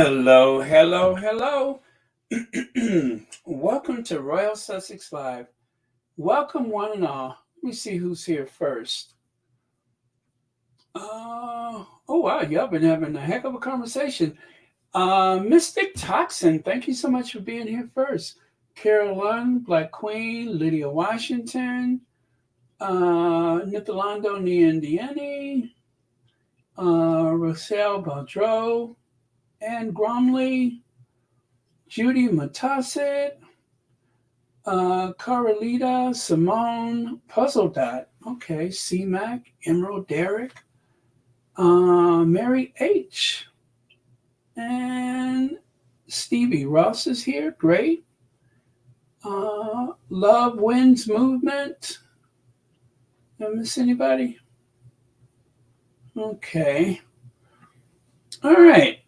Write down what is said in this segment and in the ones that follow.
Hello, hello, hello. Welcome to Royal Sussex Live. Welcome, one and all. Let me see who's here first. Oh, wow, y'all been having a heck of a conversation. Mystic Toxin, thank you so much for being here first. Caroline, Black Queen, Lydia Washington, Nithalando Niandiani, Rochelle Baudreau, Anne Gromley, Judy Matasset, Carolita, Simone, Puzzle Dot, okay, C-Mac, Emerald Derek, Mary H, and Stevie Ross is here, great. Love Wins Movement. Did I miss anybody? Okay. All right.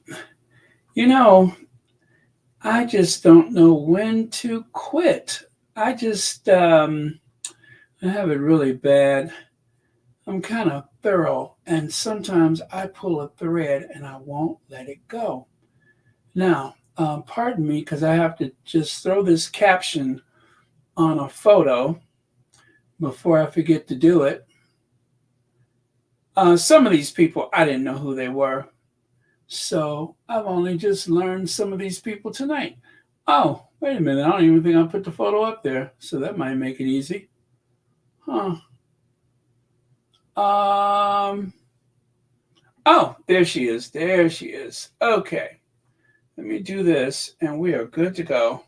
You know, I just don't know when to quit. I have it really bad. I'm kind of thorough, and sometimes I pull a thread and I won't let it go. Now, pardon me because I have to just throw this caption on a photo before I forget to do it. Some of these people, I didn't know who they were. So I've only just learned some of these people tonight. Oh, wait a minute. I don't even think I put the photo up there. So that might make it easy. Huh. Oh, there she is. There she is. Okay. Let me do this and we are good to go.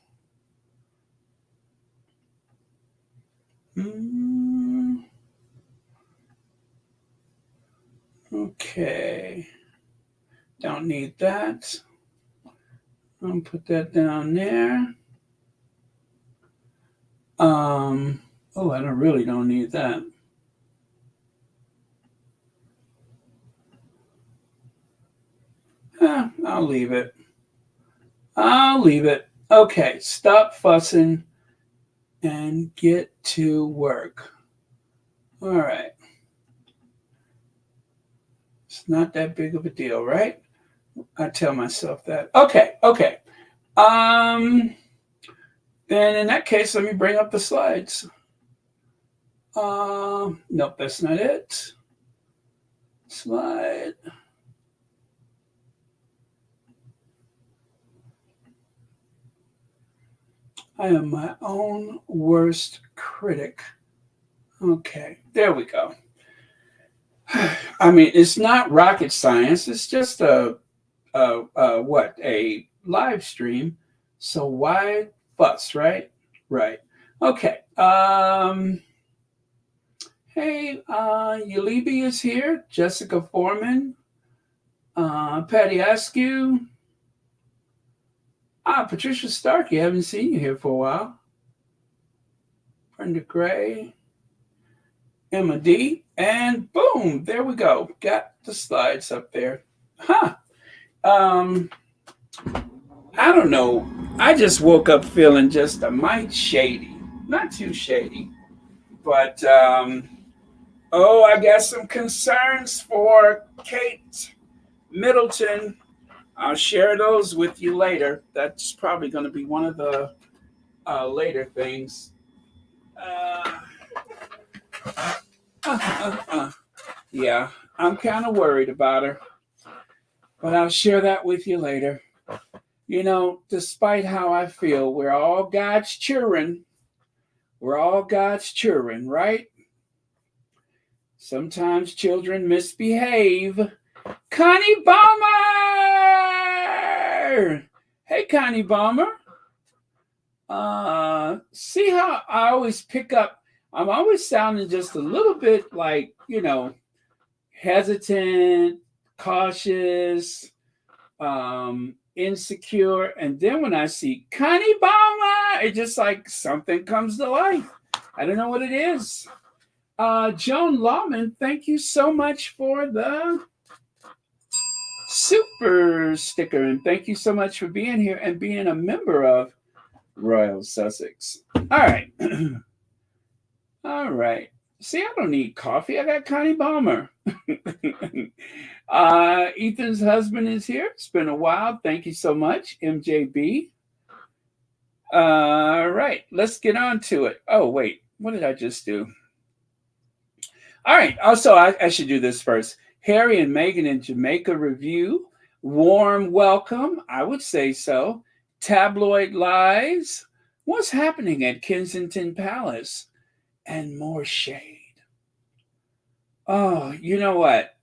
Okay. Don't need that. I'll put that down there. Oh, I really don't need that. I'll leave it. I'll leave it. Okay, stop fussing and get to work. All right. It's not that big of a deal, right? I tell myself that. Okay. Then in that case, let me bring up the slides. Nope, that's not it. Slide. I am my own worst critic. Okay, there we go. I mean, it's not rocket science. It's just a live stream. So why fuss, right? Right. Okay. Hey, Yulibi is here. Jessica Foreman. Patty Askew. Patricia Starkey. I haven't seen you here for a while. Brenda Gray. Emma D. And boom, there we go. Got the slides up there. Huh. I don't know. I just woke up feeling just a mite shady. Not too shady. But, I got some concerns for Kate Middleton. I'll share those with you later. That's probably going to be one of the later things. Yeah, I'm kind of worried about her. But I'll share that with you later. You know, despite how I feel, we're all God's children. We're all God's children, right? Sometimes children misbehave. Connie Balmer! Hey, Connie Balmer. See how I always pick up, I'm always sounding just a little bit like, hesitant, cautious, insecure. And then when I see Connie Balmer, it's just like something comes to life. I don't know what it is. Joan Lawman, thank you so much for the super sticker. And thank you so much for being here and being a member of Royal Sussex. All right. All right. See, I don't need coffee. I got Connie Balmer. Ethan's husband is here. It's been a while. Thank you so much, MJB. All right, let's get on to it. Oh, wait. What did I just do? All right. Also, I should do this first. Harry and Meghan in Jamaica review. Warm welcome. I would say so. Tabloid lies. What's happening at Kensington Palace? And more shade. Oh, you know what?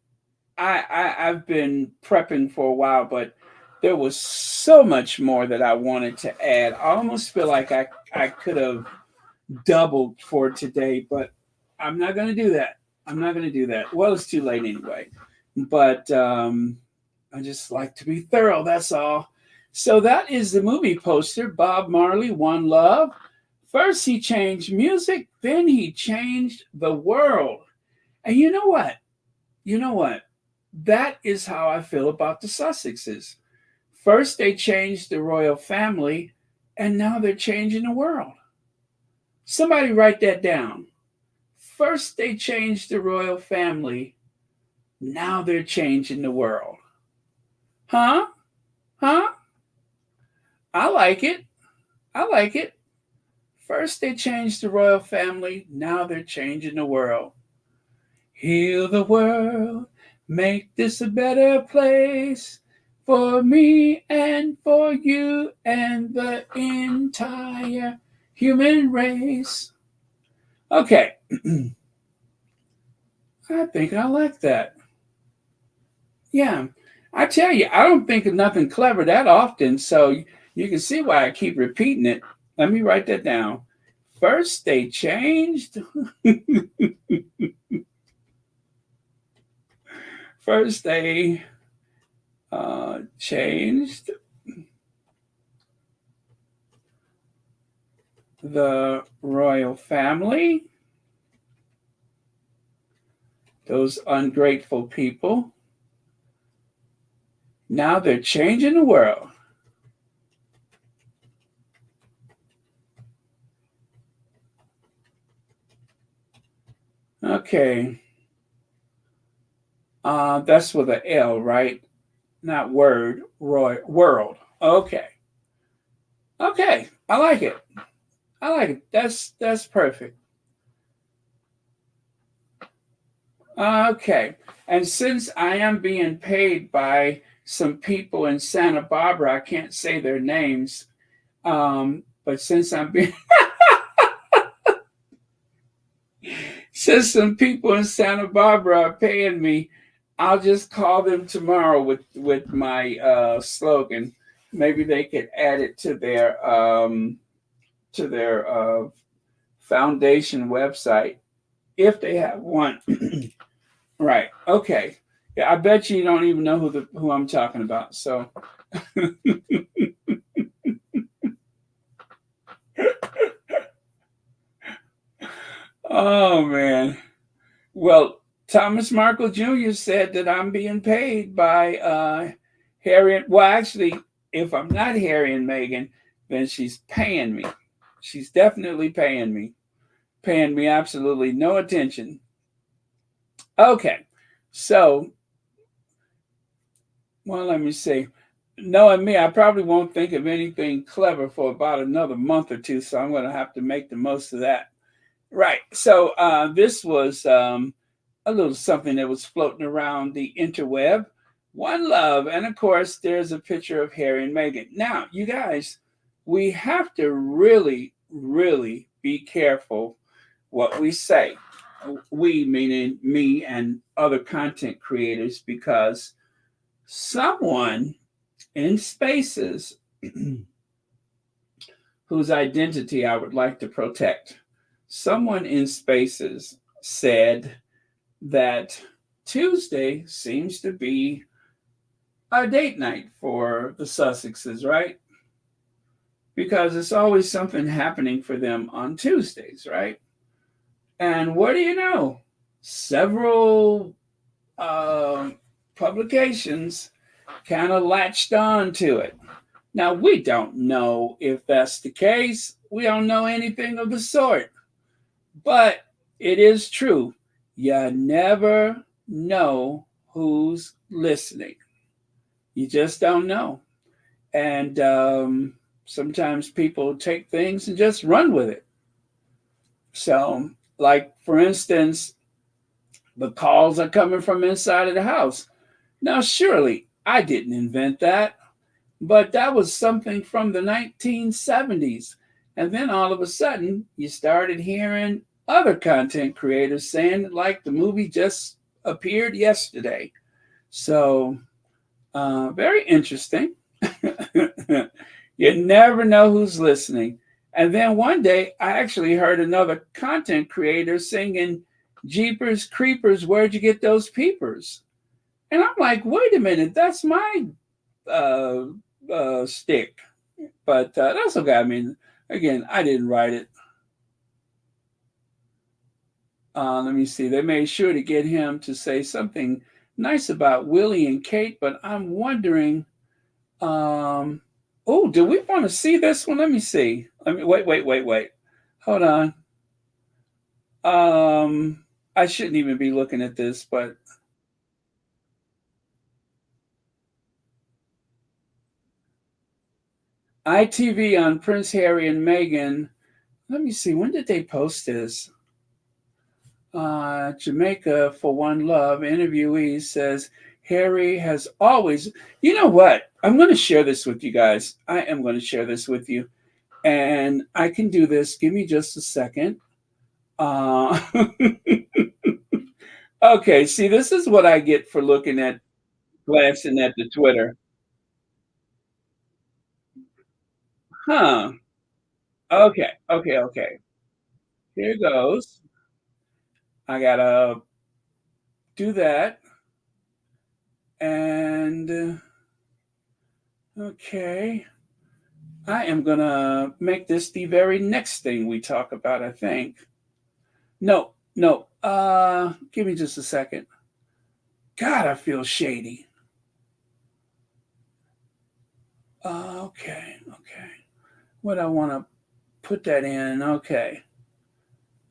I've been prepping for a while, but there was so much more that I wanted to add. I almost feel like I could have doubled for today, but I'm not going to do that. I'm not going to do that. Well, it's too late anyway. But I just like to be thorough. That's all. So that is the movie poster. Bob Marley, One Love. First, he changed music, then he changed the world. And you know what? You know what? That is how I feel about the Sussexes. First, they changed the royal family, and now they're changing the world. Somebody write that down. First, they changed the royal family, now they're changing the world. Huh? Huh? I like it. I like it. First, they changed the royal family, now they're changing the world. Heal the world, make this a better place for me and for you and the entire human race. Okay. I think I like that. Yeah. I tell you, I don't think of nothing clever that often, so you can see why I keep repeating it. Let me write that down. First, they changed. First, they changed the royal family. Those ungrateful people. Now they're changing the world. Okay. That's with an L, right? Not word, world. Okay. Okay. I like it. I like it. That's perfect. Okay. And since I am being paid by some people in Santa Barbara, I can't say their names. But since I'm being since some people in Santa Barbara are paying me, I'll just call them tomorrow with my slogan. Maybe they could add it to their foundation website if they have one. Right. Okay. Yeah, I bet you don't even know who I'm talking about. So oh man. Well, Thomas Markle Jr. said that I'm being paid by Harry. Well, actually, if I'm not Harry and Meghan, then she's paying me. She's definitely paying me absolutely no attention. Okay, so well, let me see. Knowing me, I probably won't think of anything clever for about another month or two, so I'm going to have to make the most of that. Right. So this was a little something that was floating around the interweb. One love. And of course, there's a picture of Harry and Meghan. Now, you guys, we have to really, really be careful what we say. We, meaning me and other content creators, because someone in Spaces whose identity I would like to protect, someone in Spaces said that Tuesday seems to be a date night for the Sussexes, right? Because it's always something happening for them on Tuesdays, right? And what do you know? Several publications kind of latched on to it. Now, we don't know if that's the case. We don't know anything of the sort. But it is true. You never know who's listening. You just don't know. And sometimes people take things and just run with it. So, like for instance, the calls are coming from inside of the house. Now, surely I didn't invent that, but that was something from the 1970s. And then all of a sudden, you started hearing other content creators saying, like, the movie just appeared yesterday. So, very interesting. You never know who's listening. And then one day, I actually heard another content creator singing, Jeepers Creepers, where'd you get those peepers? And I'm like, wait a minute, that's my uh, stick. But that's okay. I mean, again, I didn't write it. Let me see. They made sure to get him to say something nice about Willie and Kate, but I'm wondering. Um, oh, do we want to see this one? Let me see. Let me wait. Hold on. I shouldn't even be looking at this, but ITV on Prince Harry and Meghan. Let me see. When did they post this? Jamaica for One Love interviewee says Harry has always. You know what? I'm going to share this with you guys. I am going to share this with you, and I can do this. Give me just a second. Uh, okay. See, this is what I get for looking at, glancing at the Twitter. Huh. Okay. Here goes. I gotta do that, and okay. I am gonna make this the very next thing we talk about, I think. No. Give me just a second. God, I feel shady. Okay. What I want to put that in? Okay.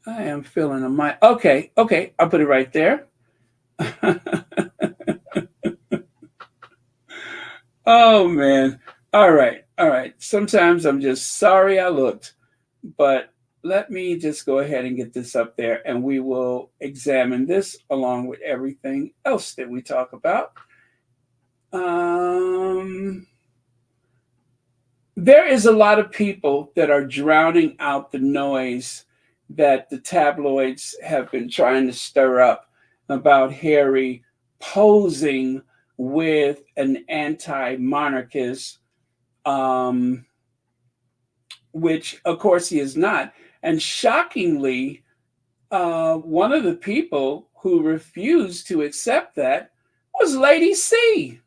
I am feeling a mic. Okay. I'll put it right there. Oh man. All right. Sometimes I'm just sorry I looked, but let me just go ahead and get this up there and we will examine this along with everything else that we talk about. Um, there is a lot of people that are drowning out the noise that the tabloids have been trying to stir up about Harry posing with an anti-monarchist, um, which of course he is not. And shockingly, one of the people who refused to accept that was Lady C.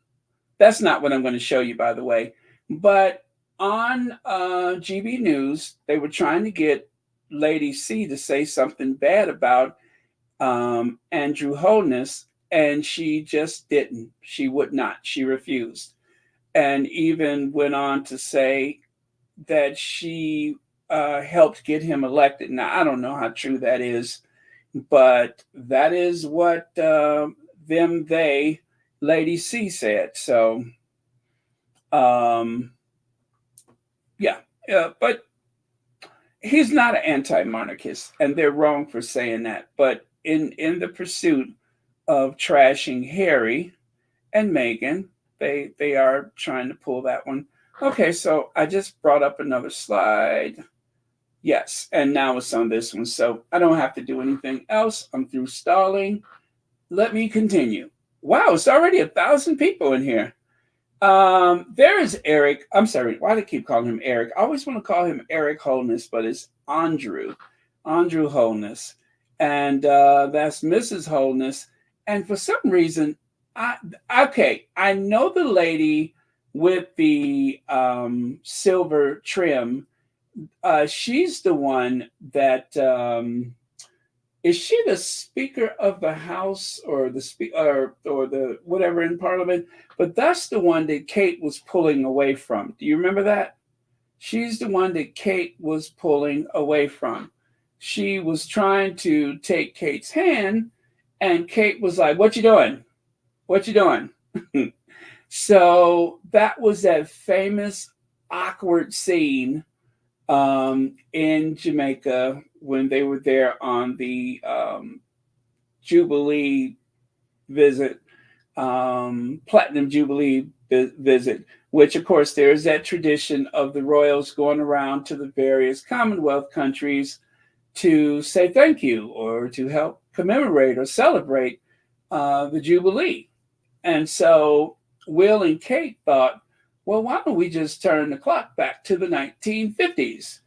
That's not what I'm going to show you, by the way. But on GB News, they were trying to get Lady C to say something bad about Andrew Holness, and she just didn't. She would not. She refused. And even went on to say that she helped get him elected. Now, I don't know how true that is, but that is what they, Lady C said. So, um, yeah, but he's not an anti-monarchist, and they're wrong for saying that. But in the pursuit of trashing Harry and Meghan, they are trying to pull that one. Okay, so I just brought up another slide. Yes, and now it's on this one, so I don't have to do anything else. I'm through stalling. Let me continue. Wow, it's already 1,000 people in here. There is Eric. I'm sorry, why do I keep calling him Eric? I always want to call him Eric Holness, but it's Andrew Holness. And that's Mrs. Holness. And for some reason, I know the lady with the silver trim. She's the one that is she the Speaker of the House or the or the whatever in Parliament? But that's the one that Kate was pulling away from. Do you remember that? She's the one that Kate was pulling away from. she was trying to take Kate's hand, and Kate was like, "What you doing? What you doing?" So that was that famous awkward scene in Jamaica when they were there on the Jubilee visit, Platinum Jubilee visit, which of course there is that tradition of the royals going around to the various Commonwealth countries to say thank you or to help commemorate or celebrate the Jubilee. And so Will and Kate thought, well, why don't we just turn the clock back to the 1950s?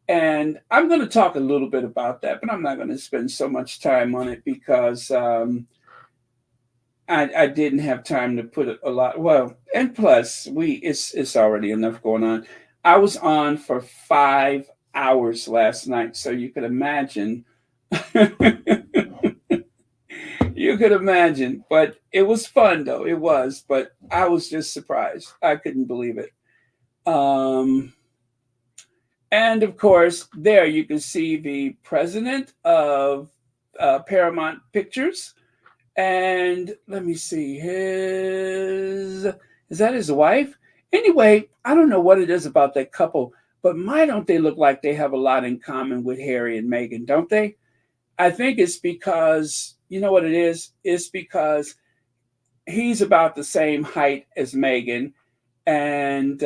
And I'm going to talk a little bit about that, but I'm not going to spend so much time on it because I didn't have time to put a lot. Well, and plus, it's already enough going on. I was on for 5 hours last night, so you could imagine. You could imagine, but it was fun though. It was, but I was just surprised. I couldn't believe it. Um, and of course, there you can see the president of Paramount Pictures. And let me see, his is that his wife? Anyway, I don't know what it is about that couple, but my don't they look like they have a lot in common with Harry and Meghan, don't they? I think it's because you know what it is? It's because he's about the same height as Meghan, and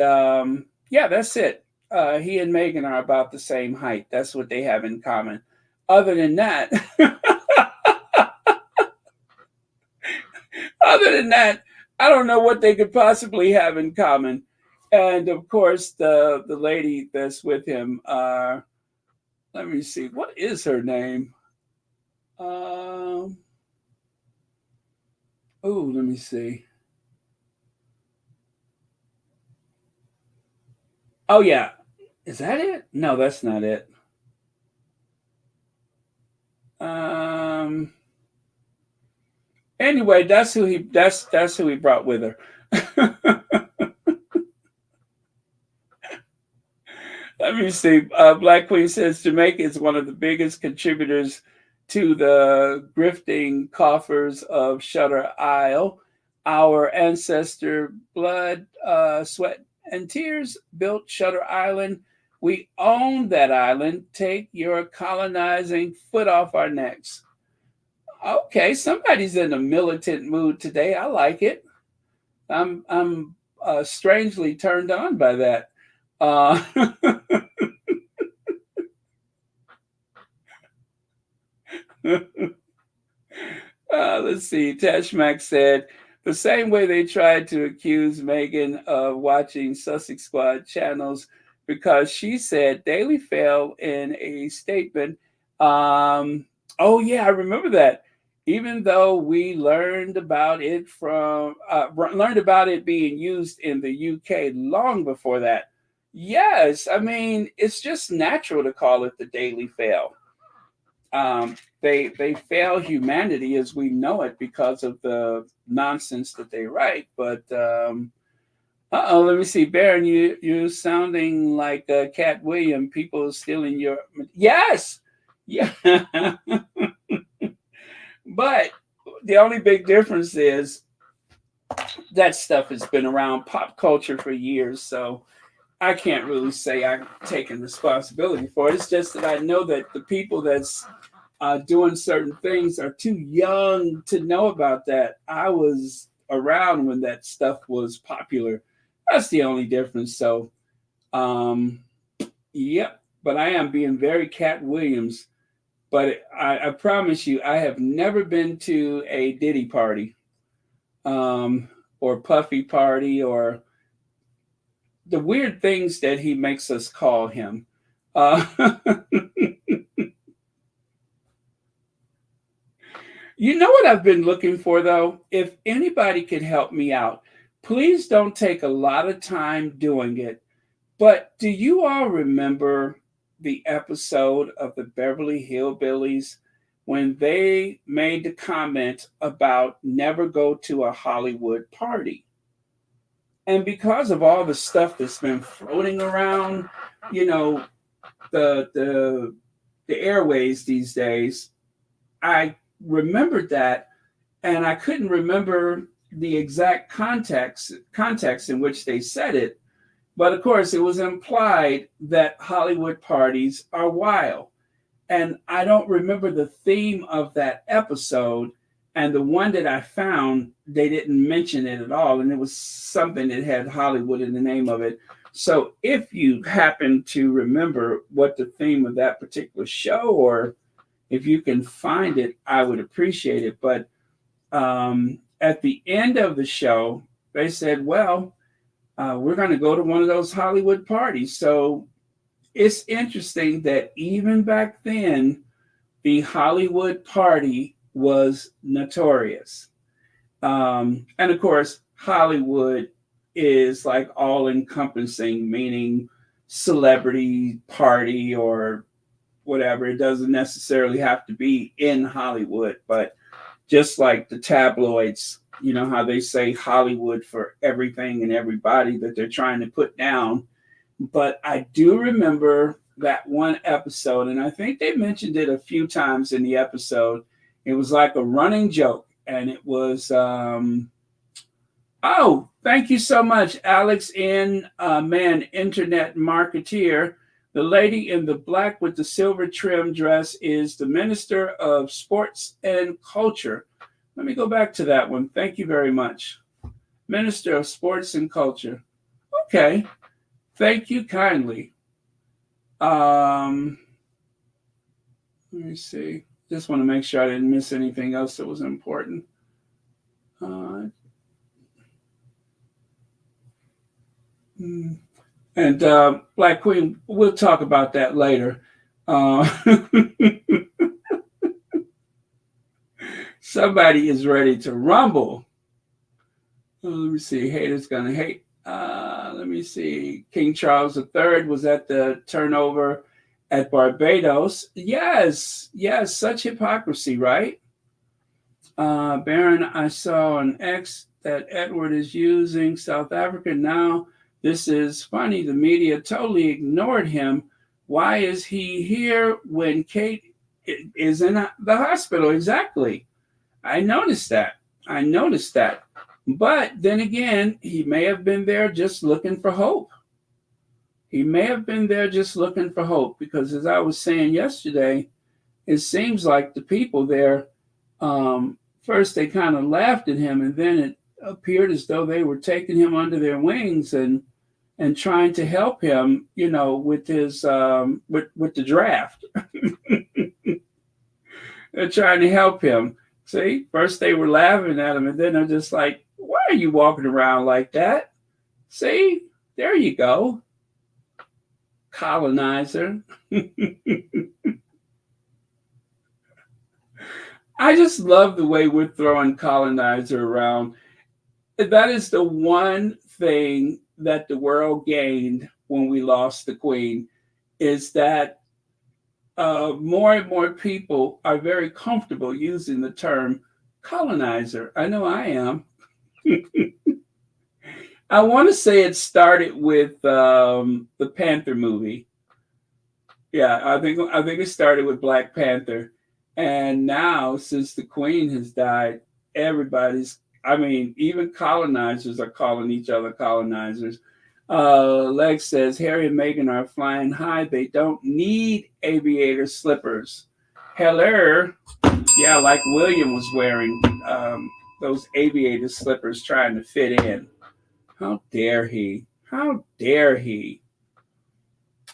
yeah, that's it. He and Meghan are about the same height. That's what they have in common. Other than that, other than that, I don't know what they could possibly have in common. And of course, the lady that's with him. Let me see, what is her name? Um, oh, let me see. Oh yeah, is that it? No, that's not it. Um. Anyway, that's who he brought with her. Let me see. Black Queen says Jamaica is one of the biggest contributors to the grifting coffers of Shutter Isle. Our ancestor blood, sweat, and tears built Shutter Island. We own that island. Take your colonizing foot off our necks. Okay, somebody's in a militant mood today. I like it. I'm strangely turned on by that. Uh, let's see. Tashmak said the same way they tried to accuse Meghan of watching Sussex Squad channels because she said Daily failed in a statement. Oh yeah, I remember that. Even though we learned about it being used in the UK long before that. Yes, I mean it's just natural to call it the Daily Fail. They fail humanity as we know it because of the nonsense that they write. But let me see, Baron, you sounding like Cat William. People stealing your yes, yeah. But the only big difference is that stuff has been around pop culture for years, so I can't really say I'm taking responsibility for it. It's just that I know that the people that's doing certain things are too young to know about that. I was around when that stuff was popular. That's the only difference. So, um, yep. But I am being very Cat Williams. But I promise you, I have never been to a Diddy party or Puffy party or the weird things that he makes us call him. Uh, You know what I've been looking for though? If anybody could help me out, please don't take a lot of time doing it. But do you all remember the episode of the Beverly Hillbillies when they made the comment about never go to a Hollywood party? And because of all the stuff that's been floating around, you know, the the airways these days, I remembered that, and I couldn't remember the exact context in which they said it. But of course, it was implied that Hollywood parties are wild. And I don't remember the theme of that episode. And the one that I found, they didn't mention it at all. And it was something that had Hollywood in the name of it. So if you happen to remember what the theme of that particular show, or if you can find it, I would appreciate it. But at the end of the show, they said, well, we're going to go to one of those Hollywood parties. So it's interesting that even back then, the Hollywood party was notorious. And of course, Hollywood is like all encompassing, meaning celebrity party or whatever. It doesn't necessarily have to be in Hollywood, but just like the tabloids, you know how they say Hollywood for everything and everybody that they're trying to put down. But I do remember that one episode, and I think they mentioned it a few times in the episode. It was like a running joke, and it was, oh, thank you so much, Alex man, internet marketeer. The lady in the black with the silver trim dress is the Minister of Sports and Culture. Let me go back to that one. Thank you very much. Minister of Sports and Culture. Okay. Thank you kindly. Let me see. Just want to make sure I didn't miss anything else that was important. And Black Queen, we'll talk about that later. Somebody is ready to rumble. Let me see. Haters gonna hate. Let me see. King Charles III was at the turnover at Barbados. Yes, such hypocrisy, right? Baron, I saw an X that Edward is using South Africa now. This is funny. The media totally ignored him. Why is he here when Kate is in the hospital? Exactly. I noticed that. But then again, he may have been there just looking for hope. Because as I was saying yesterday, it seems like the people there, first they kind of laughed at him, and then it appeared as though they were taking him under their wings and trying to help him, you know, with his with the draft. They're trying to help him. See, first they were laughing at him, and then they're just like, why are you walking around like that? See, there you go. Colonizer. I just love the way we're throwing colonizer around. That is the one thing that the world gained when we lost the Queen, is that more and more people are very comfortable using the term colonizer. I know I am. I want to say it started with the Panther movie. Yeah, I think it started with Black Panther, and now since the Queen has died, even colonizers are calling each other colonizers. Lex says Harry and Meghan are flying high. They don't need aviator slippers. Hello. Yeah, like William was wearing those aviator slippers trying to fit in. How dare he?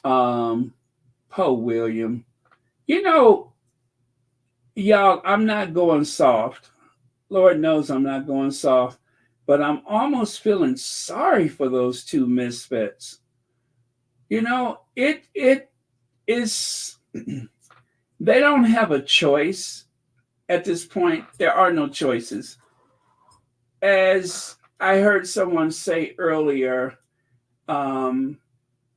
Poe William. You know, y'all, I'm not going soft. Lord knows I'm not going soft. But I'm almost feeling sorry for those two misfits. You know, it is, they don't have a choice at this point. There are no choices. As I heard someone say earlier, a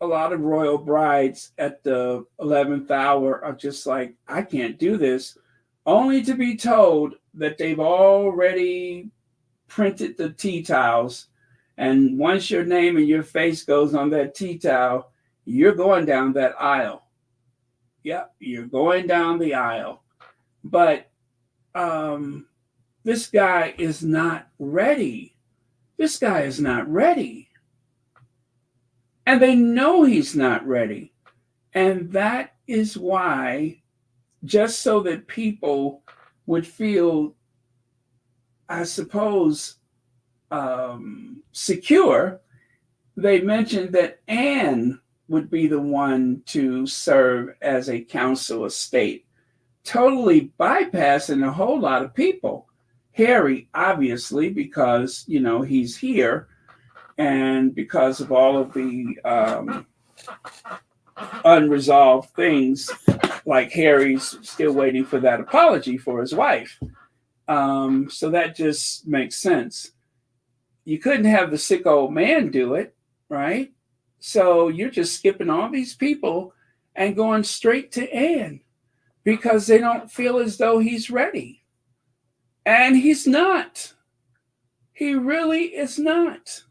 lot of royal brides at the 11th hour are just like, I can't do this, only to be told that they've already printed the tea towels, and once your name and your face goes on that tea towel, you're going down that aisle. Yep, you're going down the aisle. But this guy is not ready. This guy is not ready. And they know he's not ready. And that is why, just so that people would feel, I suppose, secure, they mentioned that Anne would be the one to serve as a council of state, totally bypassing a whole lot of people. Harry, obviously, because, he's here, and because of all of the unresolved things, like Harry's still waiting for that apology for his wife. So that just makes sense. You couldn't have the sick old man do it, right? So you're just skipping all these people and going straight to Anne because they don't feel as though he's ready. And he's not. He really is not.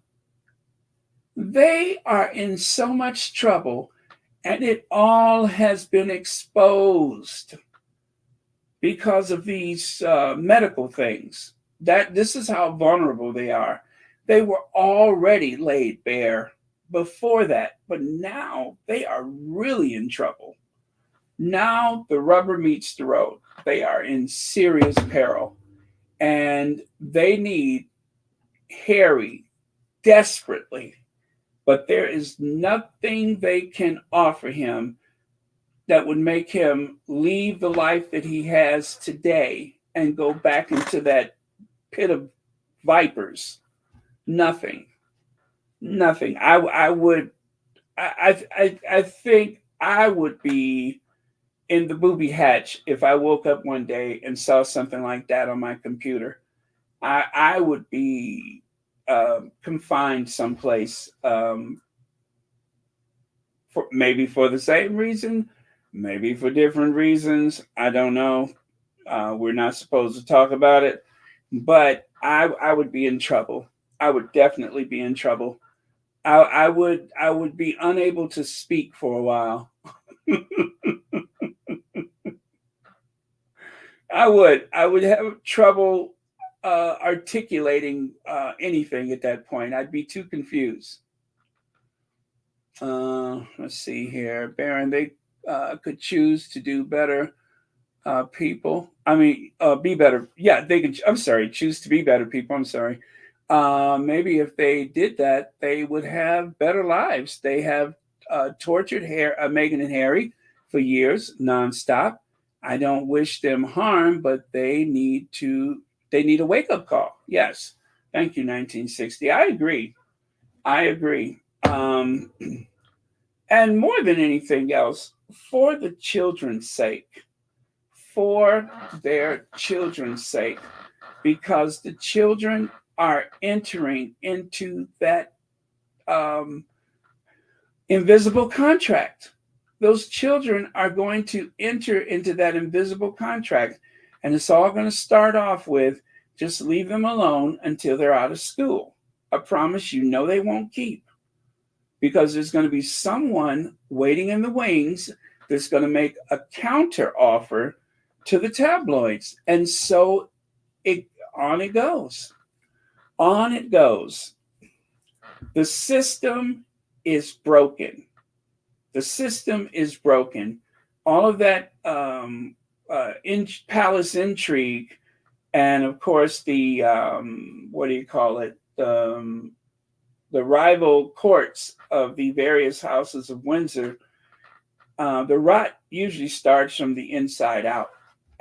They are in so much trouble, and it all has been exposed because of these medical things. That this is how vulnerable they are. They were already laid bare before that, but now they are really in trouble. Now the rubber meets the road. They are in serious peril, and they need Harry desperately, but there is nothing they can offer him that would make him leave the life that he has today and go back into that pit of vipers. Nothing. Nothing. I think I would be in the booby hatch if I woke up one day and saw something like that on my computer. I would be confined someplace, for the same reason, maybe for different reasons. I don't know. We're not supposed to talk about it, but I would be in trouble. I would definitely be in trouble. I would be unable to speak for a while. I would have trouble articulating anything at that point. I'd be too confused. Let's see here, Baron. They could choose to do better. People. I mean, be better. Yeah, they could. I'm sorry. Choose to be better people. I'm sorry. Maybe if they did that, they would have better lives. They have tortured Meghan and Harry for years, nonstop. I don't wish them harm, but they need a wake up call. Yes, thank you, 1960. I agree. I agree. And more than anything else, for the children's sake, for their children's sake, because the children are entering into that invisible contract. Those children are going to enter into that invisible contract. And it's all going to start off with just leave them alone until they're out of school. A promise they won't keep. Because there's going to be someone waiting in the wings that's going to make a counter offer to the tabloids. And so on it goes. On it goes. The system is broken. The system is broken. All of that palace intrigue, and of course the what do you call it? The rival courts of the various houses of Windsor. The rot usually starts from the inside out,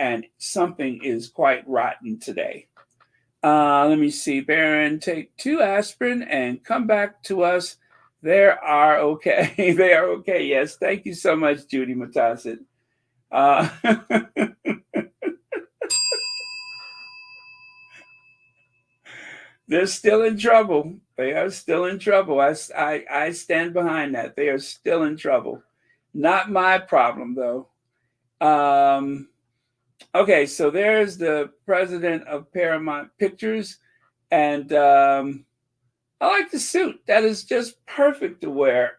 and something is quite rotten today. Let me see, Baron, take 2 aspirin and come back to us. They are okay. They are okay. Yes. Thank you so much, Judy Matasit. They're still in trouble. They are still in trouble. I stand behind that. They are still in trouble. Not my problem, though. Okay, so there's the president of Paramount Pictures, and I like the suit. That is just perfect to wear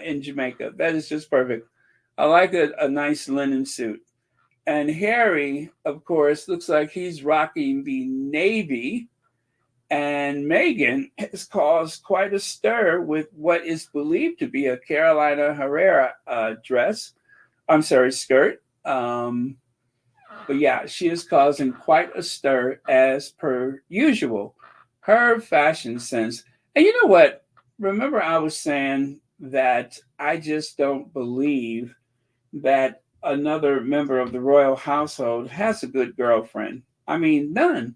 in Jamaica. That is just perfect. I like a nice linen suit. And Harry, of course, looks like he's rocking the navy. And Meghan has caused quite a stir with what is believed to be a Carolina Herrera dress. I'm sorry, skirt. But yeah, she is causing quite a stir as per usual. Her fashion sense. And you know what? Remember, I was saying that I just don't believe that another member of the royal household has a good girlfriend. I mean, none.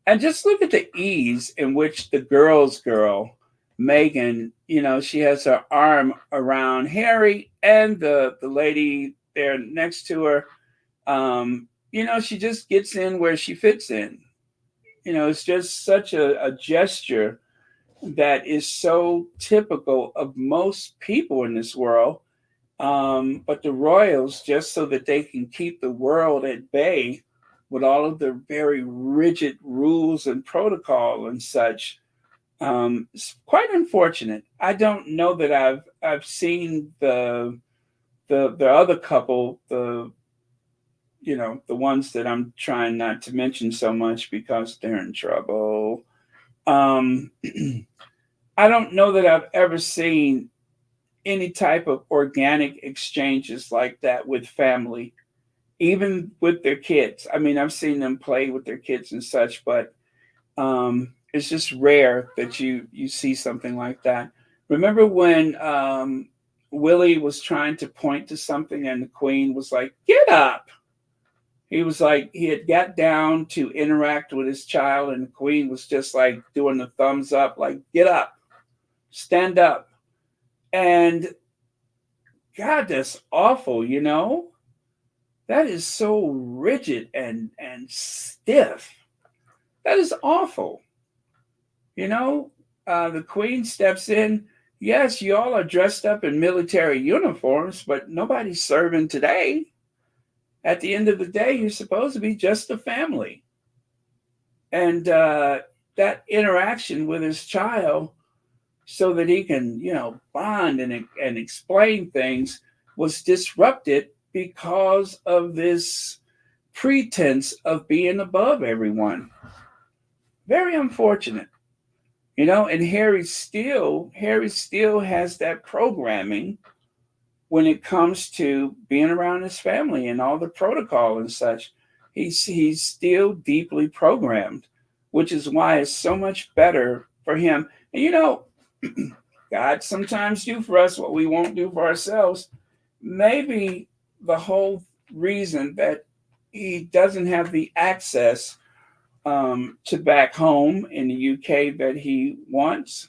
And just look at the ease in which the girl's girl, Meghan, she has her arm around Harry and the lady there next to her. She just gets in where she fits in. It's just such a gesture that is so typical of most people in this world. But the royals, just so that they can keep the world at bay with all of their very rigid rules and protocol and such, it's quite unfortunate. I don't know that I've seen the other couple, the ones that I'm trying not to mention so much because they're in trouble. Um, I don't know that I've ever seen any type of organic exchanges like that with family, even with their kids. I mean, I've seen them play with their kids and such, but it's just rare that you see something like that. Remember when Willie was trying to point to something and the Queen was like, "Get up." He was like, he had got down to interact with his child, and the Queen was just like doing the thumbs up, like, "Get up, stand up." And God, that's awful. That is so rigid and stiff. That is awful. You know, the Queen steps in. Yes, you all are dressed up in military uniforms, but nobody's serving today. At the end of the day, you're supposed to be just a family. And that interaction with his child so that he can, bond and explain things was disrupted because of this pretense of being above everyone. Very unfortunate. And Harry still has that programming when it comes to being around his family and all the protocol and such. He's still deeply programmed, which is why it's so much better for him. And God sometimes do for us what we won't do for ourselves. Maybe the whole reason that he doesn't have the access to back home in the UK that he wants,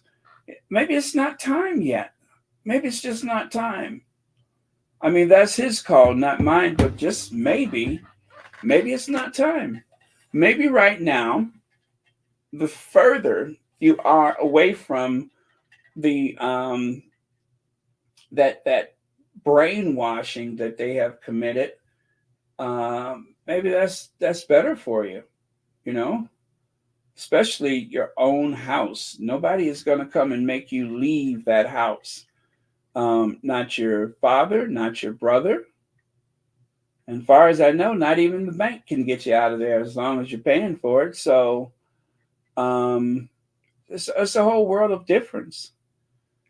maybe it's not time yet. Maybe it's just not time. I mean, that's his call, not mine, but just maybe it's not time. Maybe right now, the further you are away from the that brainwashing that they have committed, maybe that's better for you, you know, especially your own house. Nobody is going to come and make you leave that house. Not your father, not your brother. And far as I know, not even the bank can get you out of there as long as you're paying for it. So um, it's a whole world of difference.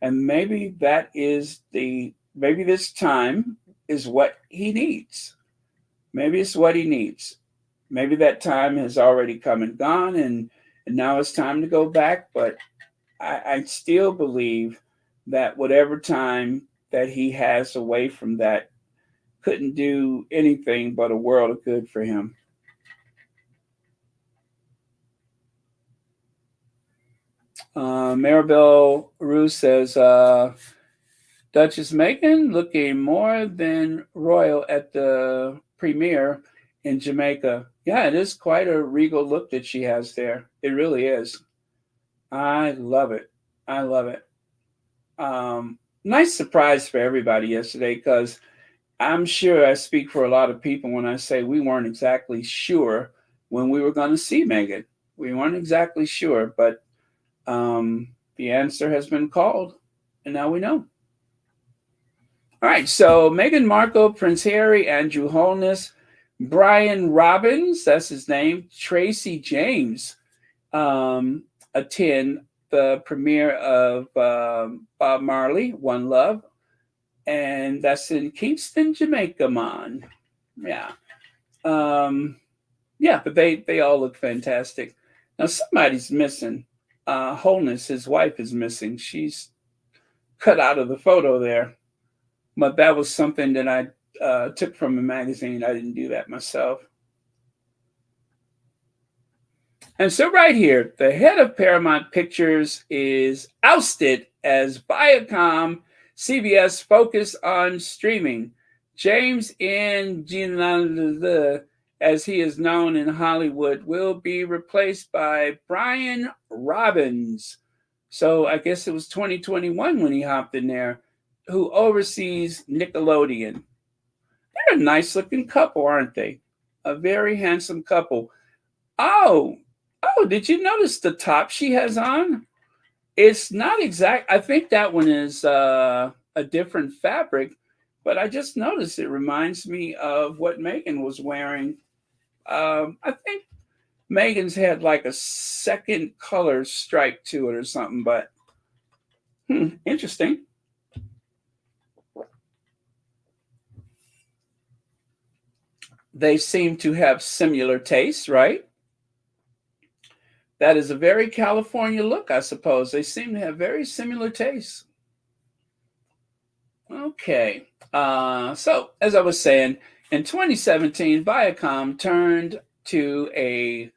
And maybe this time is what he needs. Maybe it's what he needs. Maybe that time has already come and gone, and now it's time to go back. But I still believe that whatever time that he has away from that couldn't do anything but a world of good for him. Maribel Rue says, Duchess Meghan looking more than royal at the premiere in Jamaica. Yeah, it is quite a regal look that she has there. It really is. I love it. I love it. Nice surprise for everybody yesterday because I'm sure I speak for a lot of people when I say we weren't exactly sure when we were going to see Meghan. We weren't exactly sure, but the answer has been called, and now we know. All right, so Meghan Markle, Prince Harry, Andrew Holness, Brian Robbins, that's his name, Tracy James attend the premiere of Bob Marley, One Love, and that's in Kingston, Jamaica, man. Yeah. Yeah, but they all look fantastic. Now somebody's missing. Holness, his wife, is missing. She's cut out of the photo there. But that was something that I took from a magazine. I didn't do that myself. And so right here, the head of Paramount Pictures is ousted as Viacom CBS focus on streaming. James N. Gianna, as he is known in Hollywood, will be replaced by Brian Robbins. So I guess it was 2021 when he hopped in there, who oversees Nickelodeon. They're a nice looking couple, aren't they? A very handsome couple. Oh, did you notice the top she has on? It's not exact. I think that one is a different fabric, but I just noticed it reminds me of what Meghan was wearing. I think Meghan's had like a second color stripe to it or something, but interesting. They seem to have similar tastes, right? That is a very California look, I suppose. They seem to have very similar tastes. Okay. So, as I was saying, in 2017, Viacom turned to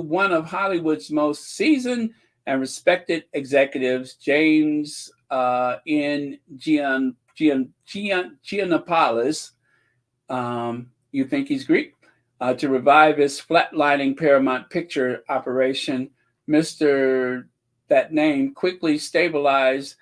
one of Hollywood's most seasoned and respected executives, James N. Giannopoulos. You think he's Greek? To revive his flatlining Paramount Picture operation. Mr. That name quickly stabilized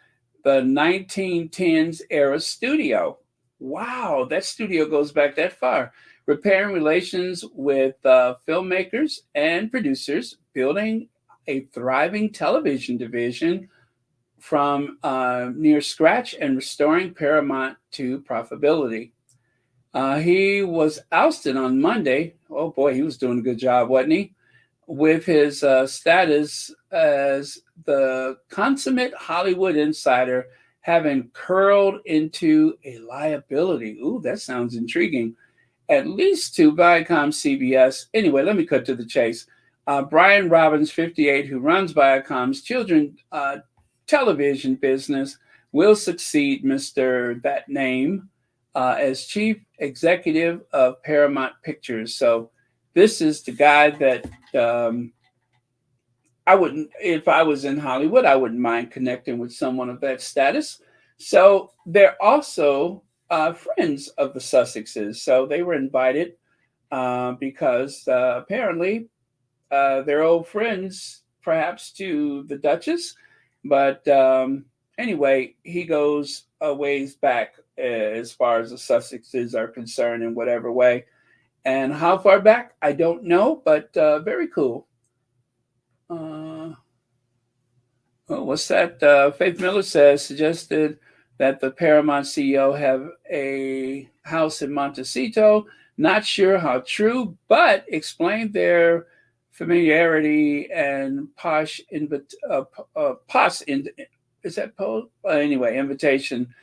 the 1910s era studio. Wow, that studio goes back that far. Repairing relations with filmmakers and producers, building a thriving television division from near scratch, and restoring Paramount to profitability. He was ousted on Monday. Oh boy, he was doing a good job, wasn't he? With his status as the consummate Hollywood insider, having curled into a liability. Ooh, that sounds intriguing. At least to Viacom CBS. Anyway, let me cut to the chase. Brian Robbins, 58, who runs Viacom's children television business, will succeed Mr. That Name as chief executive of Paramount Pictures. So this is the guy that I wouldn't, if I was in Hollywood, I wouldn't mind connecting with someone of that status. So they're also friends of the Sussexes. So they were invited because apparently they're old friends, perhaps to the Duchess. But anyway, he goes a ways back as far as the Sussexes are concerned in whatever way. And how far back, I don't know, but very cool. What's that? Faith Miller suggested that the Paramount CEO have a house in Montecito. Not sure how true, but explained their familiarity and posh is that post? Anyway, invitation.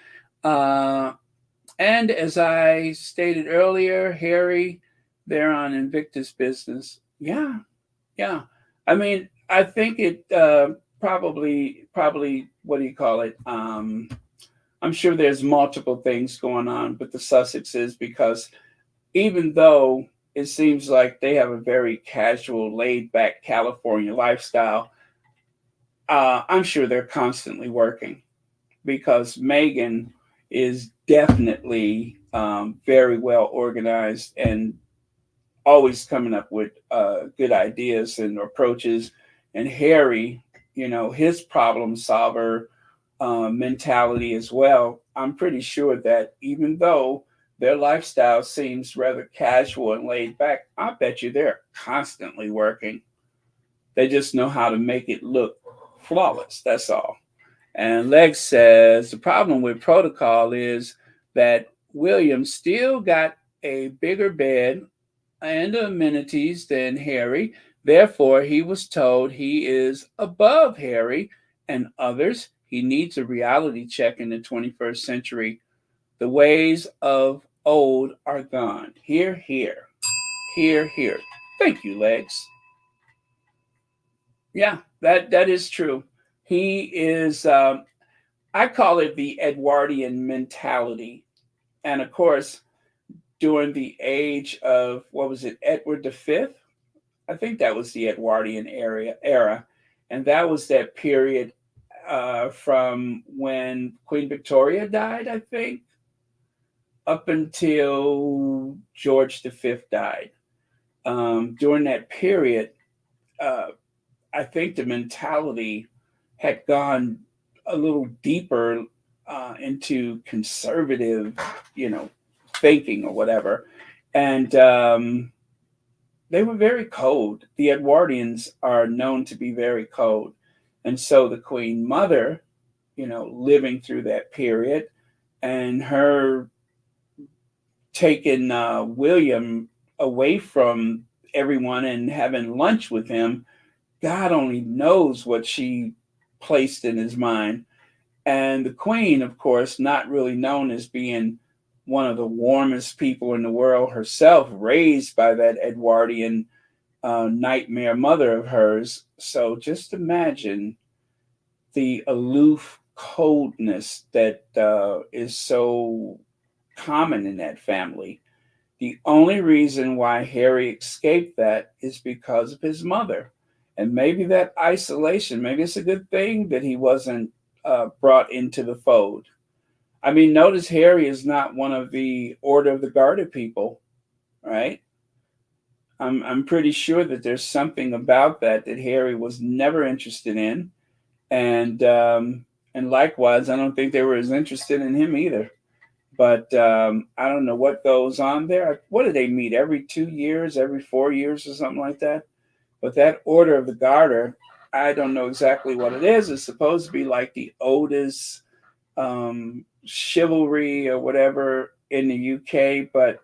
And as I stated earlier, Harry, they're on Invictus Business. Yeah. I mean, I think it probably, what do you call it? I'm sure there's multiple things going on with the Sussexes, because even though it seems like they have a very casual, laid-back California lifestyle, I'm sure they're constantly working, because Meghan is definitely very well organized and always coming up with good ideas and approaches. And Harry, his problem solver mentality as well. I'm pretty sure that even though their lifestyle seems rather casual and laid back, I bet you they're constantly working. They just know how to make it look flawless. That's all. And Lex says the problem with protocol is that William still got a bigger bed and amenities than Harry. Therefore, he was told he is above Harry and others. He needs a reality check in the 21st century. The ways of old are gone. Here, here, here, here. Thank you, Legs. Yeah, that is true. He is. I call it the Edwardian mentality, and of course, during the age of what was it, Edward V? I think that was the Edwardian era, and that was that period from when Queen Victoria died, I think, up until George V died. During that period, uh, I think the mentality had gone a little deeper into conservative, you know, thinking or whatever, and they were very cold. The Edwardians are known to be very cold, and so the Queen Mother, you know, living through that period, and her taking William away from everyone and having lunch with him, God only knows what she placed in his mind. And the Queen, of course, not really known as being one of the warmest people in the world herself, raised by that Edwardian nightmare mother of hers. So just imagine the aloof coldness that is so common in that family. The only reason why Harry escaped that is because of his mother. And maybe that isolation, maybe it's a good thing that he wasn't brought into the fold. I mean, notice Harry is not one of the Order of the Garter people, right? I'm pretty sure that there's something about that Harry was never interested in, and likewise, I don't think they were as interested in him either. But I don't know what goes on there. What do they meet every 2 years, every 4 years, or something like that? But that Order of the Garter, I don't know exactly what it is. It's supposed to be like the oldest chivalry or whatever in the UK, but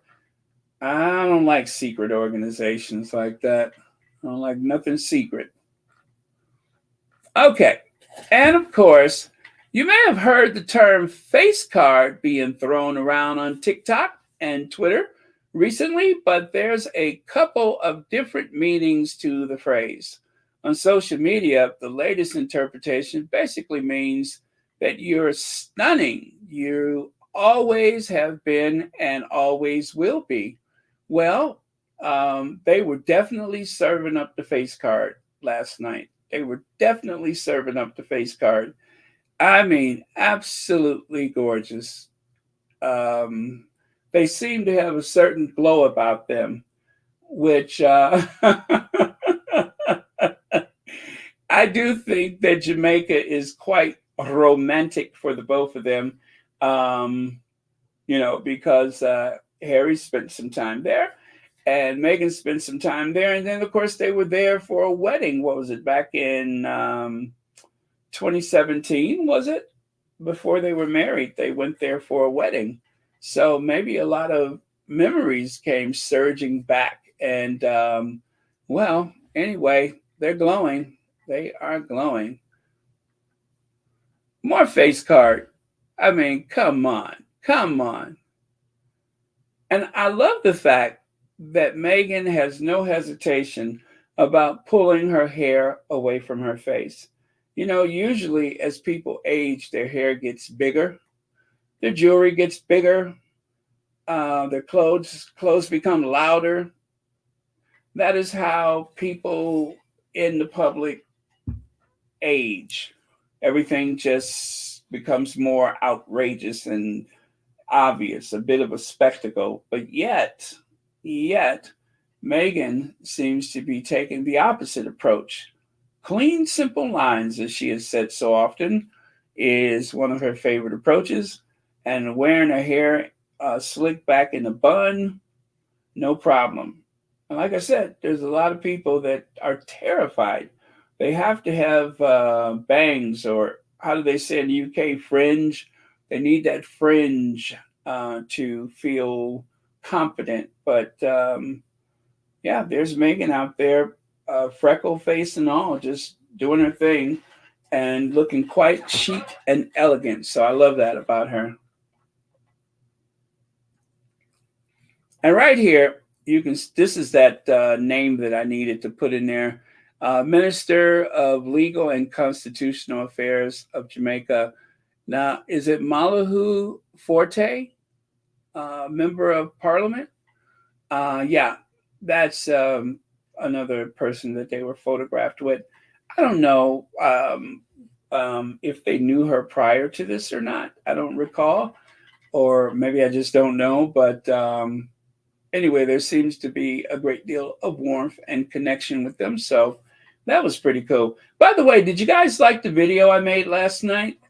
I don't like secret organizations like that. I don't like nothing secret. Okay. And of course, you may have heard the term face card being thrown around on TikTok and Twitter recently, but there's a couple of different meanings to the phrase. On social media, the latest interpretation basically means that you're stunning. You always have been and always will be. Well, they were definitely serving up the face card last night. They were definitely serving up the face card. I mean, absolutely gorgeous. Um, they seem to have a certain glow about them, which I do think that Jamaica is quite romantic for the both of them, um, because Harry spent some time there and Meghan spent some time there. And then, of course, they were there for a wedding. What was it, back in 2017, was it? Before they were married, they went there for a wedding. So maybe a lot of memories came surging back. And, well, anyway, they're glowing. They are glowing. More face card. I mean, come on. Come on. And I love the fact that Meghan has no hesitation about pulling her hair away from her face. You know, usually as people age, their hair gets bigger, their jewelry gets bigger, their clothes become louder. That is how people in the public age. Everything just becomes more outrageous and obvious, a bit of a spectacle. But yet, Meghan seems to be taking the opposite approach. Clean, simple lines, as she has said so often, is one of her favorite approaches. And wearing her hair slicked back in a bun, no problem. And like I said, there's a lot of people that are terrified. They have to have bangs or how do they say in the UK, fringe? They need that fringe to feel confident. But yeah, there's Meghan out there, freckle face and all, just doing her thing and looking quite chic and elegant. So I love that about her. And right here, you can. This is that name that I needed to put in there. Minister of Legal and Constitutional Affairs of Jamaica. Now, is it Malahu Forte, member of Parliament? Yeah, that's another person that they were photographed with. I don't know if they knew her prior to this or not. I don't recall, or maybe I just don't know. But anyway, there seems to be a great deal of warmth and connection with them. So that was pretty cool. By the way, did you guys like the video I made last night?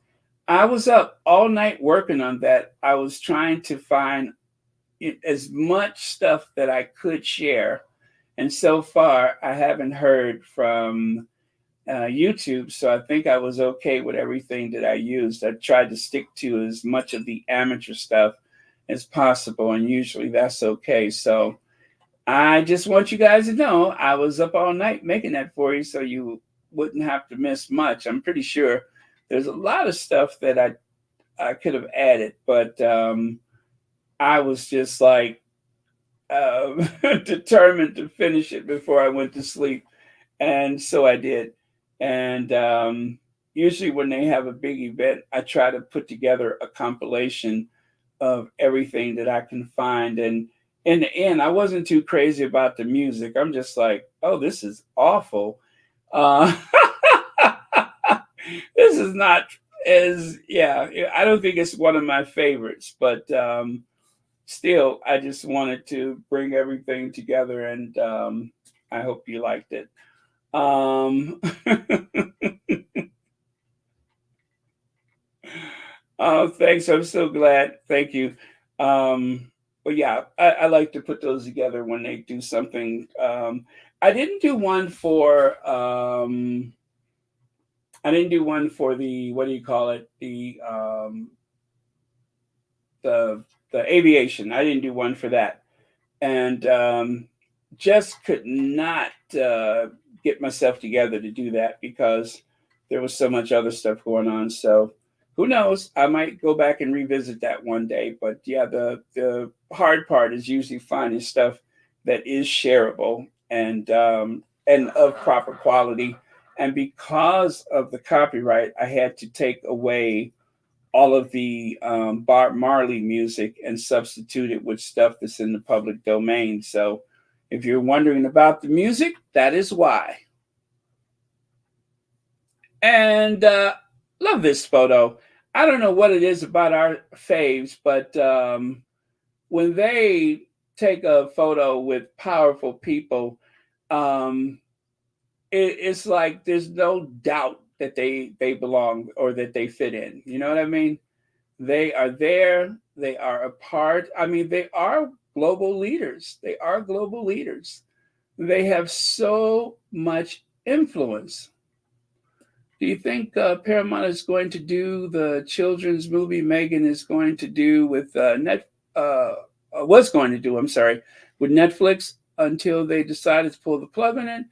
I was up all night working on that. I was trying to find as much stuff that I could share. And so far, I haven't heard from YouTube. So I think I was okay with everything that I used. I tried to stick to as much of the amateur stuff as possible. And usually that's okay. So I just want you guys to know I was up all night making that for you so you wouldn't have to miss much. I'm pretty sure there's a lot of stuff that I could have added, but I was just like determined to finish it before I went to sleep. And so I did. And usually when they have a big event, I try to put together a compilation of everything that I can find. And in the end, I wasn't too crazy about the music. I'm just like, oh, this is awful. This is not I don't think it's one of my favorites, but still, I just wanted to bring everything together, and I hope you liked it. Oh, thanks. I'm so glad. Thank you. But yeah, I like to put those together when they do something. I didn't do one for the, what do you call it? The aviation. I didn't do one for that. And just could not get myself together to do that because there was so much other stuff going on. So who knows? I might go back and revisit that one day. But yeah, the hard part is usually finding stuff that is shareable and of proper quality. And because of the copyright, I had to take away all of the Bob Marley music and substitute it with stuff that's in the public domain. So if you're wondering about the music, that is why. And love this photo. I don't know what it is about our faves, but when they take a photo with powerful people, it's like there's no doubt that they belong or that they fit in. You know what I mean? They are there. They are a part. I mean, they are global leaders. They are global leaders. They have so much influence. Do you think Paramount is going to do the children's movie Meghan is going to do with was going to do, I'm sorry, with Netflix until they decided to pull the plug on it?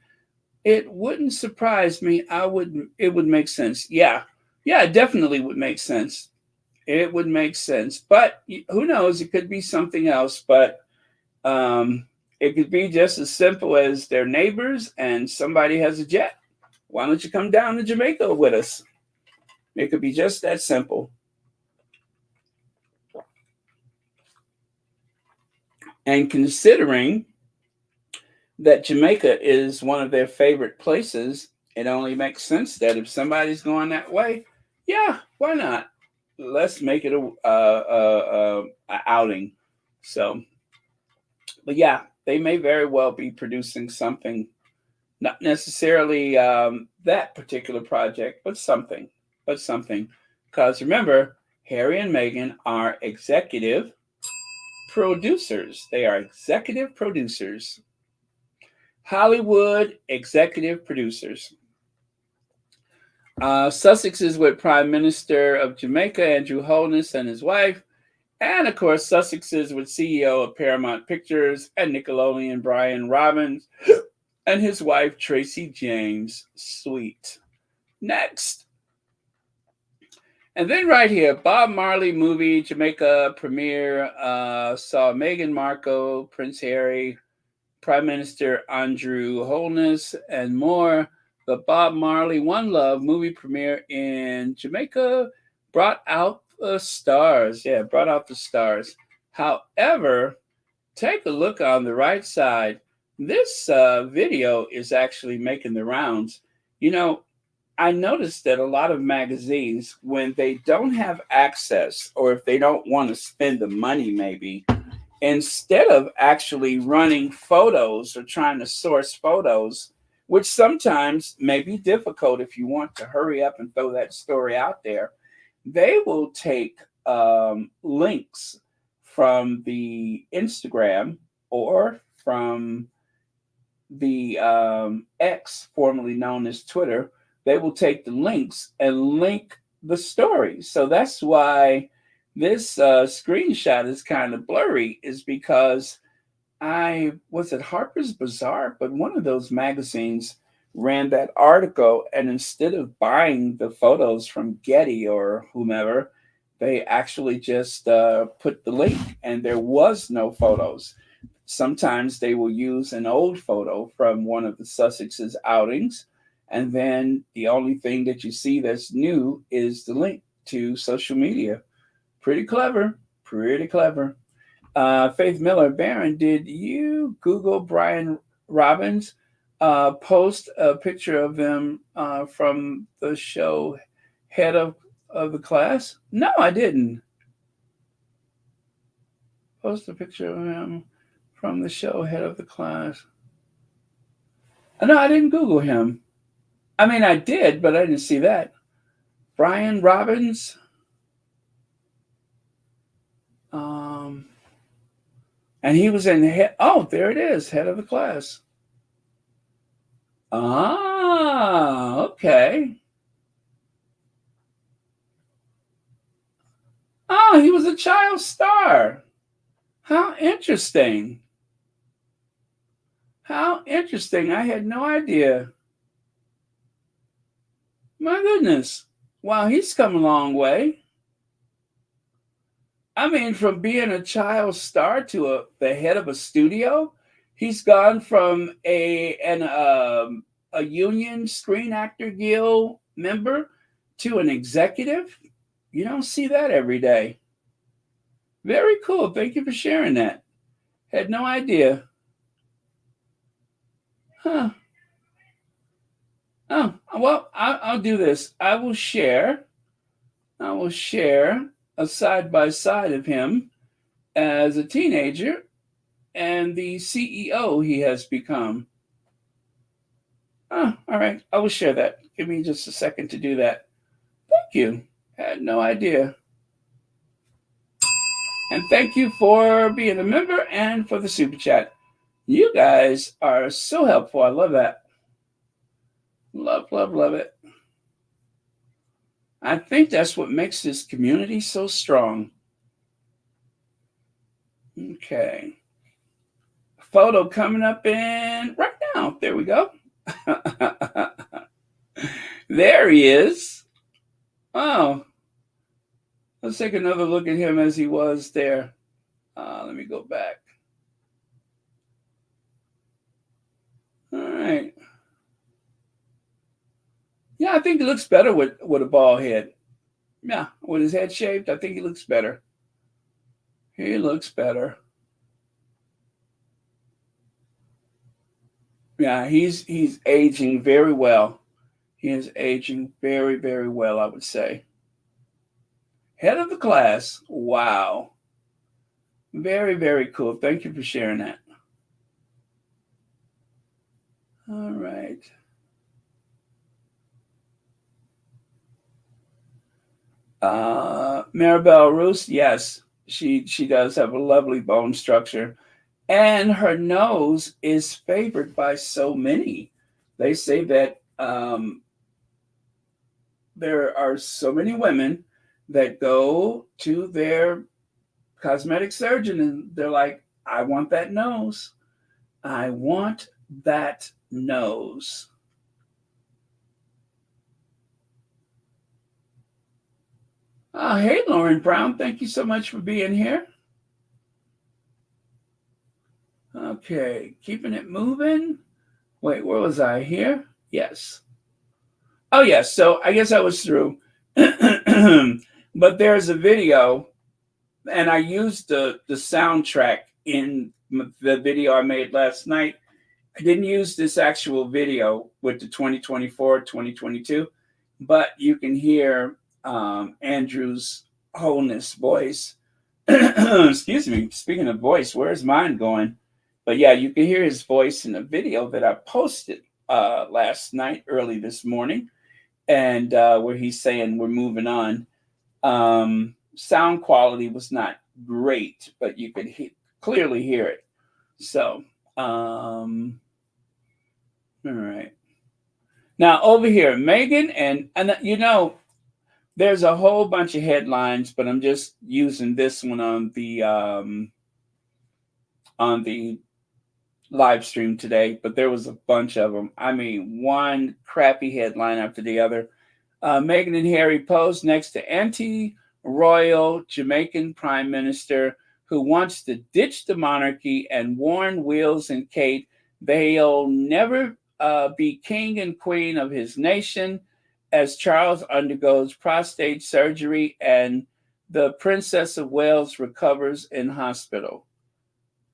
It wouldn't surprise me. It would make sense. Yeah, it definitely would make sense. It would make sense. But who knows? It could be something else. But it could be just as simple as they're neighbors and somebody has a jet. Why don't you come down to Jamaica with us? It could be just that simple. And considering that Jamaica is one of their favorite places, it only makes sense that if somebody's going that way, yeah, why not? Let's make it a outing. So, but yeah, they may very well be producing something, not necessarily that particular project, but something. Because remember, Harry and Meghan are executive producers. They are executive producers. Hollywood executive producers. Sussex is with Prime Minister of Jamaica, Andrew Holness, and his wife. And of course, Sussex is with CEO of Paramount Pictures and Nickelodeon, Brian Robbins, and his wife, Tracy James Sweet. Next. And then right here, Bob Marley movie, Jamaica premiere, saw Meghan Markle, Prince Harry, Prime Minister Andrew Holness, and more. The Bob Marley One Love movie premiere in Jamaica brought out the stars. Yeah, brought out the stars. However, take a look on the right side. This video is actually making the rounds. You know, I noticed that a lot of magazines, when they don't have access or if they don't want to spend the money, maybe, instead of actually running photos or trying to source photos, which sometimes may be difficult if you want to hurry up and throw that story out there, they will take links from the Instagram or from the X, formerly known as Twitter. They will take the links and link the story. So that's why this screenshot is kind of blurry, is because I was at Harper's Bazaar, but one of those magazines ran that article, and instead of buying the photos from Getty or whomever, they actually just put the link, and there was no photos. Sometimes they will use an old photo from one of the Sussex's outings, and then the only thing that you see that's new is the link to social media. Pretty clever, pretty clever. Faith Miller, Baron, did you Google Brian Robbins? Post a picture of them from the show Head of the Class? No, I didn't. Post a picture of him from the show Head of the Class. No, I didn't Google him. I mean, I did, but I didn't see that. Brian Robbins. And he was in head. Oh, there it is, Head of the Class. Ah, okay. Oh, he was a child star. How interesting. How interesting. I had no idea. My goodness. Wow, he's come a long way. I mean, from being a child star to the head of a studio, he's gone from a union Screen Actor Guild member to an executive. You don't see that every day. Very cool. Thank you for sharing that. Had no idea. Huh. Oh, well, I'll do this. I will share a side by side of him as a teenager and the CEO he has become. Oh, all right. I will share that. Give me just a second to do that. Thank you. Had no idea. And thank you for being a member and for the super chat. You guys are so helpful. I love that. Love, love, love it. I think that's what makes this community so strong. Okay. Photo coming up in right now. There we go. There he is. Oh, let's take another look at him as he was there. Let me go back. All right. Yeah, I think he looks better with a bald head. Yeah, with his head shaved, I think he looks better. He looks better. Yeah, he's aging very well. He is aging very, very well, I would say. Head of the class. Wow. Very, very cool. Thank you for sharing that. All right. Maribel Roos, yes, she does have a lovely bone structure. And her nose is favored by so many. They say that there are so many women that go to their cosmetic surgeon and they're like, I want that nose. I want that nose. Hey, Lauren Brown, thank you so much for being here. Okay, keeping it moving. Wait, where was I here? Yes. Oh, yes. So I guess I was through. But there's a video, and I used the soundtrack in the video I made last night. I didn't use this actual video with the 2024, 2022, but you can hear Andrew's wholeness voice. Excuse me. Speaking of voice, where's mine going? But yeah, you can hear his voice in a video that I posted last night, early this morning, and where he's saying we're moving on. Sound quality was not great, but you could clearly hear it. So, all right. Now over here, Meghan and you know, there's a whole bunch of headlines, but I'm just using this one on the live stream today. But there was a bunch of them. I mean, one crappy headline after the other. Meghan and Harry pose next to anti-royal Jamaican prime minister who wants to ditch the monarchy and warn Wills and Kate they'll never be king and queen of his nation as Charles undergoes prostate surgery and the Princess of Wales recovers in hospital.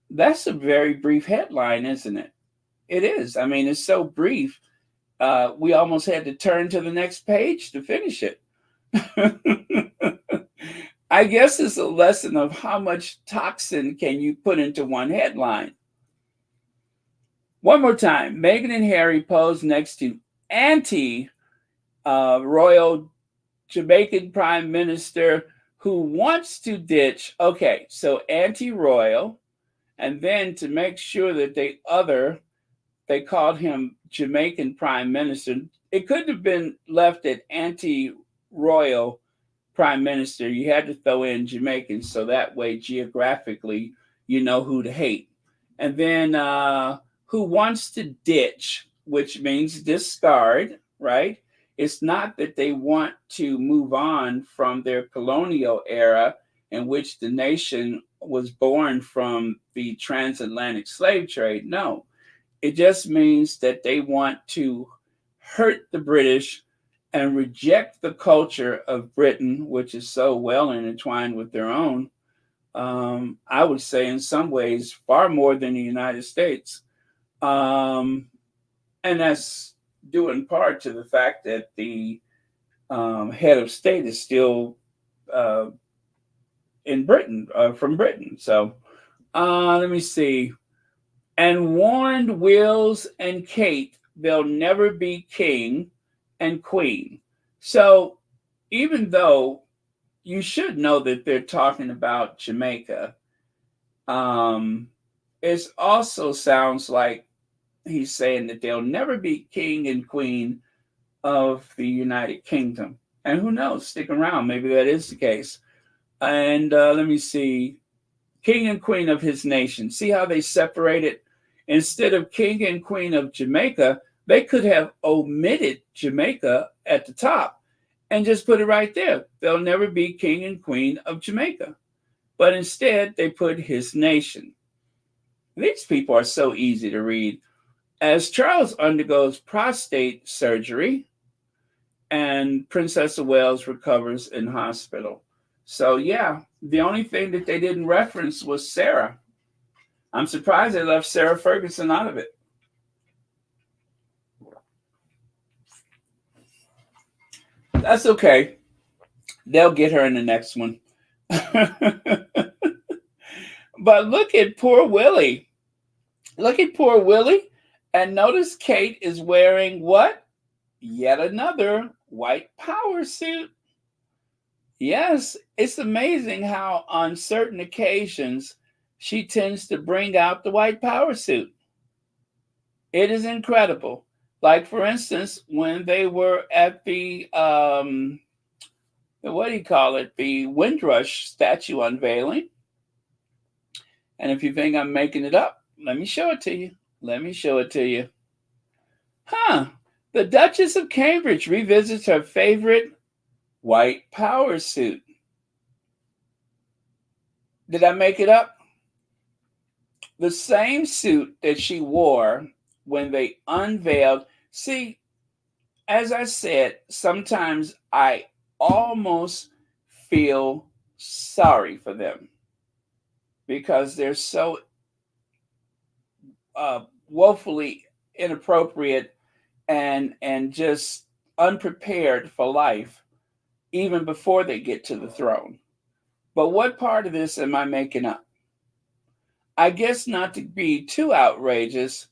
That's a very brief headline, isn't it? It is. I mean, it's so brief. We almost had to turn to the next page to finish it. I guess it's a lesson of how much toxin can you put into one headline. One more time. Meghan and Harry pose next to anti-royal Jamaican prime minister who wants to ditch. Okay, so anti-royal, and then to make sure that they called him Jamaican prime minister. It couldn't have been left at anti-royal prime minister. You had to throw in Jamaican so that way geographically you know who to hate. And then who wants to ditch, which means discard, right? It's not that they want to move on from their colonial era in which the nation was born from the transatlantic slave trade. No, it just means that they want to hurt the British and reject the culture of Britain, which is so well intertwined with their own. I would say in some ways far more than the United States. And that's due in part to the fact that the head of state is still in Britain, from Britain. So let me see. And warned Wills and Kate they'll never be king and queen. So even though you should know that they're talking about Jamaica, it also sounds like he's saying that they'll never be king and queen of the United Kingdom. And who knows, stick around, maybe that is the case. And let me see, king and queen of his nation. See how they separate it? Instead of king and queen of Jamaica, they could have omitted Jamaica at the top and just put it right there. They'll never be king and queen of Jamaica. But instead, they put his nation. These people are so easy to read. As Charles undergoes prostate surgery and Princess of Wales recovers in hospital. So yeah, the only thing that they didn't reference was Sarah. I'm surprised they left Sarah Ferguson out of it. That's okay. They'll get her in the next one. But look at poor Willie. Look at poor Willie. And notice Kate is wearing what? Yet another white power suit. Yes, it's amazing how on certain occasions she tends to bring out the white power suit. It is incredible. Like, for instance, when they were at what do you call it? The Windrush statue unveiling. And if you think I'm making it up, let me show it to you. Let me show it to you. Huh. The Duchess of Cambridge revisits her favorite white power suit. Did I make it up? The same suit that she wore when they unveiled. See, as I said, sometimes I almost feel sorry for them because they're so woefully inappropriate and just unprepared for life even before they get to the throne. But what part of this am I making up? I guess not to be too outrageous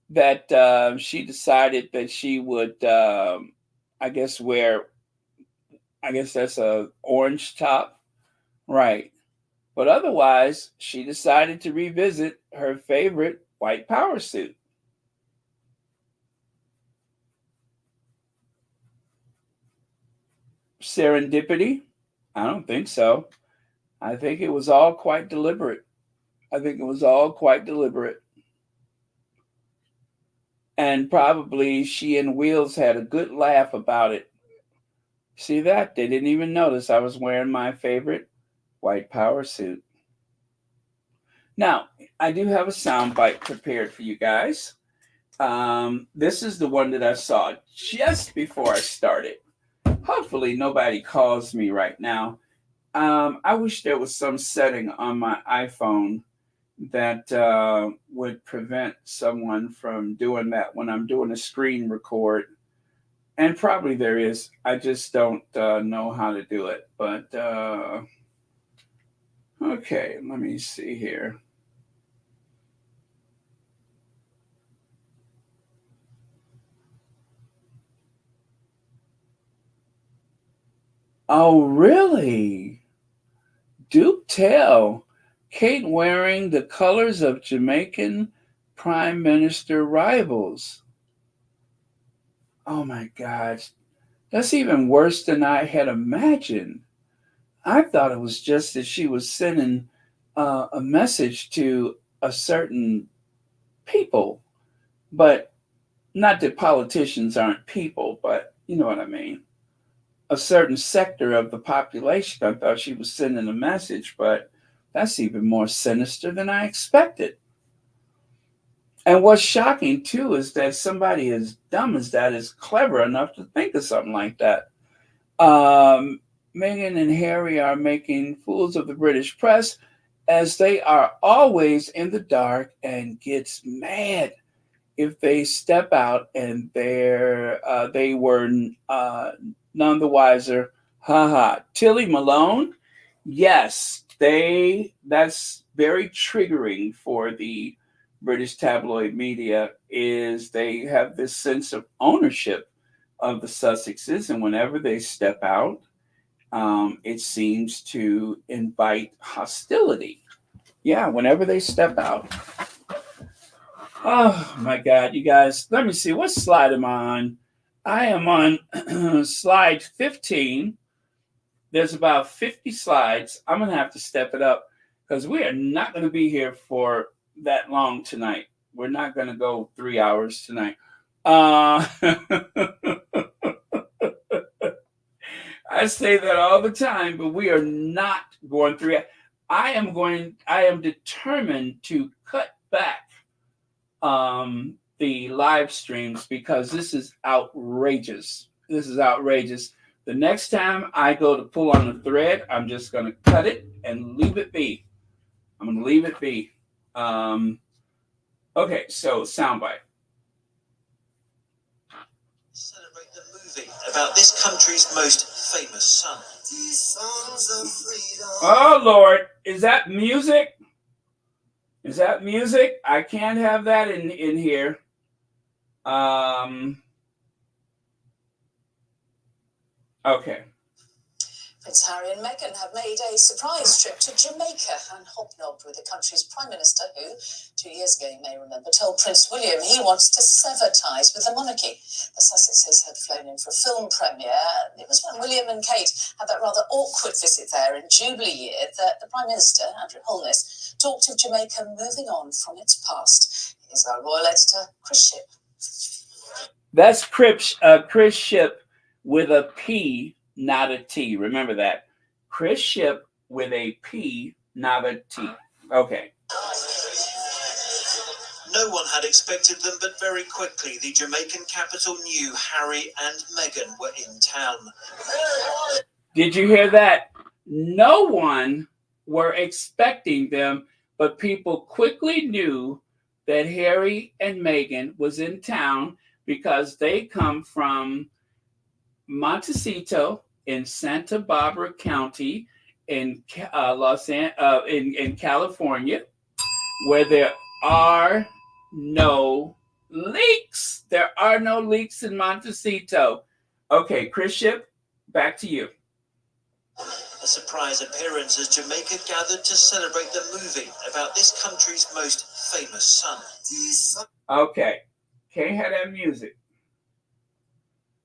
that she decided that she would, I guess, wear, I guess that's a orange top, right? But otherwise, she decided to revisit her favorite white power suit. Serendipity? I don't think so. I think it was all quite deliberate. I think it was all quite deliberate. And probably she and Wheels had a good laugh about it. See that? They didn't even notice I was wearing my favorite white power suit. Now, I do have a sound bite prepared for you guys. This is the one that I saw just before I started. Hopefully, nobody calls me right now. I wish there was some setting on my iPhone that would prevent someone from doing that when I'm doing a screen record. And probably there is. I just don't know how to do it. But okay, let me see here. Oh, really? Do tell. Kate wearing the colors of Jamaican Prime Minister rivals. Oh my gosh. That's even worse than I had imagined. I thought it was just that she was sending a message to a certain people, but not that politicians aren't people, but you know what I mean. A certain sector of the population. I thought she was sending a message, but that's even more sinister than I expected. And what's shocking too is that somebody as dumb as that is clever enough to think of something like that. Um, Meghan and Harry are making fools of the British press as they are always in the dark and gets mad if they step out and they were none the wiser. Haha. Tilly Malone, yes, that's very triggering for the British tabloid media is they have this sense of ownership of the Sussexes, and whenever they step out, it seems to invite hostility. Yeah, whenever they step out. Oh my God, you guys, let me see. What slide am I on? I am on slide 15. There's about 50 slides. I'm going to have to step it up because we are not going to be here for that long tonight. We're not going to go 3 hours tonight. I say that all the time, but we are not going through it. I am determined to cut back the live streams because this is outrageous. This is outrageous. The next time I go to pull on the thread, I'm just going to cut it and leave it be. I'm going to leave it be. Okay, so soundbite. Celebrate the movie about this country's most famous son. Oh, Lord. Is that music? Is that music? I can't have that in here. Okay. Prince Harry and Meghan have made a surprise trip to Jamaica and hobnobbed with the country's Prime Minister, who, 2 years ago, you may remember, told Prince William he wants to sever ties with the monarchy. The Sussexes had flown in for a film premiere. It was when William and Kate had that rather awkward visit there in Jubilee year that the Prime Minister, Andrew Holness, talked of Jamaica moving on from its past. Here's our royal editor, Chris Shipp. That's Chris Shipp with a P, not a T. Remember that. Chris Shipp with a P, not a T. Okay. No one had expected them, but very quickly the Jamaican capital knew Harry and Meghan were in town. Did you hear that? No one were expecting them, but people quickly knew that Harry and Meghan was in town because they come from Montecito in Santa Barbara County in in California, where there are no leaks. There are no leaks in Montecito. Okay, Chris Shipp, back to you. A surprise appearance as Jamaica gathered to celebrate the movie about this country's most famous son. Okay, can't have that music.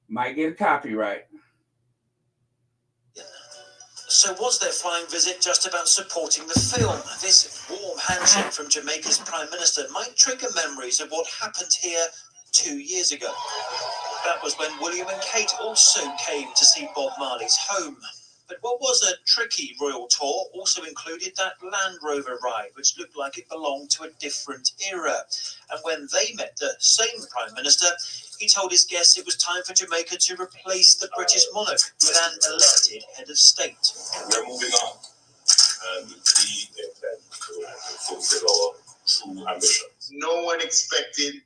Might get a copyright. So was their flying visit just about supporting the film? This warm handshake from Jamaica's Prime Minister might trigger memories of what happened here 2 years ago. That was when William and Kate also came to see Bob Marley's home. But what was a tricky royal tour also included that Land Rover ride, which looked like it belonged to a different era. And when they met the same Prime Minister, he told his guests it was time for Jamaica to replace the British monarch with an elected head of state. We're moving on, and we intend to fulfill our true ambitions. No one expected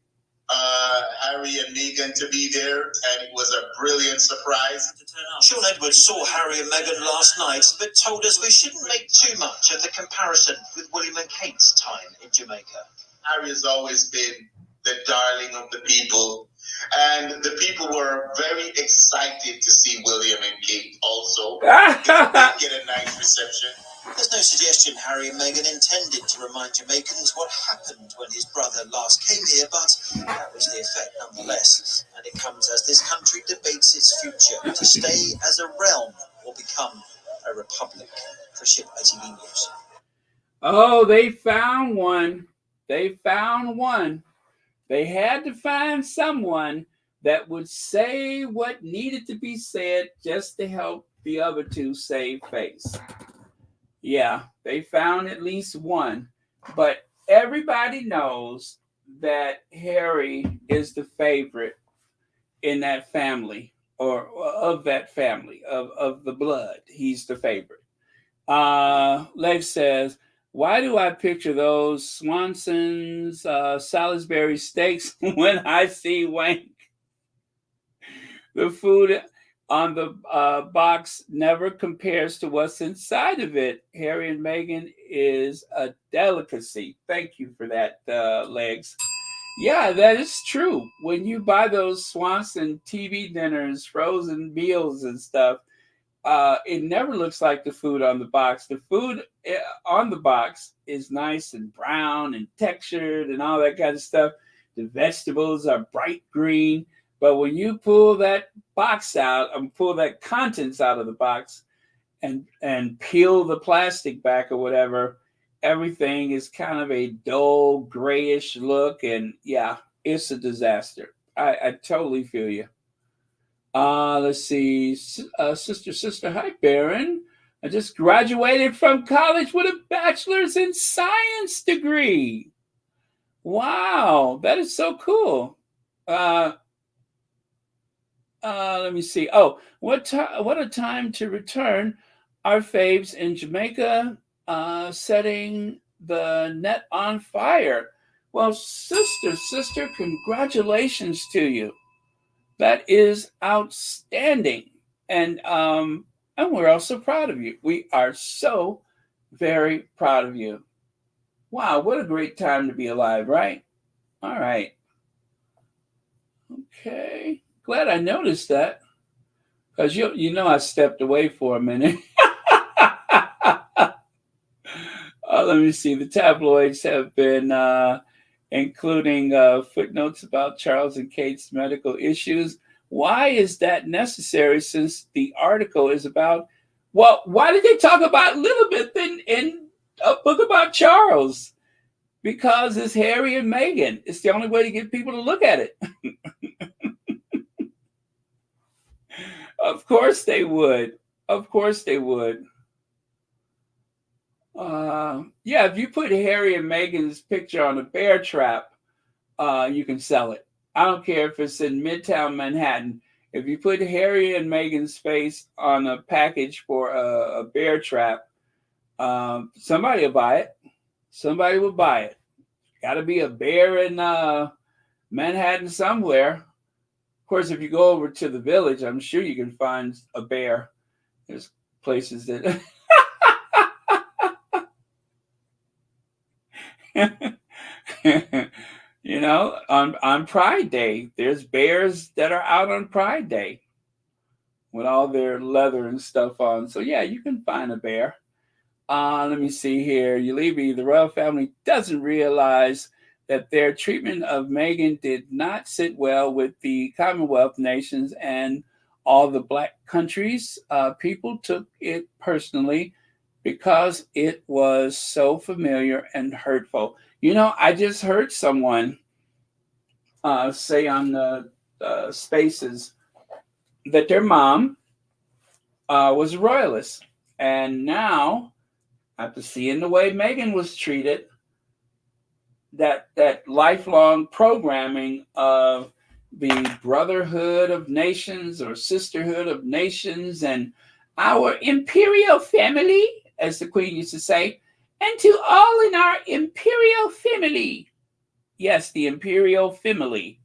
Harry and Meghan to be there, and it was a brilliant surprise. Sean Edwards saw Harry and Meghan last night, but told us we shouldn't make too much of the comparison with William and Kate's time in Jamaica. Harry has always been the darling of the people, and the people were very excited to see William and Kate also. They get a nice reception. There's no suggestion Harry and Meghan intended to remind Jamaicans what happened when his brother last came here, but that was the effect nonetheless. And it comes as this country debates its future, to stay as a realm or become a republic. For Ship ITV News. Oh, they found one. They found one. They had to find someone that would say what needed to be said just to help the other two save face. Yeah, they found at least one. But everybody knows that Harry is the favorite in that family, or of that family, of the blood. He's the favorite. Lev says, why do I picture those Swanson's Salisbury steaks when I see Wank? The food on the box never compares to what's inside of it. Harry and Meghan is a delicacy. Thank you for that, Legs. Yeah, that is true. When you buy those Swanson TV dinners, frozen meals and stuff, it never looks like the food on the box. The food on the box is nice and brown and textured and all that kind of stuff. The vegetables are bright green. But when you pull that box out, pull that contents out of the box and peel the plastic back or whatever, everything is kind of a dull grayish look. And yeah, it's a disaster. I totally feel you. Let's see. Sister, hi, Baron. I just graduated from college with a bachelor's in science degree. Wow, that is so cool. Let me see. Oh, what a time to return. Our faves in Jamaica setting the net on fire. Well, sister, congratulations to you. That is outstanding. And we're also proud of you. We are so very proud of you. Wow, what a great time to be alive, right? All right. Okay. Glad I noticed that. Because you know I stepped away for a minute. Let me see. The tabloids have been including footnotes about Charles and Kate's medical issues. Why is that necessary since the article is about, well, why did they talk about Elizabeth in a book about Charles? Because it's Harry and Meghan. It's the only way to get people to look at it. Of course they would. Of course they would. Yeah, if you put Harry and Meghan's picture on a bear trap, you can sell it. I don't care if it's in Midtown Manhattan. If you put Harry and Meghan's face on a package for a bear trap, somebody will buy it. Somebody will buy it. Got to be a bear in Manhattan somewhere. Of course, if you go over to the Village, I'm sure you can find a bear. There's places that... You know, on Pride Day, there's bears that are out on Pride Day with all their leather and stuff on. So yeah, you can find a bear. Let me see here. Ulibi, the royal family doesn't realize that their treatment of Meghan did not sit well with the Commonwealth nations and all the black countries. People took it personally because it was so familiar and hurtful. You know, I just heard someone say on the Spaces that their mom was a royalist. And now, after seeing the way Meghan was treated, that lifelong programming of the brotherhood of nations or sisterhood of nations and our imperial family, as the Queen used to say, and to all in our imperial family. Yes, the imperial family.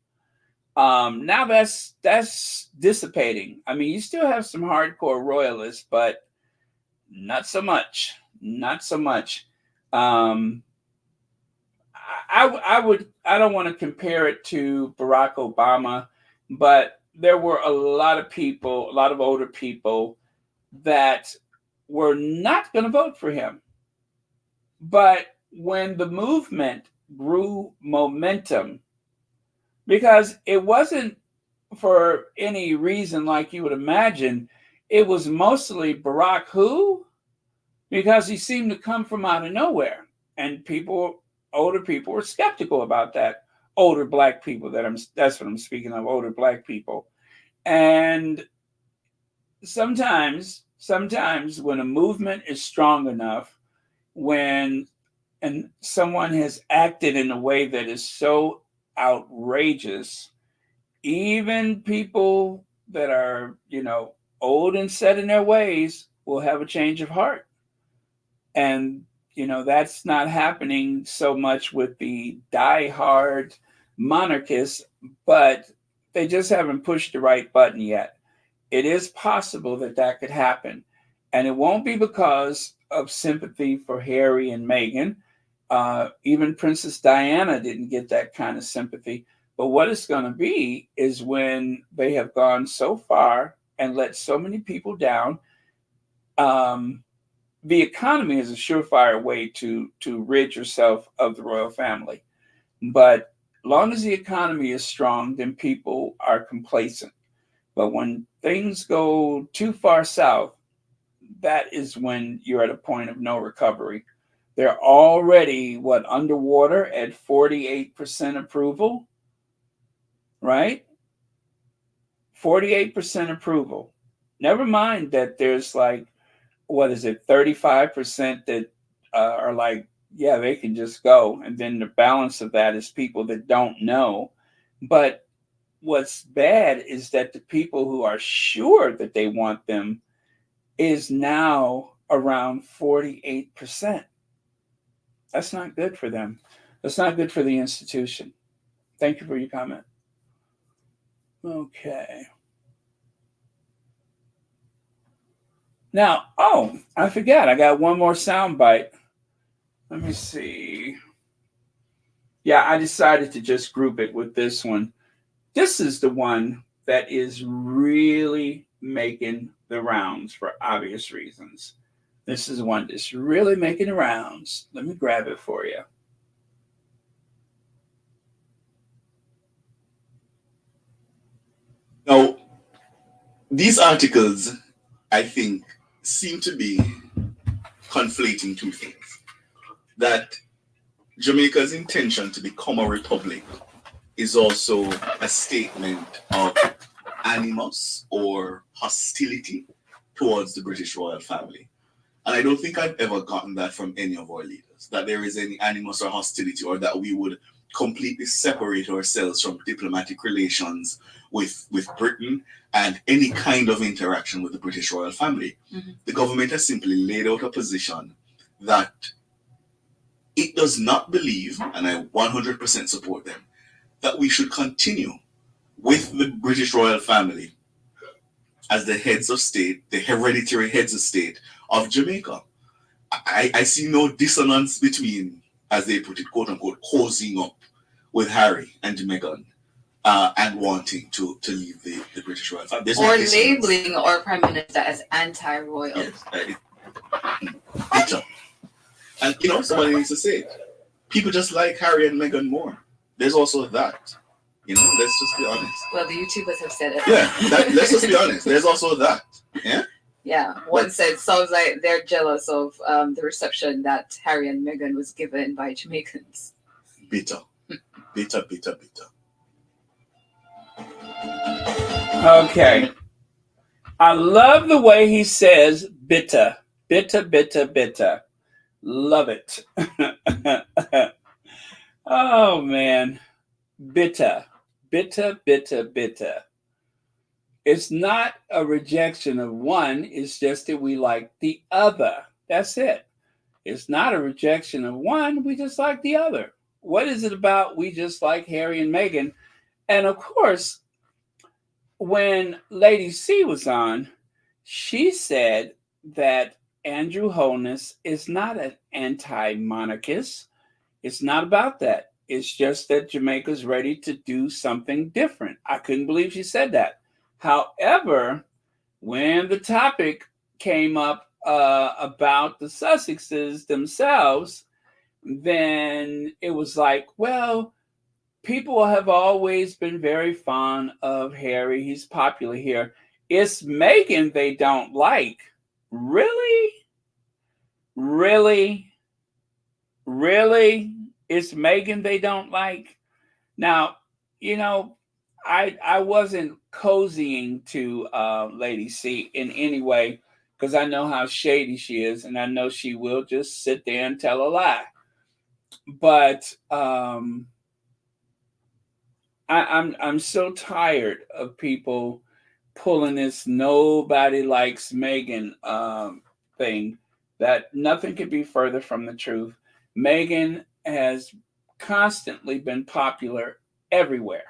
Now that's dissipating. I mean, you still have some hardcore royalists, but not so much. Not so much. I don't want to compare it to Barack Obama, but there were a lot of people, a lot of older people that were not going to vote for him. But when the movement grew momentum, because it wasn't for any reason like you would imagine, it was mostly Barack who? Because he seemed to come from out of nowhere. And people, older people, were skeptical about that. Older black people, that's what I'm speaking of, older black people. And sometimes when a movement is strong enough, when someone has acted in a way that is so outrageous, even people that are, you know, old and set in their ways will have a change of heart. And, you know, that's not happening so much with the diehard monarchists, but they just haven't pushed the right button yet. It is possible that could happen. And it won't be because of sympathy for Harry and Meghan. Even Princess Diana didn't get that kind of sympathy. But what it's going to be is when they have gone so far and let so many people down. The economy is a surefire way to rid yourself of the royal family. But long as the economy is strong, then people are complacent. But when things go too far south, that is when you're at a point of no recovery. They're already, underwater at 48% approval, right? 48% approval. Never mind that there's 35% that are like, yeah, they can just go. And then the balance of that is people that don't know. But what's bad is that the people who are sure that they want them is now around 48%. That's not good for them. That's not good for the institution. Thank you for your comment. Okay. Now, I forgot. I got one more sound bite. Let me see. Yeah, I decided to just group it with this one. This is the one that is really, making the rounds for obvious reasons. This is one that's really making the rounds. Let me grab it for you. Now, these articles, I think, seem to be conflating two things. That Jamaica's intention to become a republic is also a statement of animus or hostility towards the British royal family. And I don't think I've ever gotten that from any of our leaders, that there is any animus or hostility, or that we would completely separate ourselves from diplomatic relations with Britain and any kind of interaction with the British royal family. Mm-hmm. The government has simply laid out a position that it does not believe, and I 100% support them, that we should continue with the British royal family as the heads of state, the hereditary heads of state of Jamaica. I see no dissonance between, as they put it, quote unquote, cozying up with Harry and Meghan and wanting to leave the British royal family. Or labeling our prime minister as anti-royal. Yes, and somebody needs to say it. People just like Harry and Meghan more. There's also that. Let's just be honest. Well, the YouTubers have said it. Yeah, let's just be honest. There's also that. Yeah? Yeah. One said, sounds like they're jealous of the reception that Harry and Meghan was given by Jamaicans. Bitter. Bitter. Okay. I love the way he says bitter. Bitter. Love it. Oh, man. Bitter. It's not a rejection of one. It's just that we like the other. That's it. It's not a rejection of one. We just like the other. What is it about? We just like Harry and Meghan. And of course, when Lady C was on, she said that Andrew Holness is not an anti-monarchist. It's not about that. It's just that Jamaica's ready to do something different. I couldn't believe she said that. However, when the topic came up about the Sussexes themselves, then it was like, well, people have always been very fond of Harry. He's popular here. It's Meghan they don't like. Really? It's Meghan they don't like? Now, I wasn't cozying to Lady C in any way, because I know how shady she is, and I know she will just sit there and tell a lie. But I'm so tired of people pulling this nobody likes Meghan thing, that nothing could be further from the truth. Meghan has constantly been popular everywhere.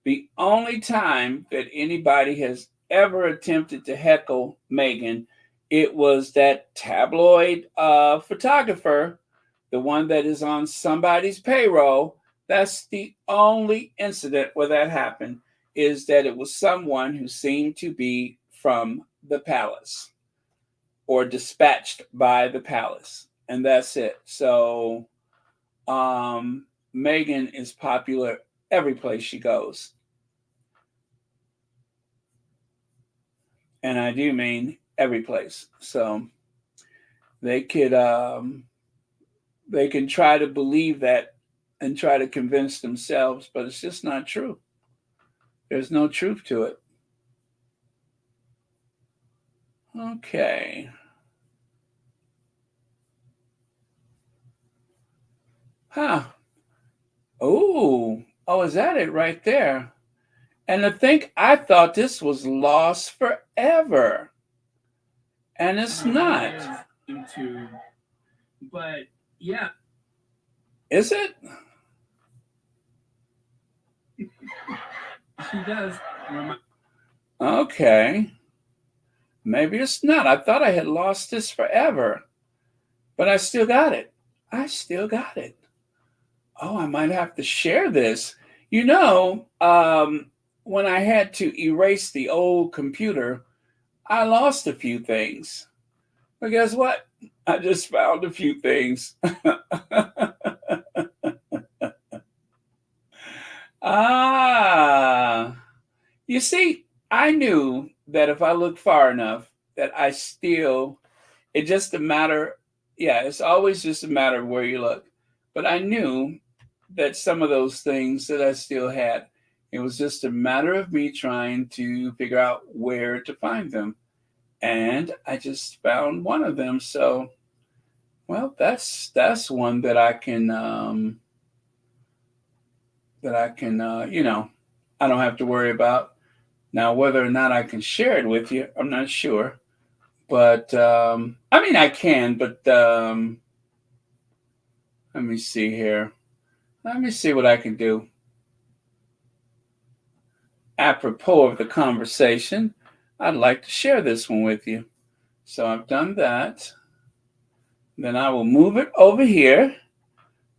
The only time that anybody has ever attempted to heckle Meghan, it was that tabloid photographer, the one that is on somebody's payroll. That's the only incident where that happened, is that it was someone who seemed to be from the palace or dispatched by the palace. And that's it. So Meghan is popular every place she goes. And I do mean every place. So they can try to believe that and try to convince themselves, but it's just not true. There's no truth to it. Okay. Huh. Oh, is that it right there? And I thought this was lost forever. And it's not. YouTube. But yeah. Is it? She does. Okay. Maybe it's not. I thought I had lost this forever. But I still got it. Oh, I might have to share this. when I had to erase the old computer, I lost a few things. But guess what? I just found a few things. Ah, you see, I knew that if I looked far enough, that I still, it just a matter, yeah, it's always just a matter of where you look. But I knew that some of those things that I still had, it was just a matter of me trying to figure out where to find them. And I just found one of them. So, well, that's one that I can I don't have to worry about. Now, whether or not I can share it with you, I'm not sure. But I mean, I can. But let me see here. Let me see what I can do. Apropos of the conversation, I'd like to share this one with you. So I've done that. Then I will move it over here,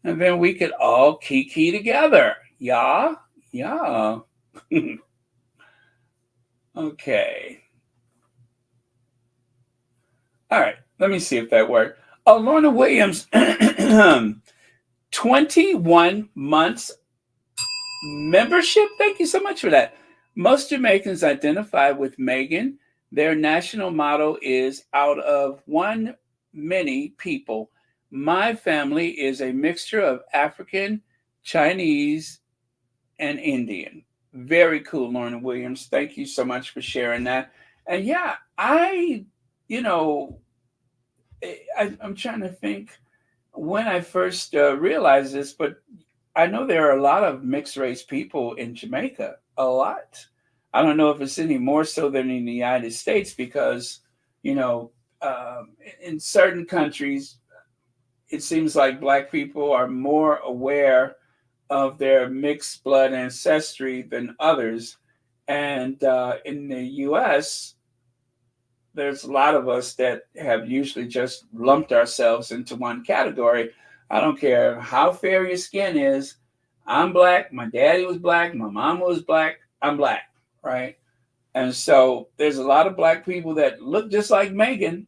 and then we could all kiki together. Yeah, yeah. Okay. All right. Let me see if that worked. Oh, Lorna Williams, 21 months membership. Thank you so much for that. Most Jamaicans identify with Meghan. Their national motto is out of one many people. My family is a mixture of African, Chinese, and Indian. Very cool, Lorna Williams. Thank you so much for sharing that. And yeah, you know, I'm trying to think when I first realized this, but I know there are a lot of mixed race people in Jamaica. A lot. I don't know if it's any more so than in the United States because, you know, in certain countries, it seems like Black people are more aware of their mixed blood ancestry than others. And in the U.S., there's a lot of us that have usually just lumped ourselves into one category. I don't care how fair your skin is. I'm Black. My daddy was Black. My mama was Black. I'm Black, right? And so there's a lot of Black people that look just like Meghan,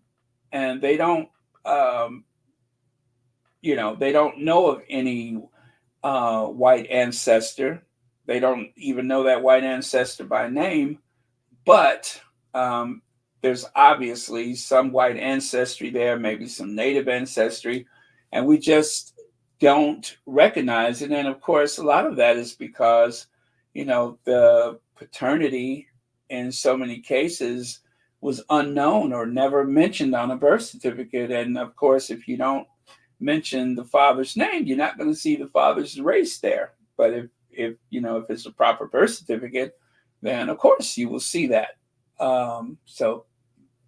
and they don't, um, they don't know of any white ancestor. They don't even know that white ancestor by name, but there's obviously some white ancestry there, maybe some native ancestry, and we just don't recognize it. And of course, a lot of that is because, the paternity in so many cases was unknown or never mentioned on a birth certificate. And of course, if you don't mention the father's name, you're not going to see the father's race there. But if it's a proper birth certificate, then of course you will see that. So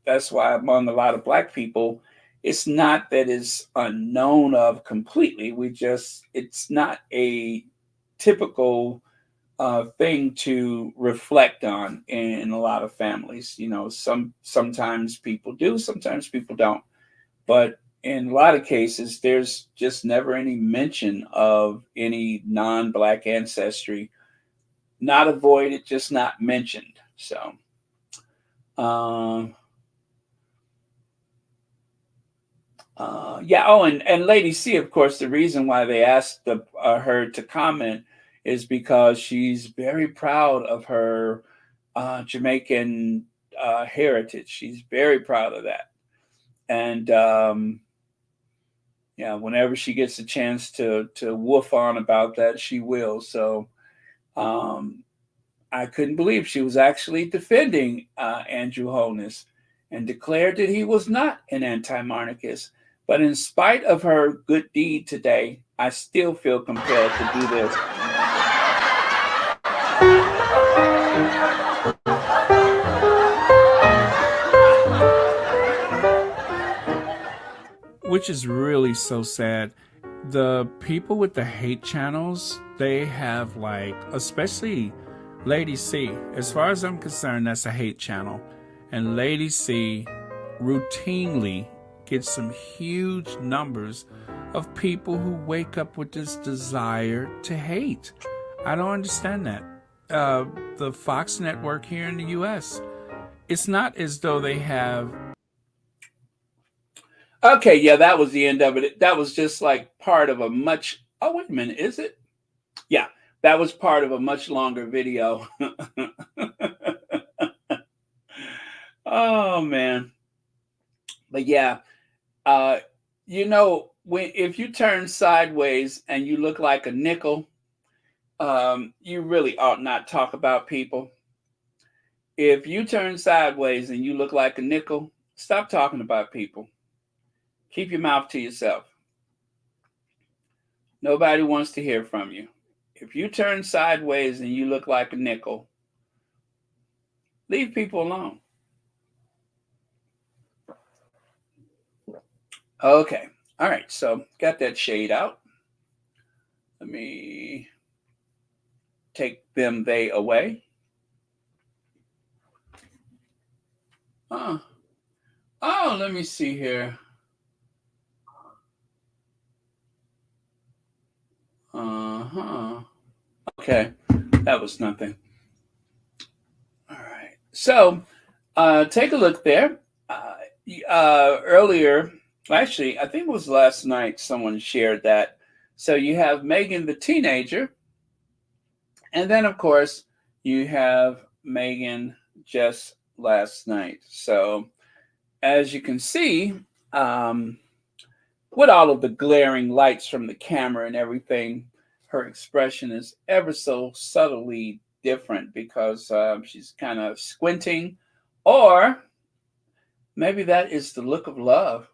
that's why among a lot of Black people, it's not that it's unknown of completely. It's not a typical thing to reflect on in a lot of families. Sometimes people do, sometimes people don't. But in a lot of cases, there's just never any mention of any non-Black ancestry. Not avoided, just not mentioned. So, yeah. Oh, and Lady C, of course, the reason why they asked her to comment is because she's very proud of her Jamaican heritage. She's very proud of that. And yeah, whenever she gets a chance to woof on about that, she will. So I couldn't believe she was actually defending Andrew Holness and declared that he was not an anti-monarchist. But in spite of her good deed today, I still feel compelled to do this. Which is really so sad. The people with the hate channels, they have especially Lady C. As far as I'm concerned, that's a hate channel. And Lady C routinely gets some huge numbers of people who wake up with this desire to hate. I don't understand that. the Fox network here in the U.S. It's not as though they have. Okay, yeah, that was the end of it. That was just like part of a much. Oh, wait a minute, is it? Yeah, that was part of a much longer video. Oh man, but yeah, you know, if you turn sideways and you look like a nickel, you really ought not talk about people. If you turn sideways and you look like a nickel, stop talking about people. Keep your mouth to yourself. Nobody wants to hear from you. If you turn sideways and you look like a nickel, leave people alone. Okay. All right. So got that shade out. Let me take them, they away. Oh, let me see here. Okay. That was nothing. All right. So take a look there. Earlier, actually, I think it was last night, someone shared that. So you have Meghan the teenager, and then, of course, you have Meghan just last night. So as you can see, with all of the glaring lights from the camera and everything, her expression is ever so subtly different because she's kind of squinting, or maybe that is the look of love.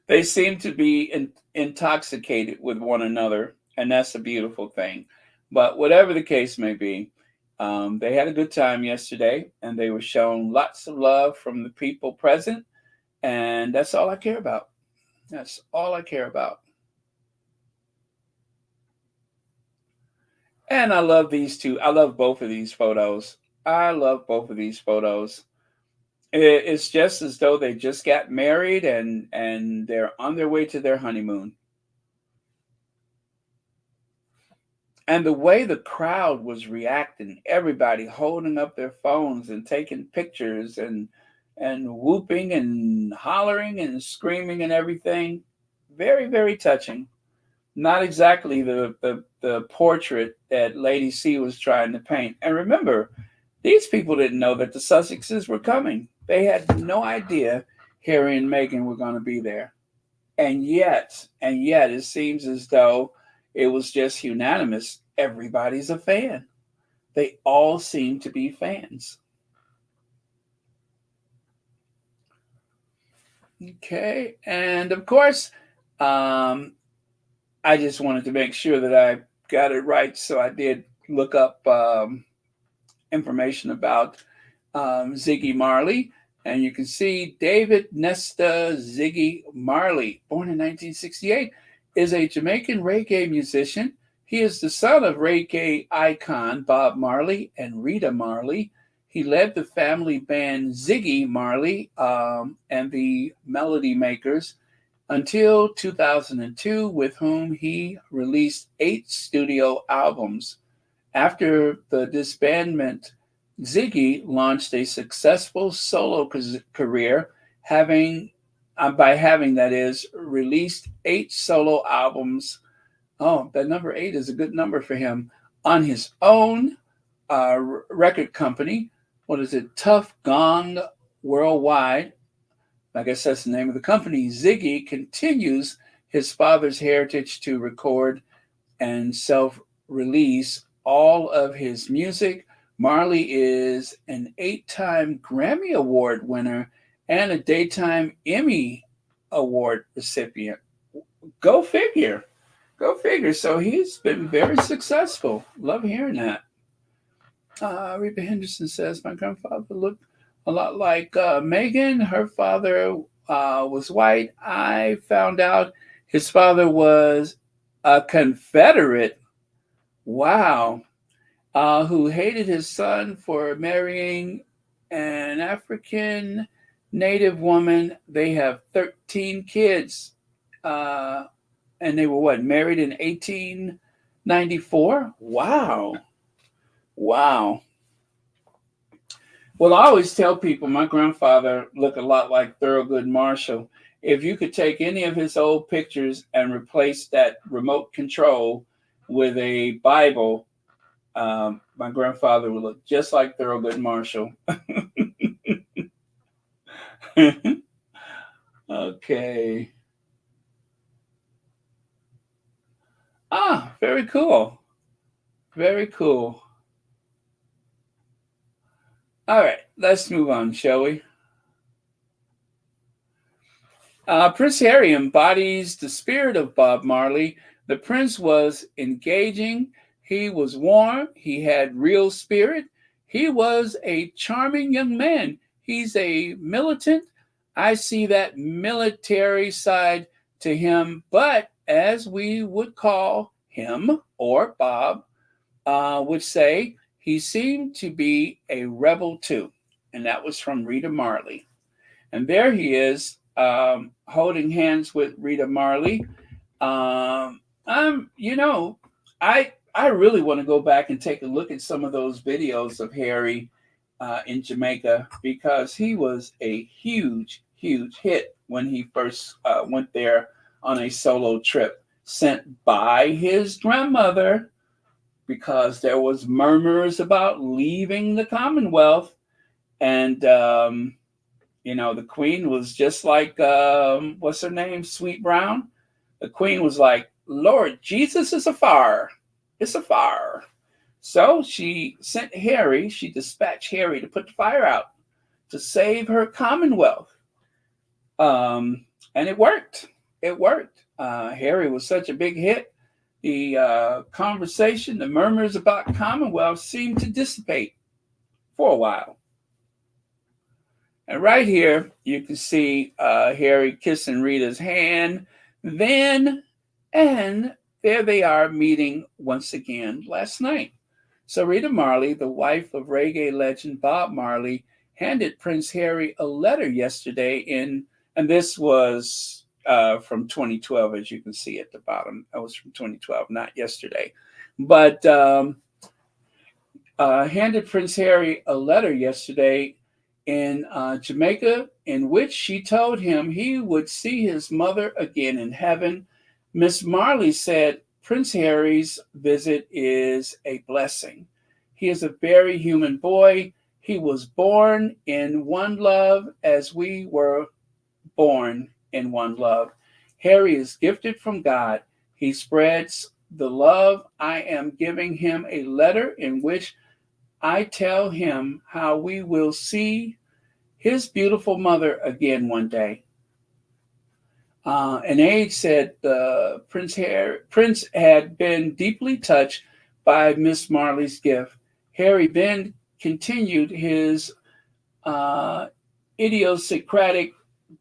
They seem to be intoxicated with one another, and that's a beautiful thing. But whatever the case may be, they had a good time yesterday, and they were shown lots of love from the people present, and that's all I care about. That's all I care about. And I love these two. I love both of these photos. I love both of these photos. It's just as though they just got married and they're on their way to their honeymoon. And the way the crowd was reacting, everybody holding up their phones and taking pictures and whooping and hollering and screaming and everything, very, very touching. Not exactly the portrait that Lady C was trying to paint. And remember, these people didn't know that the Sussexes were coming. They had no idea Harry and Meghan were going to be there. And yet, it seems as though it was just unanimous. Everybody's a fan. They all seem to be fans. Okay. And of course, I just wanted to make sure that I got it right. So I did look up information about Ziggy Marley. And you can see David Nesta Ziggy Marley, born in 1968, is a Jamaican reggae musician. He is the son of reggae icon Bob Marley and Rita Marley. He led the family band Ziggy Marley and the Melody Makers until 2002, with whom he released 8 studio albums. After the disbandment, Ziggy launched a successful solo career, by having released 8 solo albums. Oh, that number 8 is a good number for him. On his own record company, what is it? Tough Gong Worldwide. I guess that's the name of the company. Ziggy continues his father's heritage to record and self-release all of his music. Marley is an 8-time Grammy Award winner and a Daytime Emmy Award recipient. Go figure. Go figure. So he's been very successful. Love hearing that. Reba Henderson says, my grandfather looked a lot like Meghan. Her father was white. I found out his father was a Confederate. Wow. Who hated his son for marrying an African native woman. They have 13 kids. And they were married in 94. Wow. Wow. Well, I always tell people my grandfather looked a lot like Thurgood Marshall. If you could take any of his old pictures and replace that remote control with a Bible, my grandfather would look just like Thurgood Marshall. Okay. Ah, very cool. Very cool. All right, let's move on, shall we? Prince Harry embodies the spirit of Bob Marley. The prince was engaging, he was warm, he had real spirit, he was a charming young man. He's a militant. I see that military side to him, but as we would call him, or Bob would say, he seemed to be a rebel too. And that was from Rita Marley. And there he is, holding hands with Rita Marley. You know, I really want to go back and take a look at some of those videos of Harry in Jamaica, because he was a huge, huge hit when he first went there on a solo trip, sent by his grandmother, because there was murmurs about leaving the Commonwealth. And you know, the Queen was just like, what's her name? Sweet Brown. The Queen was like, Lord Jesus is a fire. It's a fire. So she sent Harry, she dispatched Harry to put the fire out to save her Commonwealth. And it worked. It worked. Harry was such a big hit. The conversation, the murmurs about Commonwealth seemed to dissipate for a while. And right here, you can see Harry kissing Rita's hand. And there they are meeting once again last night. So Rita Marley, the wife of reggae legend Bob Marley, handed Prince Harry a letter yesterday and this was from 2012, as you can see at the bottom. That was from 2012, not yesterday. But handed Prince Harry a letter yesterday in Jamaica, in which she told him he would see his mother again in heaven. Miss Marley said Prince Harry's visit is a blessing. He is a very human boy. He was born in one love as we were born in one love. Harry is gifted from God. He spreads the love. I am giving him a letter in which I tell him how we will see his beautiful mother again one day. An aide said Prince had been deeply touched by Miss Marley's gift. Harry then continued his idiosyncratic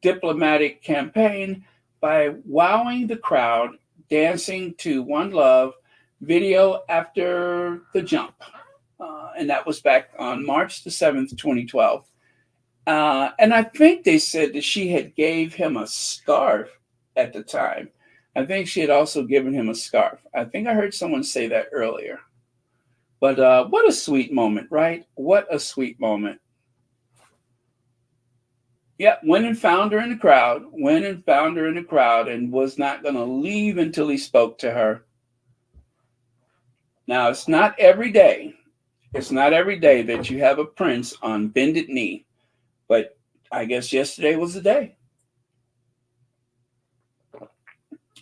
diplomatic campaign by wowing the crowd, dancing to One Love video after the jump. And that was back on March the 7th, 2012. And I think they said that she had gave him a scarf at the time. I think she had also given him a scarf. I think I heard someone say that earlier. But what a sweet moment, right? What a sweet moment. Yeah, went and found her in the crowd, and was not going to leave until he spoke to her. Now, it's not every day. It's not every day that you have a prince on bended knee. But I guess yesterday was the day.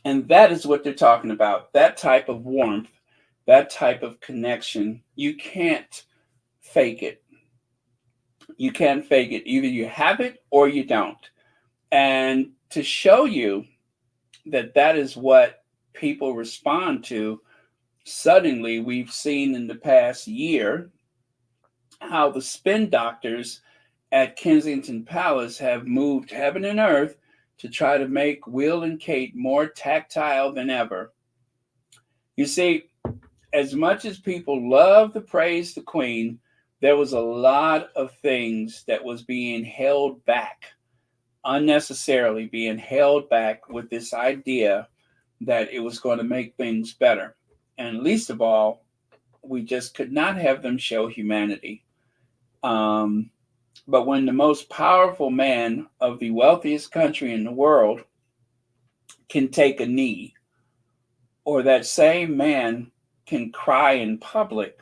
And that is what they're talking about. That type of warmth, that type of connection. You can't fake it. You can't fake it. Either you have it or you don't. And to show you that that is what people respond to, suddenly we've seen in the past year how the spin doctors at Kensington Palace have moved heaven and earth to try to make Will and Kate more tactile than ever. You see, as much as people love to praise the Queen, there was a lot of things that was being held back, unnecessarily being held back with this idea that it was going to make things better. And least of all, we just could not have them show humanity. But when the most powerful man of the wealthiest country in the world can take a knee, or that same man can cry in public,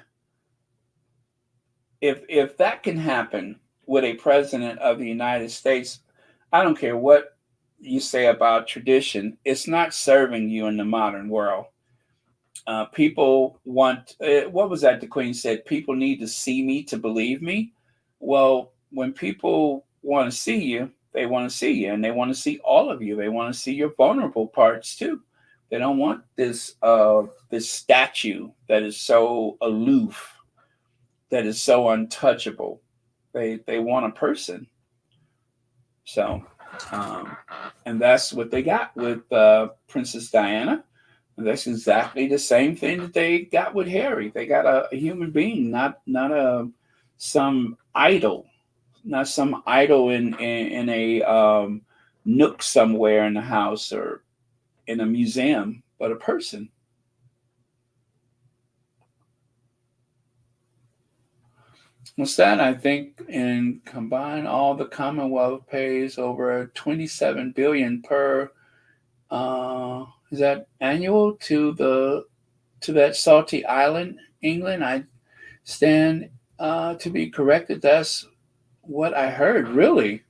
if that can happen with a president of the United States, I don't care what you say about tradition, it's not serving you in the modern world. People want, what was that the Queen said? People need to see me to believe me. Well, when people want to see you, they want to see you, and they want to see all of you. They want to see your vulnerable parts too. They don't want this statue that is so aloof, that is so untouchable. They want a person. So, and that's what they got with Princess Diana. And that's exactly the same thing that they got with Harry. They got a human being, not some idol, not some idol in a nook somewhere in the house or in a museum, but a person. What's that? I think in combine all the Commonwealth pays over 27 billion per. Is that annual to that salty island, England? I stand to be corrected. That's what I heard. Really,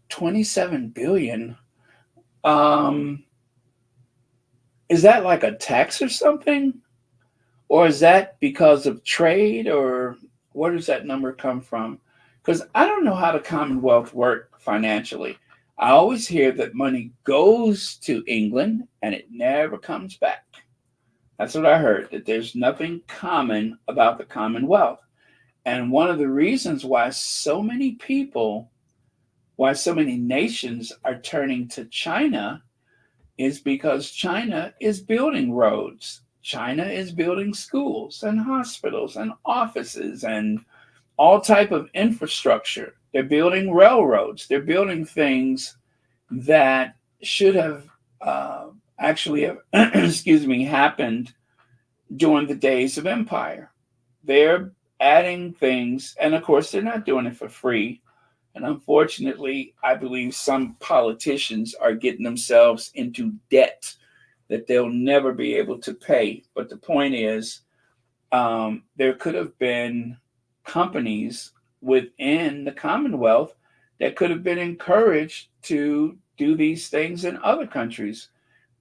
27 billion. Is that like a tax or something, or is that because of trade, or where does that number come from? Because I don't know how the Commonwealth work financially. I always hear that money goes to England and it never comes back. That's what I heard, that there's nothing common about the Commonwealth. And one of the reasons why so many nations are turning to China is because China is building roads. China is building schools and hospitals and offices and all type of infrastructure. They're building railroads. They're building things that should have actually happened during the days of empire. They're adding things, and of course, they're not doing it for free. And unfortunately, I believe some politicians are getting themselves into debt that they'll never be able to pay. But the point is, there could have been companies within the Commonwealth that could have been encouraged to do these things in other countries.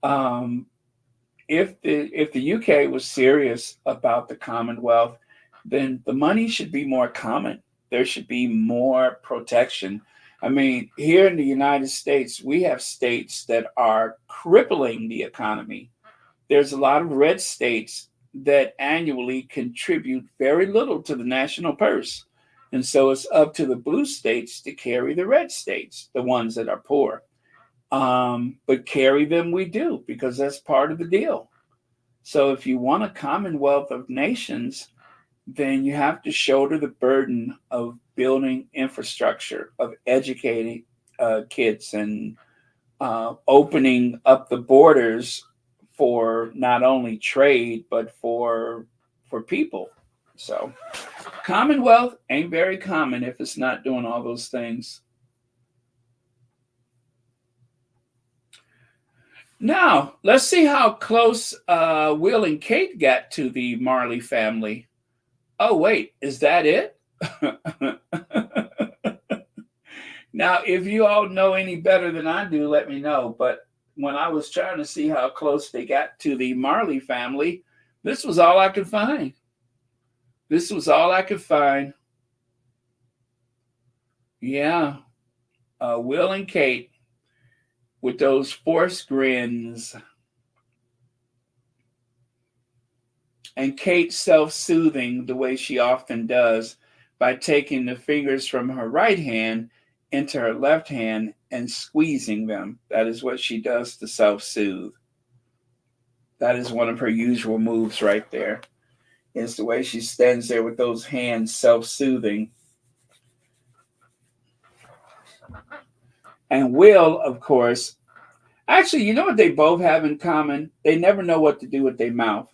If the UK was serious about the Commonwealth, then the money should be more common. There should be more protection. I mean, here in the United States, we have states that are crippling the economy. There's a lot of red states that annually contribute very little to the national purse. And so it's up to the blue states to carry the red states, the ones that are poor. But carry them we do, because that's part of the deal. So if you want a commonwealth of nations, then you have to shoulder the burden of building infrastructure, of educating kids, and opening up the borders for not only trade, but for people. So Commonwealth ain't very common if it's not doing all those things. Now, let's see how close Will and Kate got to the Marley family. Oh, wait, is that it? Now, if you all know any better than I do, let me know. But when I was trying to see how close they got to the Marley family, this was all I could find. This was all I could find. Yeah. Will and Kate with those forced grins. And Kate self-soothing the way she often does by taking the fingers from her right hand into her left hand and squeezing them. That is what she does to self-soothe. That is one of her usual moves right there. It's the way she stands there with those hands self-soothing. And Will, of course, actually, you know what they both have in common? They never know what to do with their mouth.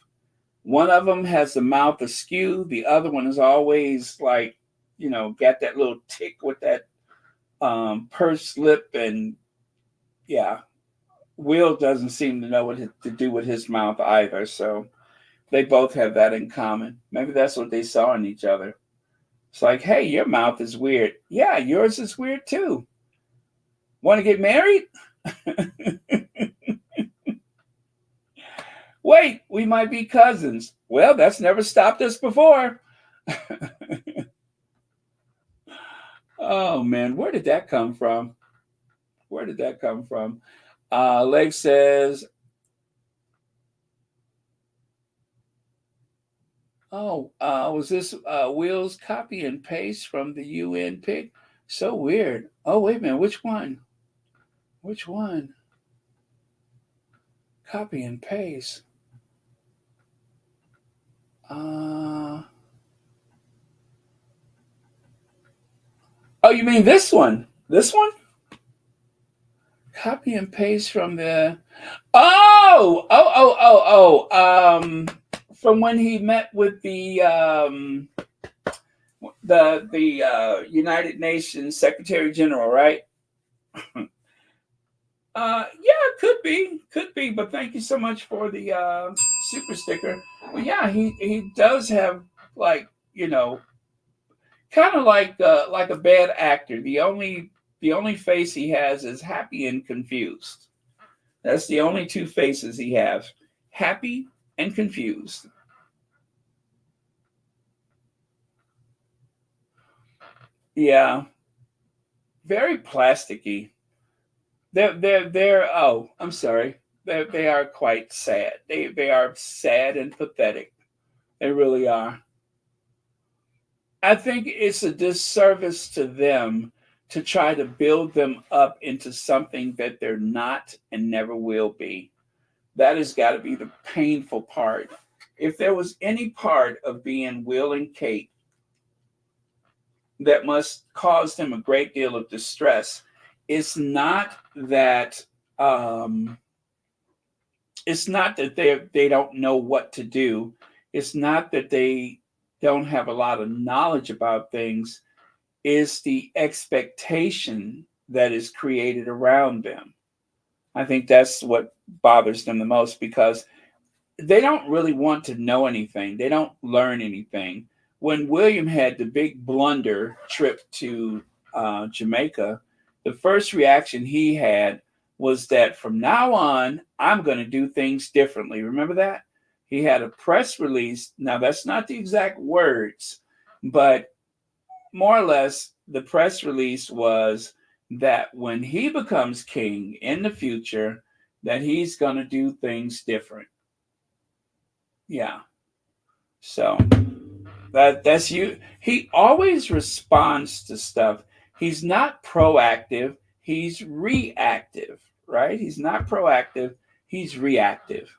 One of them has the mouth askew. The other one is always like, got that little tick with that pursed lip. And yeah, Will doesn't seem to know what to do with his mouth either. So they both have that in common. Maybe that's what they saw in each other. It's like, hey, your mouth is weird. Yeah, yours is weird too. Want to get married? Wait, we might be cousins. Well, that's never stopped us before. Oh, man, where did that come from? Where did that come from? Leg says, was this Will's copy and paste from the UN pic? So weird. Oh, wait a minute. Which one? Which one? Copy and paste. Oh, you mean this one? This one? Copy and paste from the. From when he met with the United Nations Secretary General, right? Yeah, could be. But thank you so much for the super sticker. Well, yeah, he does have kind of like a bad actor. The only face he has is happy and confused. That's the only two faces he has: happy and confused. Yeah, very plasticky. They're oh, I'm sorry. They are quite sad. They are sad and pathetic. They really are. I think it's a disservice to them to try to build them up into something that they're not and never will be. That has got to be the painful part. If there was any part of being Will and Kate that must cause them a great deal of distress, it's not that they don't know what to do. It's not that they don't have a lot of knowledge about things. It's the expectation that is created around them. I think that's what bothers them the most, because they don't really want to know anything. They don't learn anything. When William had the big blunder trip to Jamaica, the first reaction he had was that from now on, I'm going to do things differently. Remember that? He had a press release. Now, that's not the exact words, but more or less, the press release was that when he becomes king in the future, that he's going to do things different. Yeah. So that's you. He always responds to stuff. He's not proactive. He's reactive, right? He's not proactive. He's reactive.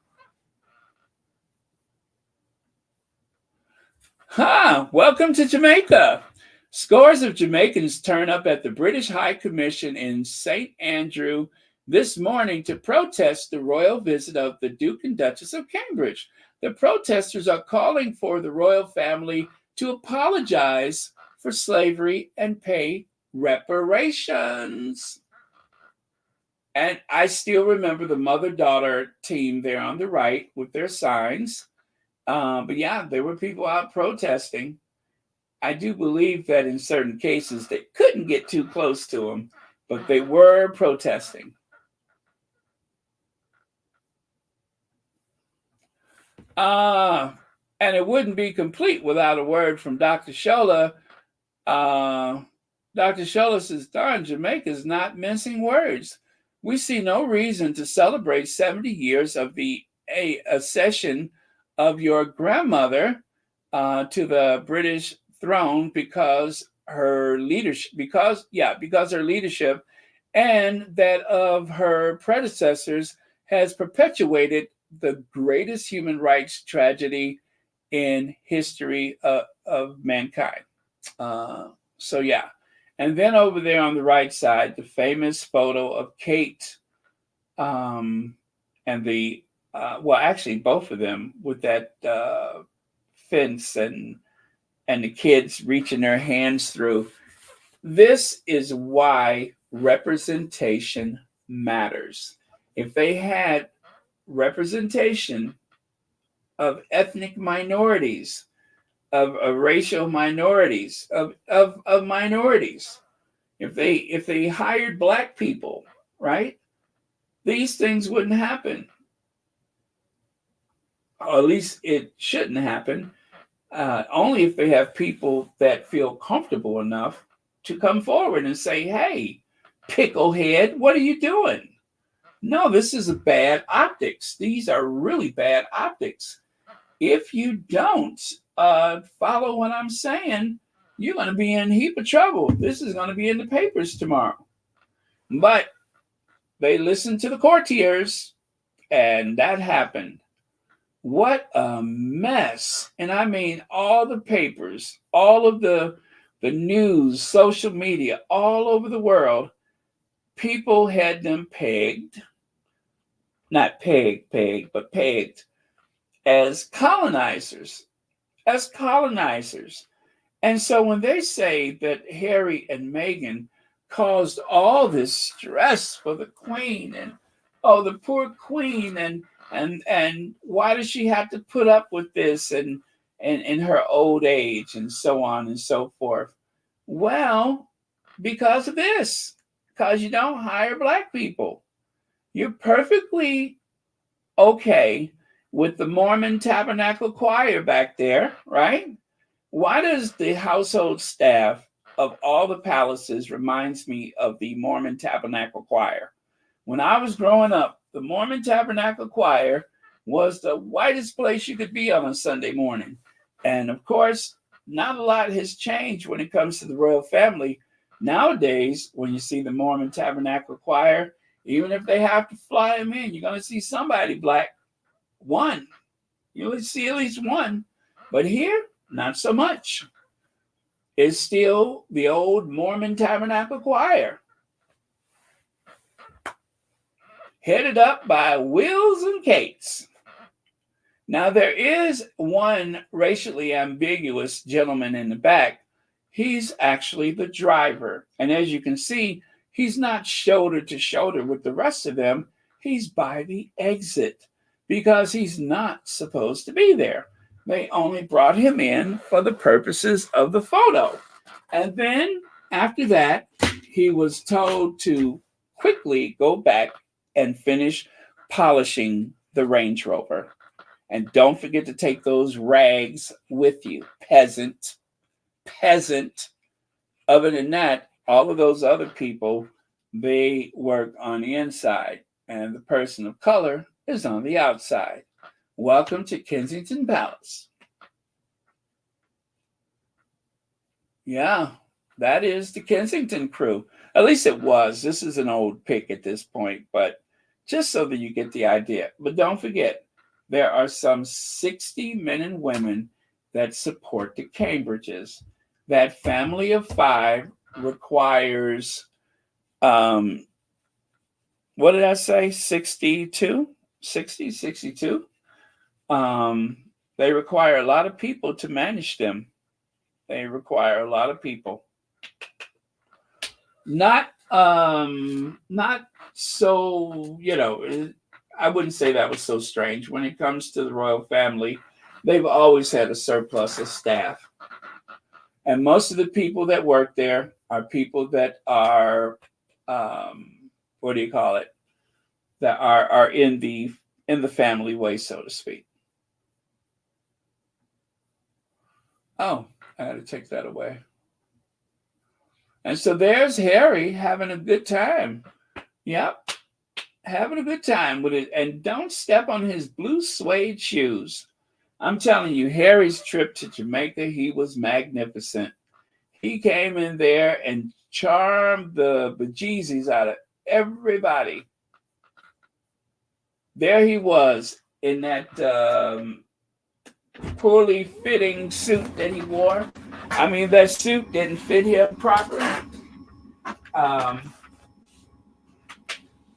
Welcome to Jamaica. Scores of Jamaicans turn up at the British High Commission in St. Andrew this morning to protest the royal visit of the Duke and Duchess of Cambridge. The protesters are calling for the royal family to apologize for slavery and pay reparations. And I still remember the mother-daughter team there on the right with their signs. But yeah, there were people out protesting. I do believe that in certain cases they couldn't get too close to them, but they were protesting. And it wouldn't be complete without a word from Dr. Shola. Dr. Shola says, darn, Jamaica's not mincing words. We see no reason to celebrate 70 years of the accession of your grandmother to the British throne because her leadership, because her leadership and that of her predecessors has perpetuated the greatest human rights tragedy in history of mankind. So yeah. And then over there on the right side, the famous photo of Kate and the well, actually, both of them with that fence and the kids reaching their hands through. This is why representation matters. If they had representation of ethnic minorities, of racial minorities, of minorities, if they hired black people, right, these things wouldn't happen. Or at least it shouldn't happen. Only if they have people that feel comfortable enough to come forward and say, hey, picklehead, what are you doing? No, this is a bad optics. These are really bad optics. If you don't follow what I'm saying, you're going to be in a heap of trouble. This is going to be in the papers tomorrow. But they listened to the courtiers, and that happened. What a mess. And I mean, all the papers, all of the news, social media, all over the world, people had them pegged, not pegged, but pegged as colonizers, as colonizers. And so when they say that Harry and Meghan caused all this stress for the Queen, and oh, the poor Queen, and why does she have to put up with this and in her old age and so on and so forth? Well, because of this, because you don't hire black people. You're perfectly okay with the Mormon Tabernacle Choir back there, right? Why does the household staff of all the palaces reminds me of the Mormon Tabernacle Choir? When I was growing up, the Mormon Tabernacle Choir was the whitest place you could be on a Sunday morning. And of course, not a lot has changed when it comes to the royal family. Nowadays, when you see the Mormon Tabernacle Choir, even if they have to fly them in, you're going to see somebody black. One. You'll see at least one. But here, not so much. It's still the old Mormon Tabernacle Choir, headed up by Wills and Cates. Now, there is one racially ambiguous gentleman in the back. He's actually the driver. And as you can see, he's not shoulder to shoulder with the rest of them. He's by the exit because he's not supposed to be there. They only brought him in for the purposes of the photo. And then after that, he was told to quickly go back and finish polishing the Range Rover. And don't forget to take those rags with you, peasant. Other than that, all of those other people, they work on the inside, and the person of color is on the outside. Welcome to Kensington Palace. Yeah, that is the Kensington crew. At least it was. This is an old pic at this point, but just so that you get the idea. But don't forget, there are some 60 men and women that support the Cambridges. That family of 5 requires, what did I say? 62? They require a lot of people to manage them. They require a lot of people. Not so, I wouldn't say that was so strange. When it comes to the royal family, they've always had a surplus of staff. And most of the people that work there are people that are, that are in the family way, so to speak. Oh, I had to take that away. And so there's Harry having a good time. Yep, having a good time with it. And don't step on his blue suede shoes. I'm telling you, Harry's trip to Jamaica, he was magnificent. He came in there and charmed the bejesus out of everybody. There he was in that poorly fitting suit that he wore. I mean, that suit didn't fit him properly.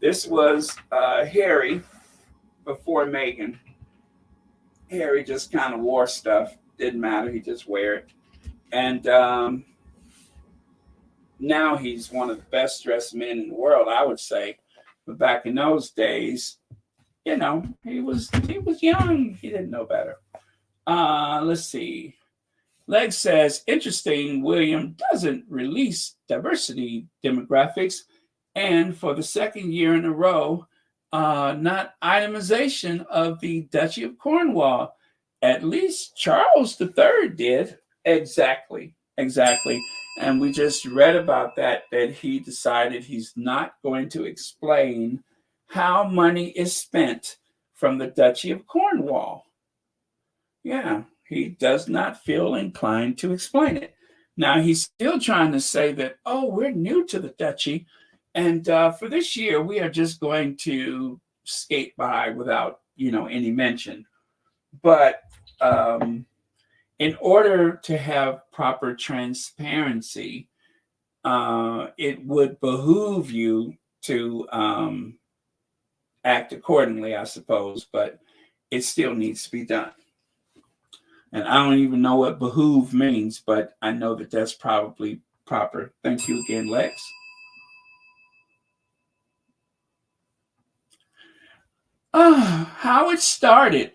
This was Harry before Meghan. Harry just kind of wore stuff. Didn't matter. He just wear it. And now he's one of the best dressed men in the world, I would say. But back in those days, you know, he was young. He didn't know better. Let's see. Leg says, interesting, William doesn't release diversity demographics. And for the second year in a row, not itemization of the Duchy of Cornwall. At least Charles III did. Exactly. And we just read about that he decided he's not going to explain how money is spent from the Duchy of Cornwall. Yeah, he does not feel inclined to explain it. Now, he's still trying to say that, oh, we're new to the Duchy, and for this year, we are just going to skate by without, any mention. But in order to have proper transparency, it would behoove you to act accordingly, I suppose, but it still needs to be done. And I don't even know what behoove means, but I know that that's probably proper. Thank you again, Lex. How it started,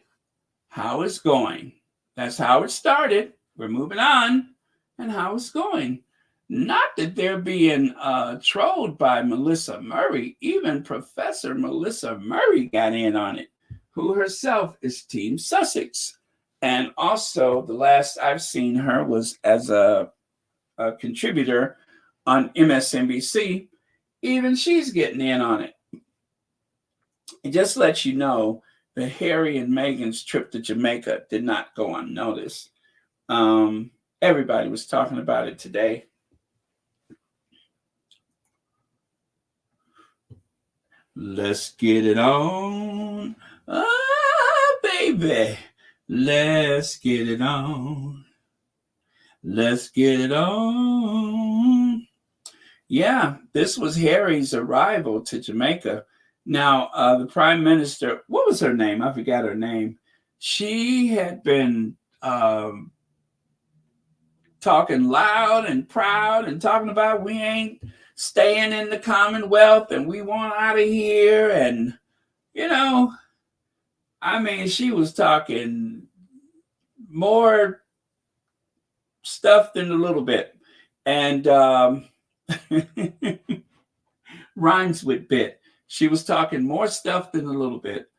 how it's going. That's how it started. We're moving on, and how it's going. Not that they're being trolled by Melissa Murray. Even Professor Melissa Murray got in on it, who herself is Team Sussex. And also, the last I've seen her was as a contributor on MSNBC. Even she's getting in on it. It just lets you know that Harry and Meghan's trip to Jamaica did not go unnoticed. Everybody was talking about it today. Let's get it on. Ah, baby. Let's get it on. Let's get it on. Yeah, this was Harry's arrival to Jamaica. Now, the Prime Minister, what was her name? I forgot her name. She had been talking loud and proud and talking about we ain't staying in the Commonwealth and we want out of here. And, she was talking more stuff than a little bit. And rhymes with bit. She was talking more stuff than a little bit.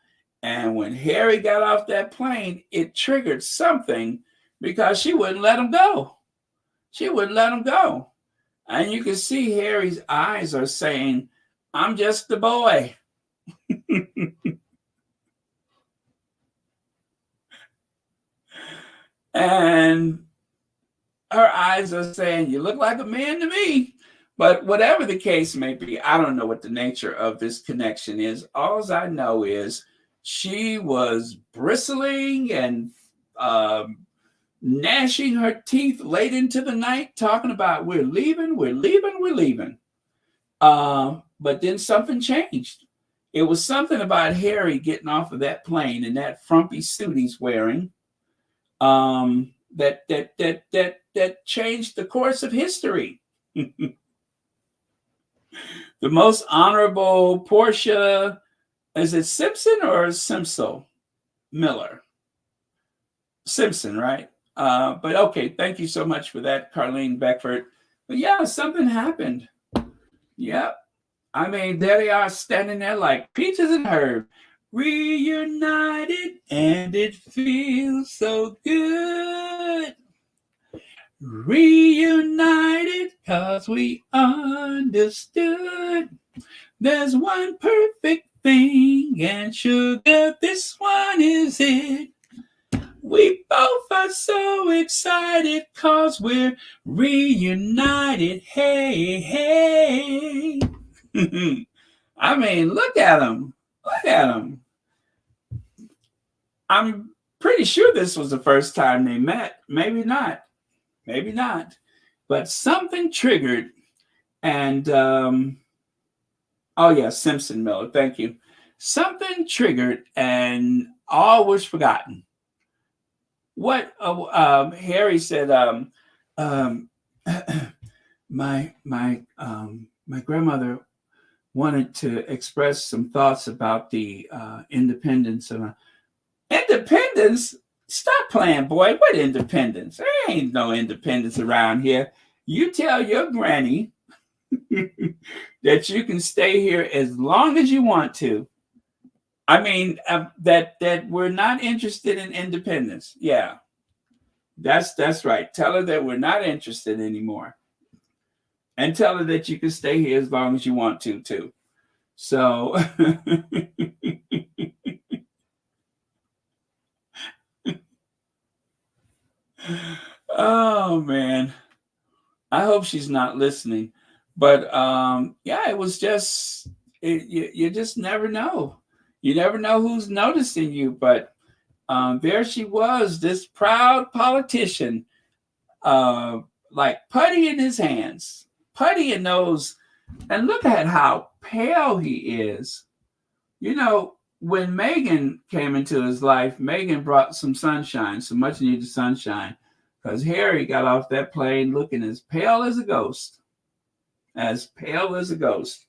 And when Harry got off that plane, it triggered something because she wouldn't let him go. She wouldn't let him go. And you can see Harry's eyes are saying, I'm just the boy. And her eyes are saying, you look like a man to me. But whatever the case may be, I don't know what the nature of this connection is. All I know is she was bristling and gnashing her teeth late into the night, talking about we're leaving. But then something changed. It was something about Harry getting off of that plane and that frumpy suit he's wearing that changed the course of history. The most honorable Portia, is it Simpson or Simpson Miller? Simpson, right? But okay, thank you so much for that, Carlene Beckford. But yeah, something happened. Yep. There they are standing there like peaches and herb. Reunited, and it feels so good. Reunited, 'cause we understood. There's one perfect thing, and sugar, this one is it. We both are so excited, 'cause we're reunited. Hey, hey. Look at them. Look at them. I'm pretty sure this was the first time they met. Maybe not. But something triggered. And, Simpson Miller. Thank you. something triggered and all was forgotten. What Harry said, um, my grandmother wanted to express some thoughts about the independence of independence. Stop playing, boy. What independence? There ain't no independence around here. You tell your granny that you can stay here as long as you want to. I mean, that we're not interested in independence. Yeah, that's right. Tell her that we're not interested anymore, and tell her that you can stay here as long as you want to too. So, oh man, I hope she's not listening. But yeah, it was just you just never know. You never know who's noticing you. But there she was, this proud politician, like putty in his hands, putty in those. And look at how pale he is. You know, when Meghan came into his life, Meghan brought some sunshine, some much needed sunshine, because Harry got off that plane looking as pale as a ghost, as pale as a ghost.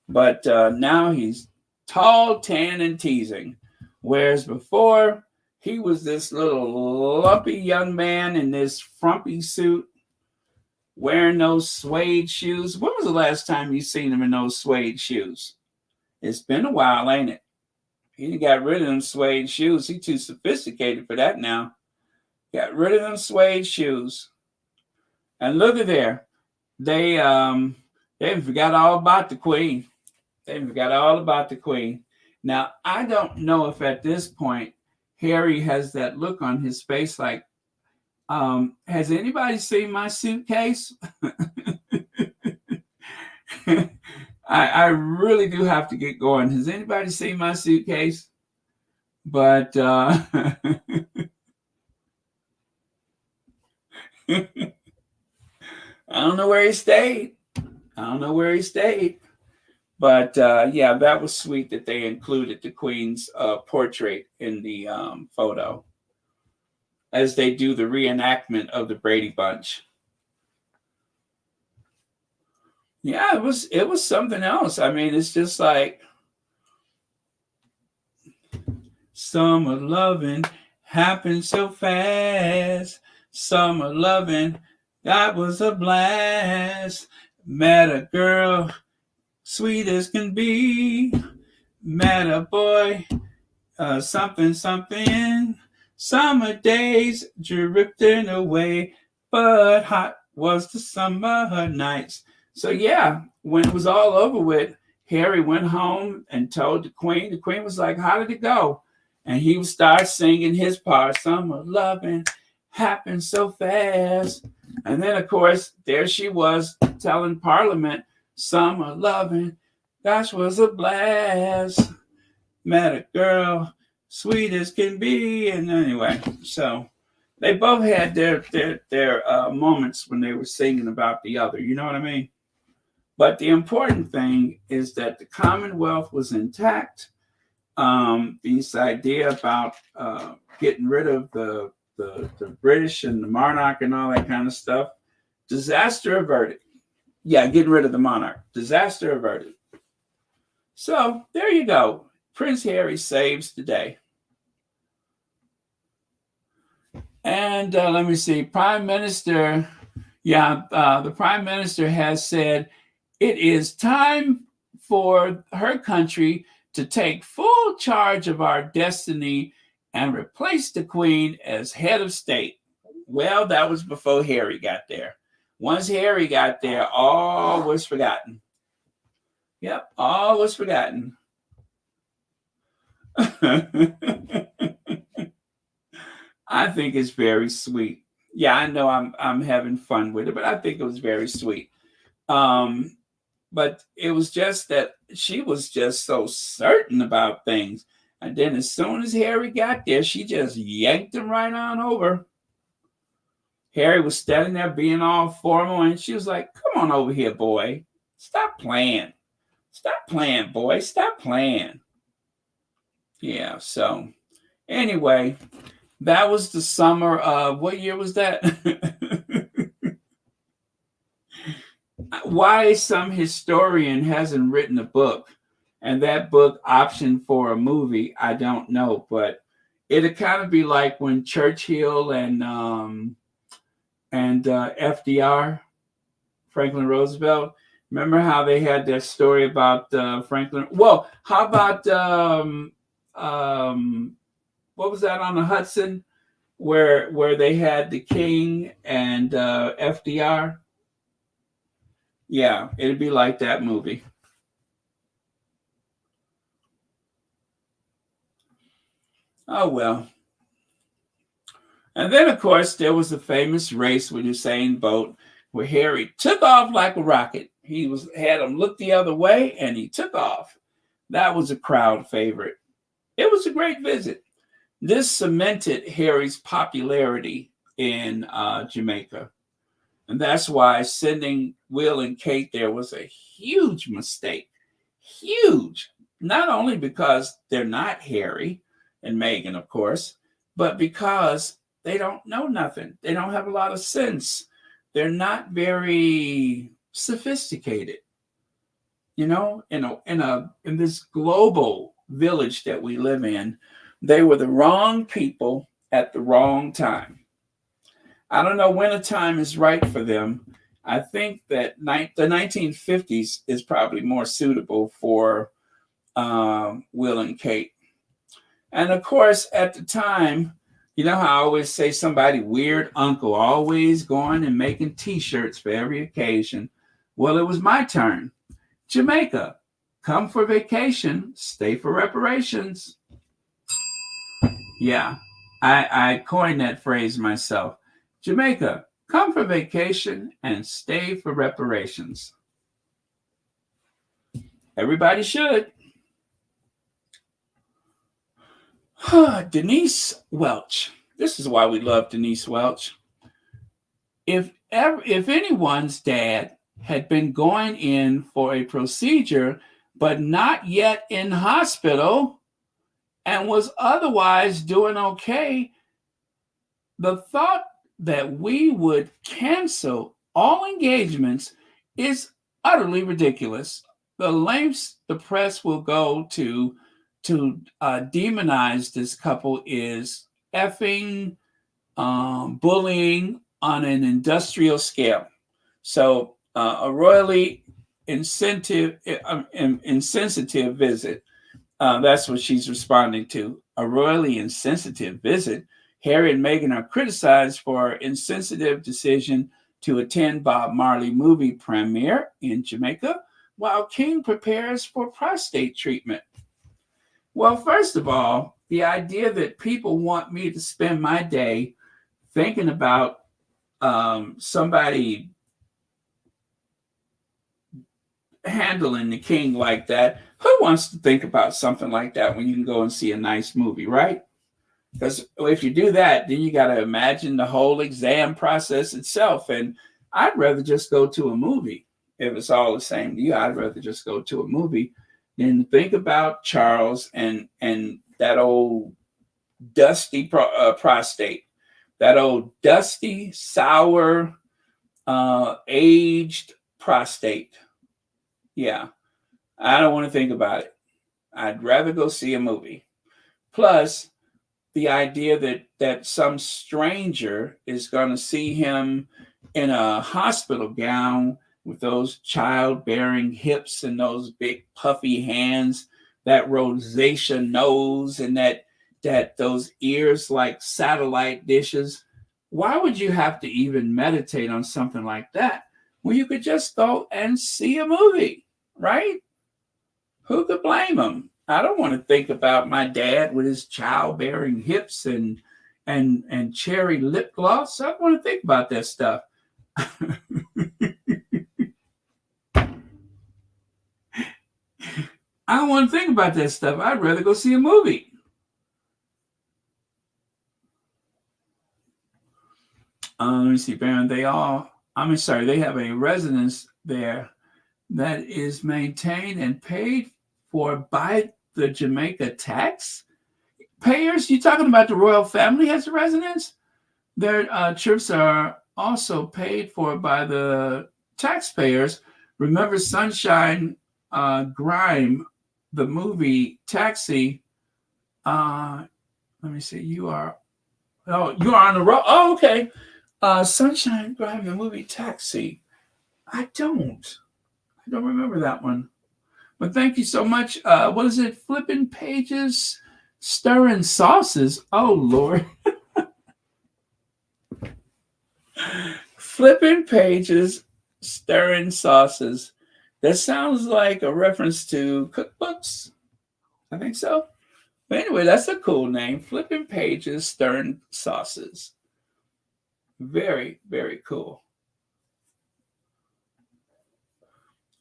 But now he's tall, tan, and teasing, whereas before he was this little lumpy young man in this frumpy suit, wearing those suede shoes. When was the last time you seen him in those suede shoes? It's been a while, ain't it? He got rid of them suede shoes. He's too sophisticated for that now. Got rid of them suede shoes. And look at there. They forgot all about the Queen. They forgot all about the Queen. Now, I don't know if at this point Harry has that look on his face like, has anybody seen my suitcase? I really do have to get going. Has anybody seen my suitcase? But I don't know where he stayed. But yeah, that was sweet that they included the Queen's portrait in the photo as they do the reenactment of the Brady Bunch. Yeah, it was something else. I mean, it's just like summer loving happened so fast. Summer loving, that was a blast. Met a girl, sweet as can be. Met a boy, something. Summer days drifting away, but hot was the summer nights. So yeah, when it was all over with, Harry went home and told the Queen. The Queen was like, how did it go? And he would start singing his part, summer loving happened so fast. And then, of course, there she was telling Parliament, summer loving, gosh, was a blast. Met a girl, sweet as can be. And anyway, so they both had their moments when they were singing about the other. You know what I mean? But the important thing is that the Commonwealth was intact. This idea about getting rid of the British and the monarch and all that kind of stuff, disaster averted. Yeah, getting rid of the monarch, disaster averted. So there you go. Prince Harry saves the day. And let me see, Prime Minister, the Prime Minister has said it is time for her country to take full charge of our destiny and replace the Queen as head of state. Well, that was before Harry got there. Once Harry got there, all was forgotten. Yep, all was forgotten. I think it's very sweet. Yeah, I know I'm having fun with it, but I think it was very sweet. But it was just that she was just so certain about things. And then as soon as Harry got there, she just yanked him right on over. Harry was standing there being all formal, and she was like, come on over here, boy. Stop playing. Stop playing, boy. Stop playing. Yeah. So anyway, that was the summer of what year was that? Why some historian hasn't written a book and that book optioned for a movie, I don't know. But it'd kind of be like when Churchill and FDR, Franklin Roosevelt. Remember how they had that story about Franklin? Well, how about what was that on the Hudson, where they had the King and FDR? Yeah, it'd be like that movie. Oh well. And then, of course, there was the famous race with Usain Bolt, where Harry took off like a rocket. He had him look the other way, and he took off. That was a crowd favorite. It was a great visit. This cemented Harry's popularity in Jamaica. And that's why sending Will and Kate there was a huge mistake. Huge. Not only because they're not Harry and Meghan, of course, but because they don't know nothing. They don't have a lot of sense. They're not very sophisticated. You know, in this global village that we live in, they were the wrong people at the wrong time. I don't know when a time is right for them. I think that the 1950s is probably more suitable for Will and Kate. And of course, at the time, you know how I always say somebody weird uncle always going and making T-shirts for every occasion. Well, it was my turn. Jamaica, come for vacation, stay for reparations. Yeah, I coined that phrase myself. Jamaica, come for vacation and stay for reparations. Everybody should. Denise Welch. This is why we love Denise Welch. If anyone's dad had been going in for a procedure, but not yet in hospital and was otherwise doing okay, the thought that we would cancel all engagements is utterly ridiculous. The lengths the press will go to demonize this couple is effing bullying on an industrial scale. So a royally insensitive visit. That's what she's responding to. A royally insensitive visit. Harry and Meghan are criticized for insensitive decision to attend Bob Marley movie premiere in Jamaica, while King prepares for prostate treatment. Well, first of all, the idea that people want me to spend my day thinking about somebody handling the king like that. Who wants to think about something like that when you can go and see a nice movie, right? Because if you do that, then you got to imagine the whole exam process itself. And I'd rather just go to a movie. If it's all the same to you, I'd rather just go to a movie than think about Charles and that old dusty prostate, that old dusty, sour, aged prostate. Yeah, I don't want to think about it. I'd rather go see a movie. Plus, the idea that some stranger is going to see him in a hospital gown with those childbearing hips and those big puffy hands, that rosacea nose, and that those ears like satellite dishes. Why would you have to even meditate on something like that when you could just go and see a movie, right? Who could blame him? I don't want to think about my dad with his childbearing hips and cherry lip gloss. I don't want to think about that stuff. I don't want to think about that stuff. I'd rather go see a movie. Let me see, Baron. They have a residence there that is maintained and paid for by the Jamaica tax payers, you talking about the royal family has a residence? Their trips are also paid for by the taxpayers. Remember Sunshine Grime, the movie Taxi. Let me see. You are on the road. Oh, okay. Sunshine Grime, the movie Taxi. I don't remember that one. But thank you so much. What is it? Flipping pages, stirring sauces. Oh, Lord. Flipping pages, stirring sauces. That sounds like a reference to cookbooks. I think so. But anyway, that's a cool name. Flipping pages, stirring sauces. Very, very cool.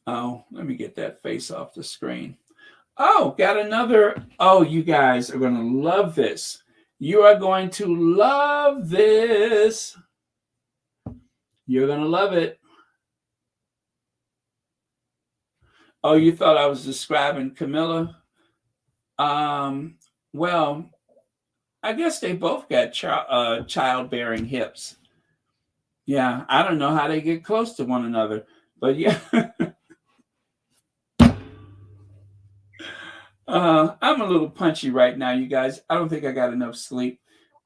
Oh, let me get that face off the screen. Oh, got another. Oh, you guys are going to love this. You are going to love this. You're going to love it. Oh, you thought I was describing Camilla? Well, I guess they both got childbearing hips. Yeah, I don't know how they get close to one another, but yeah. I'm a little punchy right now, you guys. I don't think I got enough sleep.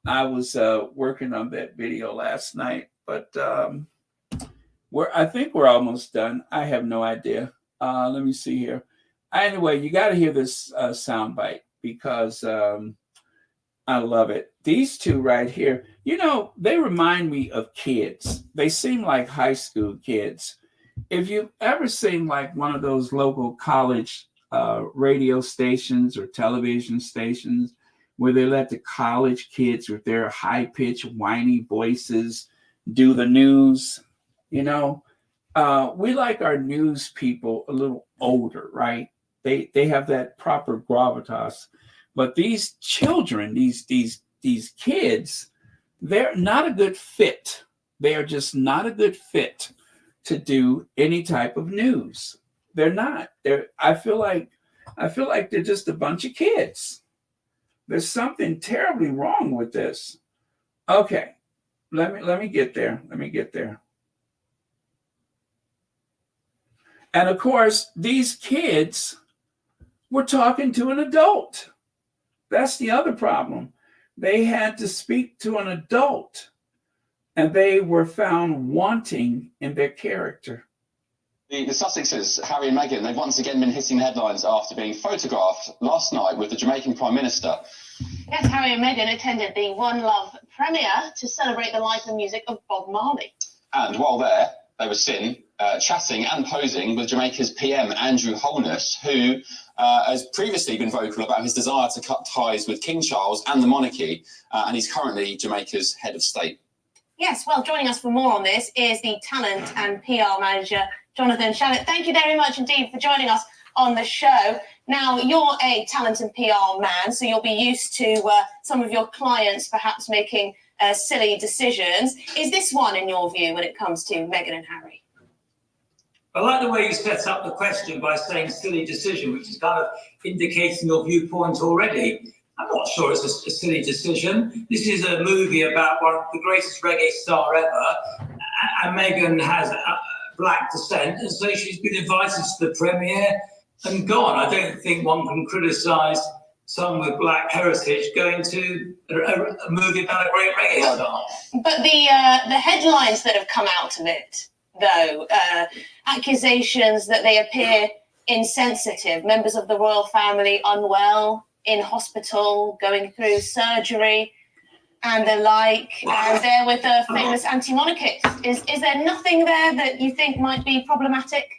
I was working on that video last night, but I think we're almost done. I have no idea. Let me see here. Anyway, you got to hear this soundbite because I love it. These two right here, you know, they remind me of kids. They seem like high school kids. If you've ever seen like one of those local college radio stations or television stations where they let the college kids with their high-pitched, whiny voices do the news, you know, we like our news people a little older, right? They have that proper gravitas. But these children, these kids, they're not a good fit. They are just not a good fit to do any type of news. They're not. I feel like they're just a bunch of kids. There's something terribly wrong with this. Okay, let me get there. Let me get there. And of course, these kids were talking to an adult. That's the other problem. They had to speak to an adult, and they were found wanting in their character. The Sussexes, Harry and Meghan, they've once again been hitting headlines after being photographed last night with the Jamaican Prime Minister. Yes, Harry and Meghan attended the One Love premiere to celebrate the life and music of Bob Marley. And while there, they were seen chatting and posing with Jamaica's PM, Andrew Holness, who has previously been vocal about his desire to cut ties with King Charles and the monarchy, and he's currently Jamaica's head of state. Yes, well, joining us for more on this is the talent and PR manager, Jonathan Shallett. Thank you very much indeed for joining us on the show. Now, you're a talent and PR man, so you'll be used to some of your clients perhaps making silly decisions. Is this one, in your view, when it comes to Meghan and Harry? I like the way you set up the question by saying silly decision, which is kind of indicating your viewpoint already. I'm not sure it's a silly decision. This is a movie about one of the greatest reggae star ever, and Meghan has black descent, and so she's been invited to the premiere and gone. I don't think one can criticise someone with black heritage going to a movie about a great reggae star. But the headlines that have come out of it, though, accusations that they appear insensitive, members of the royal family unwell, in hospital, going through surgery and the like, and they're with a famous anti-monarchist. Is there nothing there that you think might be problematic?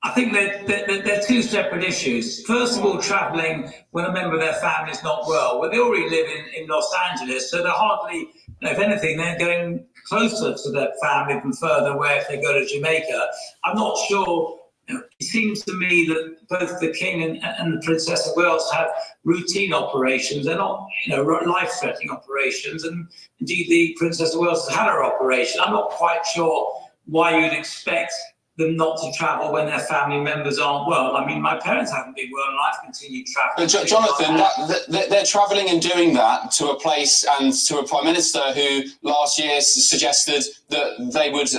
I think they're two separate issues. First of all, travelling when a member of their family is not well. Well, they already live in Los Angeles, so they're hardly, if anything, they're going closer to their family than further away if they go to Jamaica. I'm not sure. It seems to me that both the King and the Princess of Wales have routine operations. They're not, life-threatening operations. And indeed, the Princess of Wales has had her operation. I'm not quite sure why you'd expect them not to travel when their family members aren't well. I mean, my parents haven't been well, and I've continued traveling. But Jonathan, they're travelling and doing that to a place and to a Prime Minister who last year suggested that they would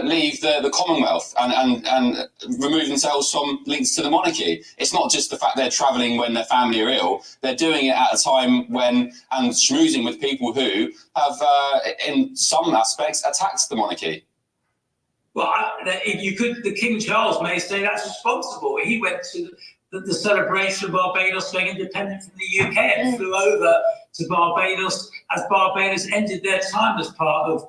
leave the Commonwealth and remove themselves from links to the monarchy. It's not just the fact they're travelling when their family are ill. They're doing it at a time when, and schmoozing with people who have, in some aspects, attacked the monarchy. Well, if you could, the King Charles may say that's responsible. He went to the celebration of Barbados being independent from the UK and flew over to Barbados as Barbados ended their time as part of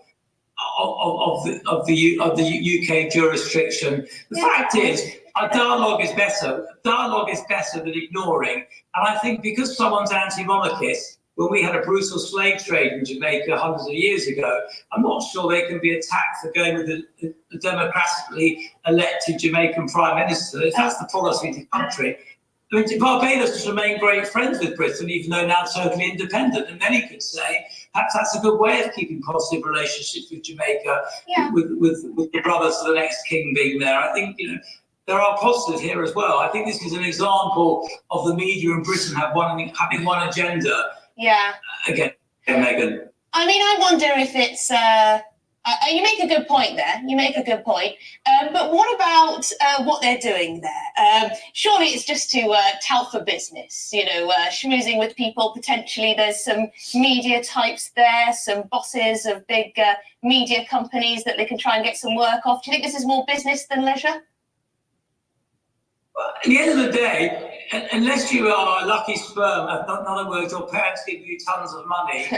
the UK jurisdiction. The fact is, a dialogue is better. Dialogue is better than ignoring. And I think because someone's anti-monarchist, when we had a brutal slave trade in Jamaica hundreds of years ago, I'm not sure they can be attacked for going with a democratically elected Jamaican Prime Minister. If that's the policy of the country. I mean, Barbados has remained great friends with Britain, even though now totally independent. And many could say perhaps that's a good way of keeping positive relationships with Jamaica, with the brothers of the next king being there. I think, there are positives here as well. I think this is an example of the media in Britain having one agenda. Yeah. Again, Meghan. I mean, I wonder if it's. You make a good point there. You make a good point. But what about what they're doing there? Surely it's just to tout for business, schmoozing with people. Potentially there's some media types there, some bosses of big media companies that they can try and get some work off. Do you think this is more business than leisure? Well, at the end of the day, unless you are a lucky sperm, in other words, your parents give you tons of money,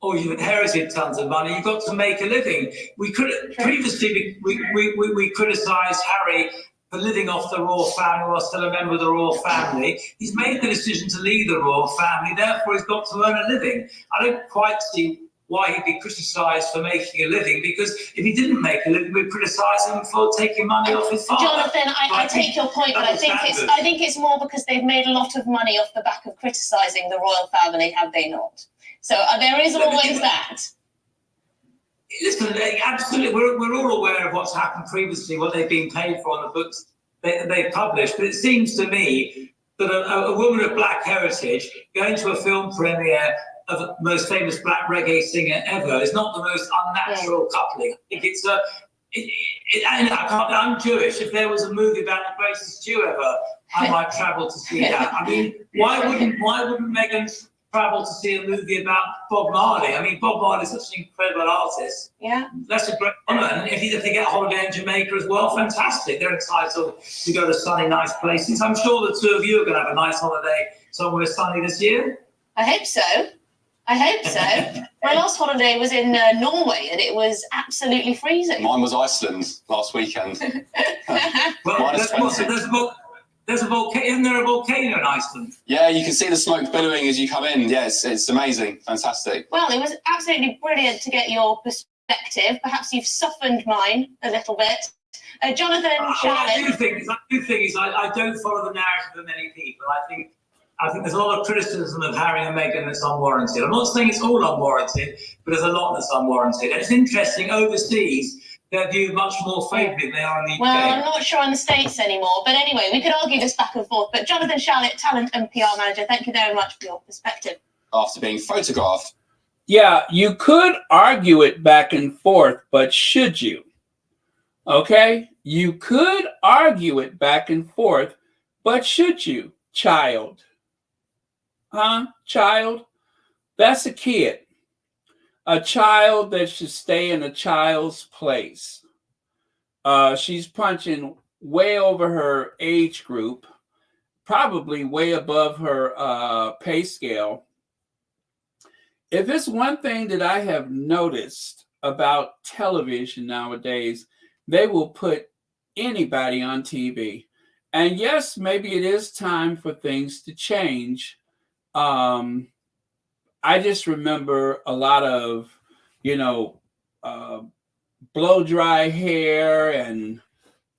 or you've inherited tons of money, you've got to make a living. We could previously we criticised Harry for living off the royal family while still a member of the royal family. He's made the decision to leave the royal family, therefore he's got to earn a living. I don't quite see why he'd be criticised for making a living, because if he didn't make a living, we'd criticise him for taking money off his father. Jonathan, I take your point, but I think it's more because they've made a lot of money off the back of criticising the royal family, have they not? So there is always that. Listen, absolutely, we're all aware of what's happened previously, what they've been paid for on the books they've published, but it seems to me that a woman of black heritage going to a film premiere of the most famous black reggae singer ever is not the most unnatural coupling. I think I'm Jewish. If there was a movie about the greatest Jew ever, I might travel to see that. I mean, why wouldn't Meghan travel to see a movie about Bob Marley? I mean, Bob Marley is such an incredible artist. Yeah. That's a great honour. And if they get a holiday in Jamaica as well, fantastic. They're entitled to go to sunny, nice places. I'm sure the two of you are going to have a nice holiday somewhere sunny this year. I hope so. My last holiday was in Norway, and it was absolutely freezing. Mine was Iceland last weekend. Well, there's a volcano. Isn't there a volcano in Iceland? Yeah, you can see the smoke billowing as you come in. Yeah, it's amazing, fantastic. Well, it was absolutely brilliant to get your perspective. Perhaps you've softened mine a little bit. Jonathan, I do think I don't follow the narrative of many people. I think there's a lot of criticism of Harry and Meghan that's unwarranted. I'm not saying it's all unwarranted, but there's a lot that's unwarranted. And it's interesting, overseas, they're viewed much more favourably than they are in the UK. Well, I'm not sure in the States anymore. But anyway, we could argue this back and forth. But Jonathan Shalit, talent and PR manager, thank you very much for your perspective. After being photographed. Yeah, you could argue it back and forth, but should you? Okay? You could argue it back and forth, but should you, child? Huh? Child? That's a kid. A child that should stay in a child's place. She's punching way over her age group, probably way above her pay scale. If it's one thing that I have noticed about television nowadays, they will put anybody on TV. And yes, maybe it is time for things to change. I just remember a lot of, blow dry hair and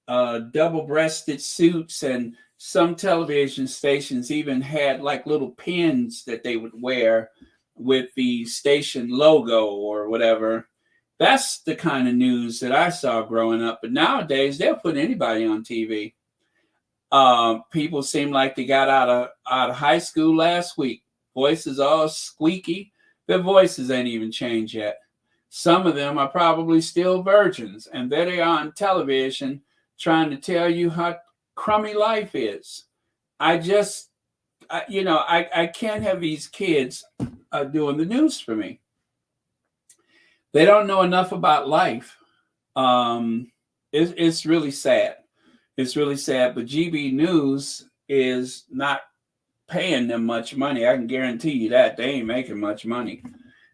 double-breasted suits, and some television stations even had like little pins that they would wear with the station logo or whatever. That's the kind of news that I saw growing up. But nowadays, they'll put anybody on TV. People seem like they got out of high school last week. Voices all squeaky. Their voices ain't even changed yet. Some of them are probably still virgins, and there they are on television trying to tell you how crummy life is. I can't have these kids doing the news for me. They don't know enough about life. It's really sad. It's really sad. But GB News is not paying them much money. I can guarantee you that. They ain't making much money.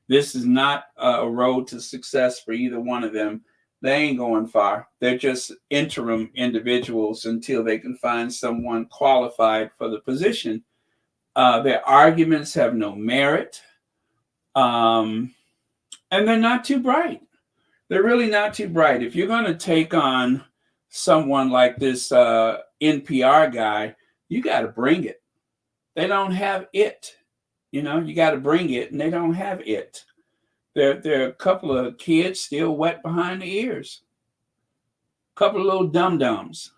This is not a road to success for either one of them. They ain't going far. They're just interim individuals until they can find someone qualified for the position. Their arguments have no merit. And they're not too bright. They're really not too bright. If you're going to take on someone like this NPR guy, you got to bring it. They don't have it. You got to bring it, and they don't have it. There are a couple of kids still wet behind the ears. A couple of little dum-dums.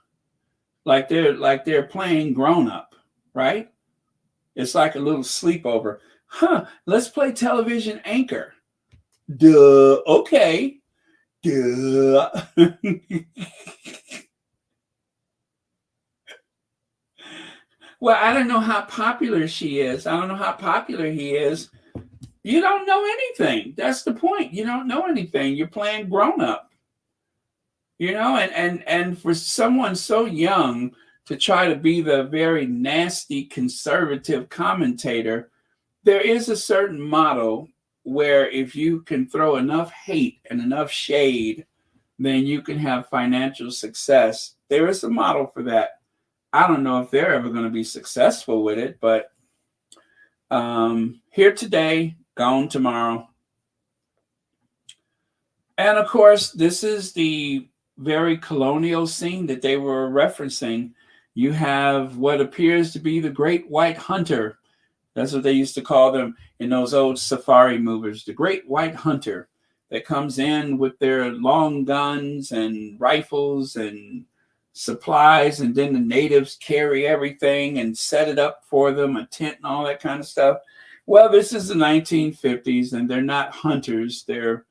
Like they're playing grown-up, right? It's like a little sleepover. Let's play television anchor. Duh. Okay. Duh. Well, I don't know how popular she is. I don't know how popular he is. You don't know anything. That's the point. You don't know anything. You're playing grown up. And for someone so young to try to be the very nasty conservative commentator, there is a certain model where if you can throw enough hate and enough shade, then you can have financial success. There is a model for that. I don't know if they're ever going to be successful with it, but here today, gone tomorrow. And of course, this is the very colonial scene that they were referencing. You have what appears to be the great white hunter. That's what they used to call them in those old safari movies, the great white hunter that comes in with their long guns and rifles and supplies, and then the natives carry everything and set it up for them, a tent and all that kind of stuff. Well, this is the 1950s, and they're not hunters. They're,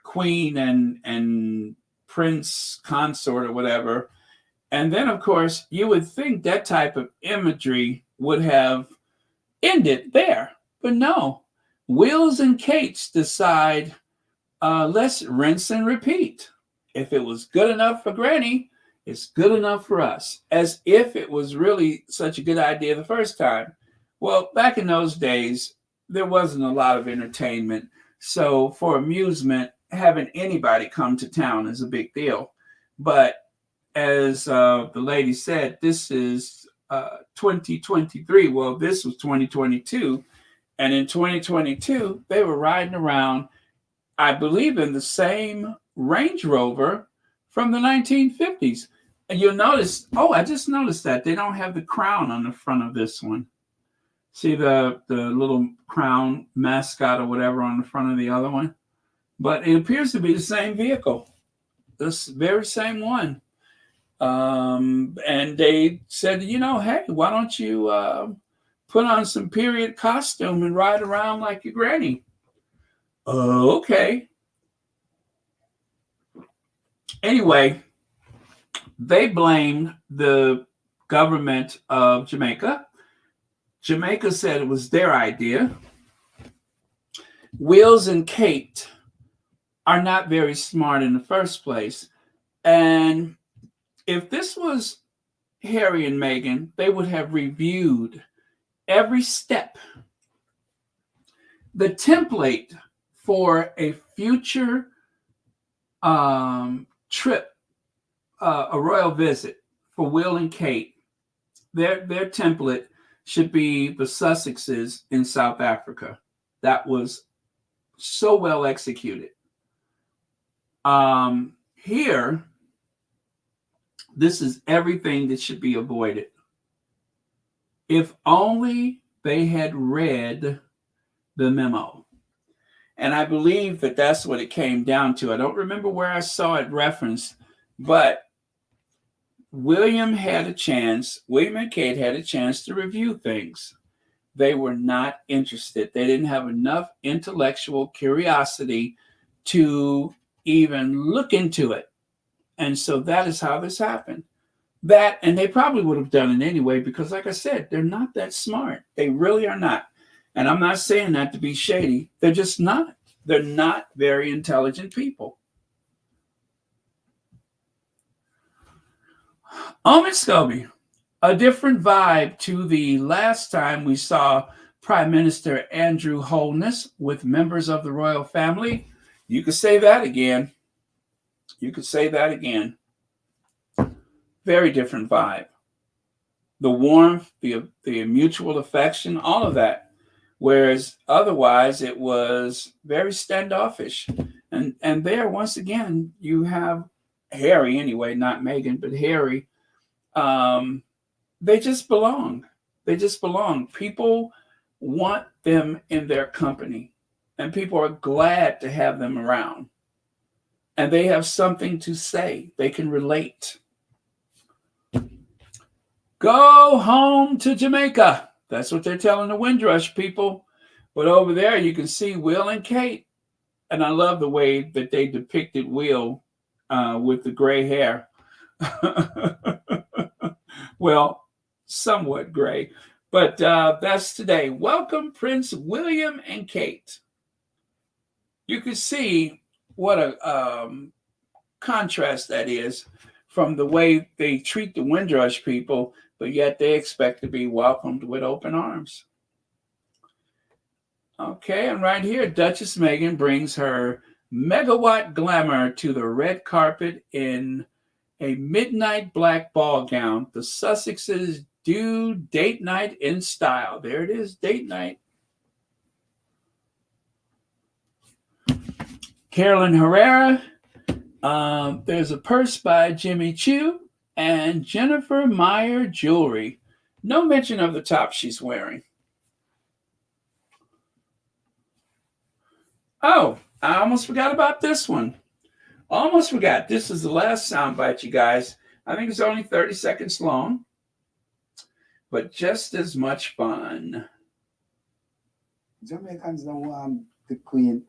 queen and prince consort or whatever. And then, of course, you would think that type of imagery would have ended there. But no, Wills and Cates decide, let's rinse and repeat. If it was good enough for Granny, it's good enough for us. As if it was really such a good idea the first time. Well, back in those days, there wasn't a lot of entertainment. So for amusement, having anybody come to town is a big deal. But as the lady said, this is 2023. Well, this was 2022. And in 2022, they were riding around, I believe, in the same Range Rover from the 1950s. And you'll notice, I just noticed that they don't have the crown on the front of this one. See the little crown mascot or whatever on the front of the other one? But it appears to be the same vehicle, this very same one. And they said, hey, why don't you put on some period costume and ride around like your granny? Okay. Anyway, they blamed the government of Jamaica. Jamaica said it was their idea. Wills and Kate are not very smart in the first place. And if this was Harry and Meghan, they would have reviewed every step. The template for a future trip, a royal visit for Will and Kate, their template should be the Sussexes in South Africa. That was so well executed. Here, this is everything that should be avoided. If only they had read the memo. And I believe that that's what it came down to. I don't remember where I saw it referenced, but William and Kate had a chance to review things. They were not interested. They didn't have enough intellectual curiosity to even look into it. And so that is how this happened. That, and they probably would have done it anyway, because like I said, they're not that smart. They really are not. And I'm not saying that to be shady. They're just not. They're not very intelligent people. Omid Scobie, a different vibe to the last time we saw Prime Minister Andrew Holness with members of the royal family. You could say that again. You could say that again. Very different vibe. The warmth, the mutual affection, all of that. Whereas otherwise it was very standoffish. And there, once again, you have Harry anyway, not Meghan, but Harry. They just belong. They just belong. People want them in their company, and people are glad to have them around. And they have something to say. They can relate. Go home to Jamaica. That's what they're telling the Windrush people. But over there, you can see Will and Kate. And I love the way that they depicted Will with the gray hair. Well, somewhat gray. But that's today. Welcome, Prince William and Kate. You can see what a contrast that is from the way they treat the Windrush people, but yet they expect to be welcomed with open arms. Okay, and right here, Duchess Meghan brings her megawatt glamour to the red carpet in a midnight black ball gown. The Sussexes do date night in style. There it is, date night. Carolyn Herrera. There's a purse by Jimmy Choo and Jennifer Meyer jewelry. No mention of the top she's wearing. Oh, I almost forgot about this one. Almost forgot. This is the last soundbite, you guys. I think it's only 30 seconds long, but just as much fun. Jamaicans don't want the Queen.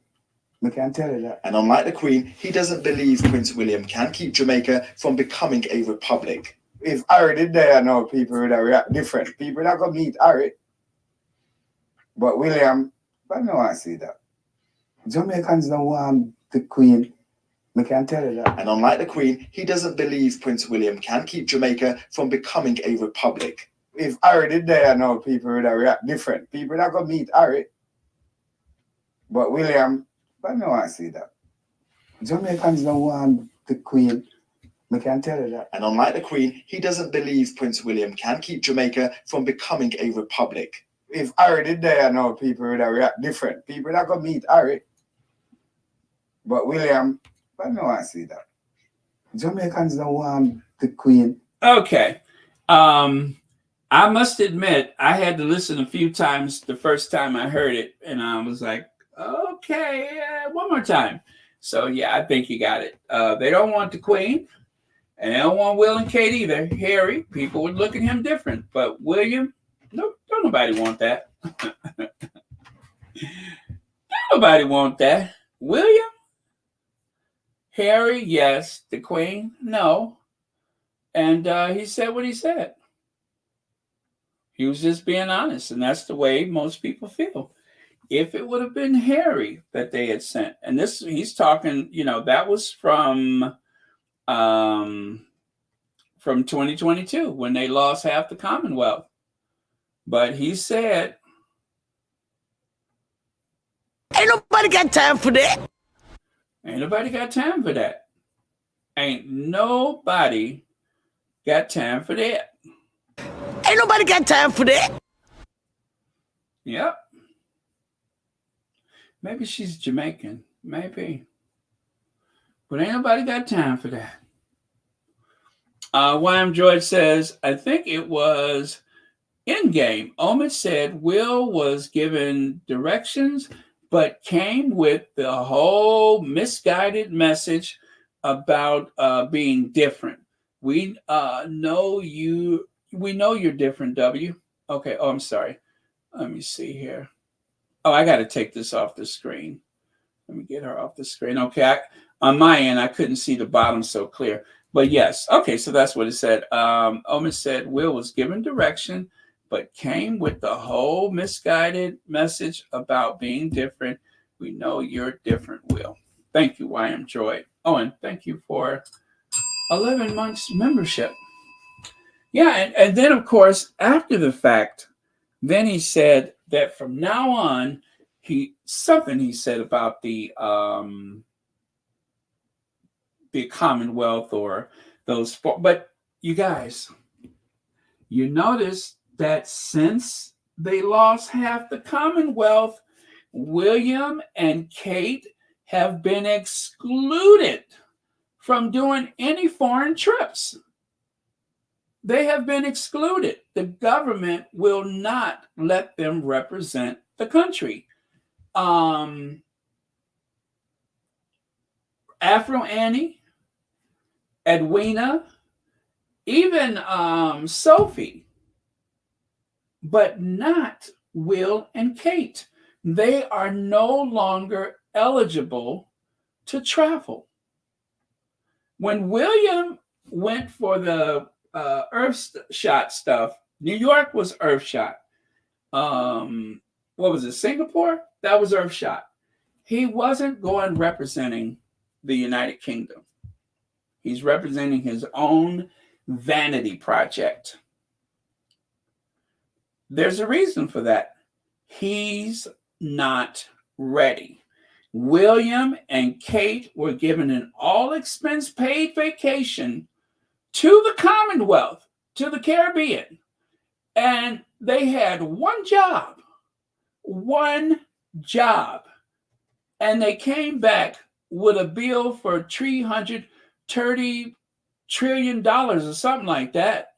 I can tell you that. And unlike the Queen, he doesn't believe Prince William can keep Jamaica from becoming a republic. If Harry did there, I know people would have react different. People that go meet Harry. But William, I don't want to see that. Jamaicans don't want the Queen. I can tell you that. And unlike the Queen, he doesn't believe Prince William can keep Jamaica from becoming a republic. If Harry did there, I know people would have react different. People that go meet Harry. But William, I don't want to see that. Jamaicans don't want the Queen. I can tell you that. And unlike the Queen, he doesn't believe Prince William can keep Jamaica from becoming a republic. If Harry did there, I know people would have react different. People that go meet Harry. But William, I don't want to see that. Jamaicans don't want the Queen. Okay. I must admit, I had to listen a few times the first time I heard it, and I was like, okay, one more time. So, yeah, I think you got it. They don't want the Queen, and they don't want Will and Kate either. Harry, people would look at him different. But William, no, don't nobody want that. Don't nobody want that. William? Harry, yes. The Queen, no. And he said what he said. He was just being honest, and that's the way most people feel. If it would have been Harry that they had sent, and this he's talking, that was from 2022 when they lost half the Commonwealth. But he said, "Ain't nobody got time for that. Ain't nobody got time for that. Ain't nobody got time for that. Ain't nobody got time for that." Yep. Maybe she's Jamaican. Maybe. But ain't nobody got time for that. YM George says, I think it was in game. Omid said Will was given directions but came with the whole misguided message about being different. We know you. We know you're different, W. Okay. Oh, I'm sorry. Let me see here. Oh, I got to take this off the screen. Let me get her off the screen. Okay. On my end, I couldn't see the bottom so clear. But yes. Okay. So that's what it said. Omen said Will was given direction, but came with the whole misguided message about being different. We know you're different, Will. Thank you, YM Joy. Oh, and thank you for 11 months membership. Yeah, and then, of course, after the fact, then he said that from now on, he said about the Commonwealth or those four. But you guys, you notice that since they lost half the Commonwealth, William and Kate have been excluded from doing any foreign trips. They have been excluded. The government will not let them represent the country. Afro Annie, Edwina, even Sophie, but not Will and Kate. They are no longer eligible to travel. When William went for the Earthshot stuff, New York was Earthshot. What was it, Singapore? That was Earthshot. He wasn't going representing the United Kingdom. He's representing his own vanity project. There's a reason for that. He's not ready. William and Kate were given an all-expense paid vacation to the Commonwealth, to the Caribbean. And they had one job. And they came back with a bill for $330 trillion or something like that.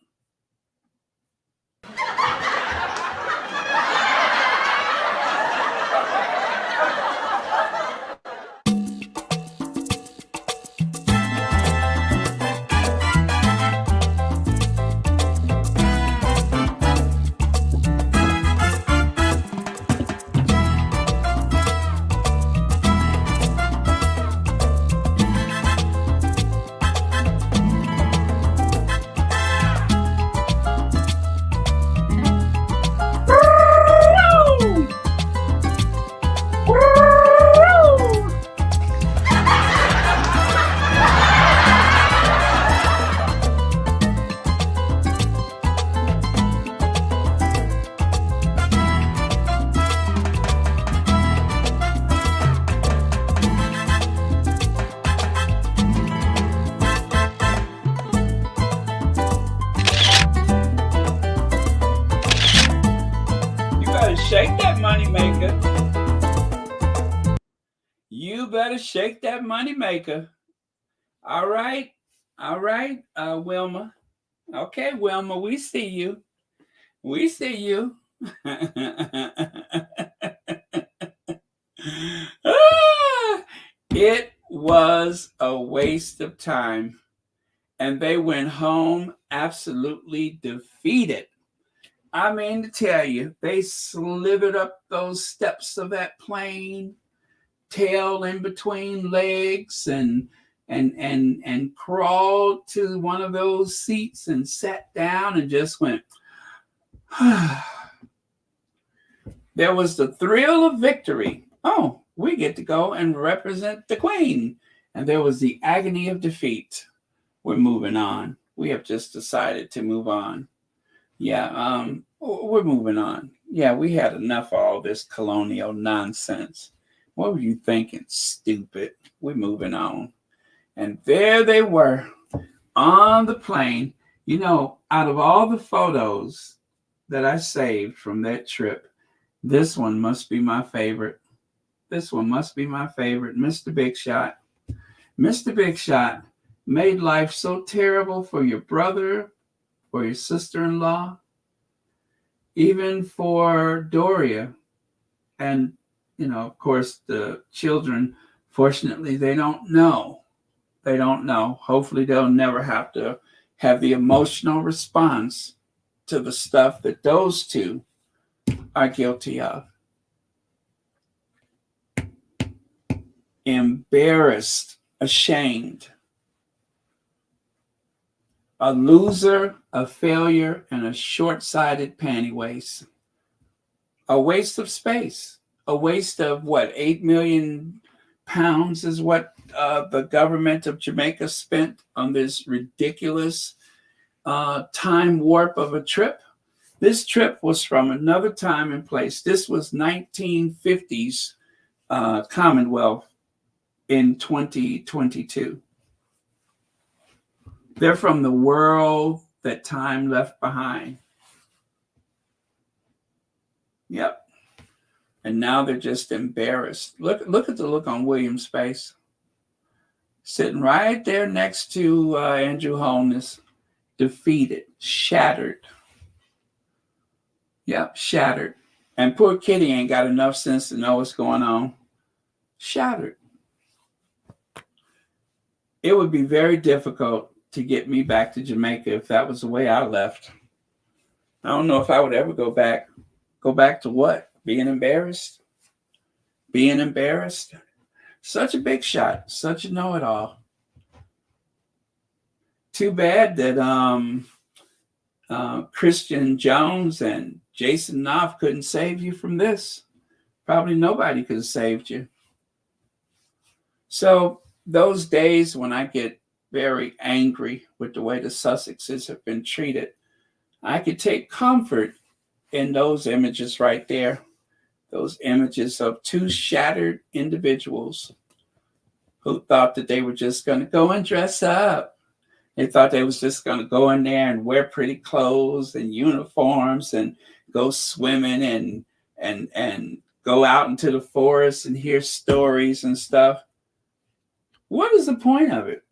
Shake that money maker. You better shake that money maker. All right. Wilma. Okay, Wilma, we see you. It was a waste of time. And they went home absolutely defeated. I mean to tell you, they slithered up those steps of that plane, tail in between legs, and crawled to one of those seats and sat down and just went. There was the thrill of victory. Oh, we get to go and represent the Queen. And there was the agony of defeat. We're moving on. We have just decided to move on. Yeah, we're moving on. Yeah, we had enough of all this colonial nonsense. What were you thinking, stupid? We're moving on. And there they were on the plane. You know, out of all the photos that I saved from that trip, this one must be my favorite. Mr. Big Shot. Mr. Big Shot made life so terrible for your brother, for your sister-in-law, even for Doria and of course, the children, fortunately, they don't know. They don't know. Hopefully, they'll never have to have the emotional response to the stuff that those two are guilty of. Embarrassed, ashamed, a loser, a failure, and a short-sighted panty waste. A waste of space. A waste of what, 8 million pounds is what the government of Jamaica spent on this ridiculous time warp of a trip. This trip was from another time and place. This was 1950s Commonwealth in 2022. They're from the world that time left behind. Yep. And now they're just embarrassed. Look at the look on William's face. Sitting right there next to Andrew Holness, defeated, shattered. Yep, shattered. And poor Kitty ain't got enough sense to know what's going on. Shattered. It would be very difficult to get me back to Jamaica if that was the way I left. I don't know if I would ever go back. Go back to what? Being embarrassed? Being embarrassed? Such a big shot. Such a know-it-all. Too bad that Christian Jones and Jason Knopf couldn't save you from this. Probably nobody could have saved you. So those days when I get very angry with the way the Sussexes have been treated, I could take comfort in those images right there. Those images of two shattered individuals who thought that they were just going to go and dress up. They thought they was just going to go in there and wear pretty clothes and uniforms and go swimming and go out into the forest and hear stories and stuff. What is the point of it?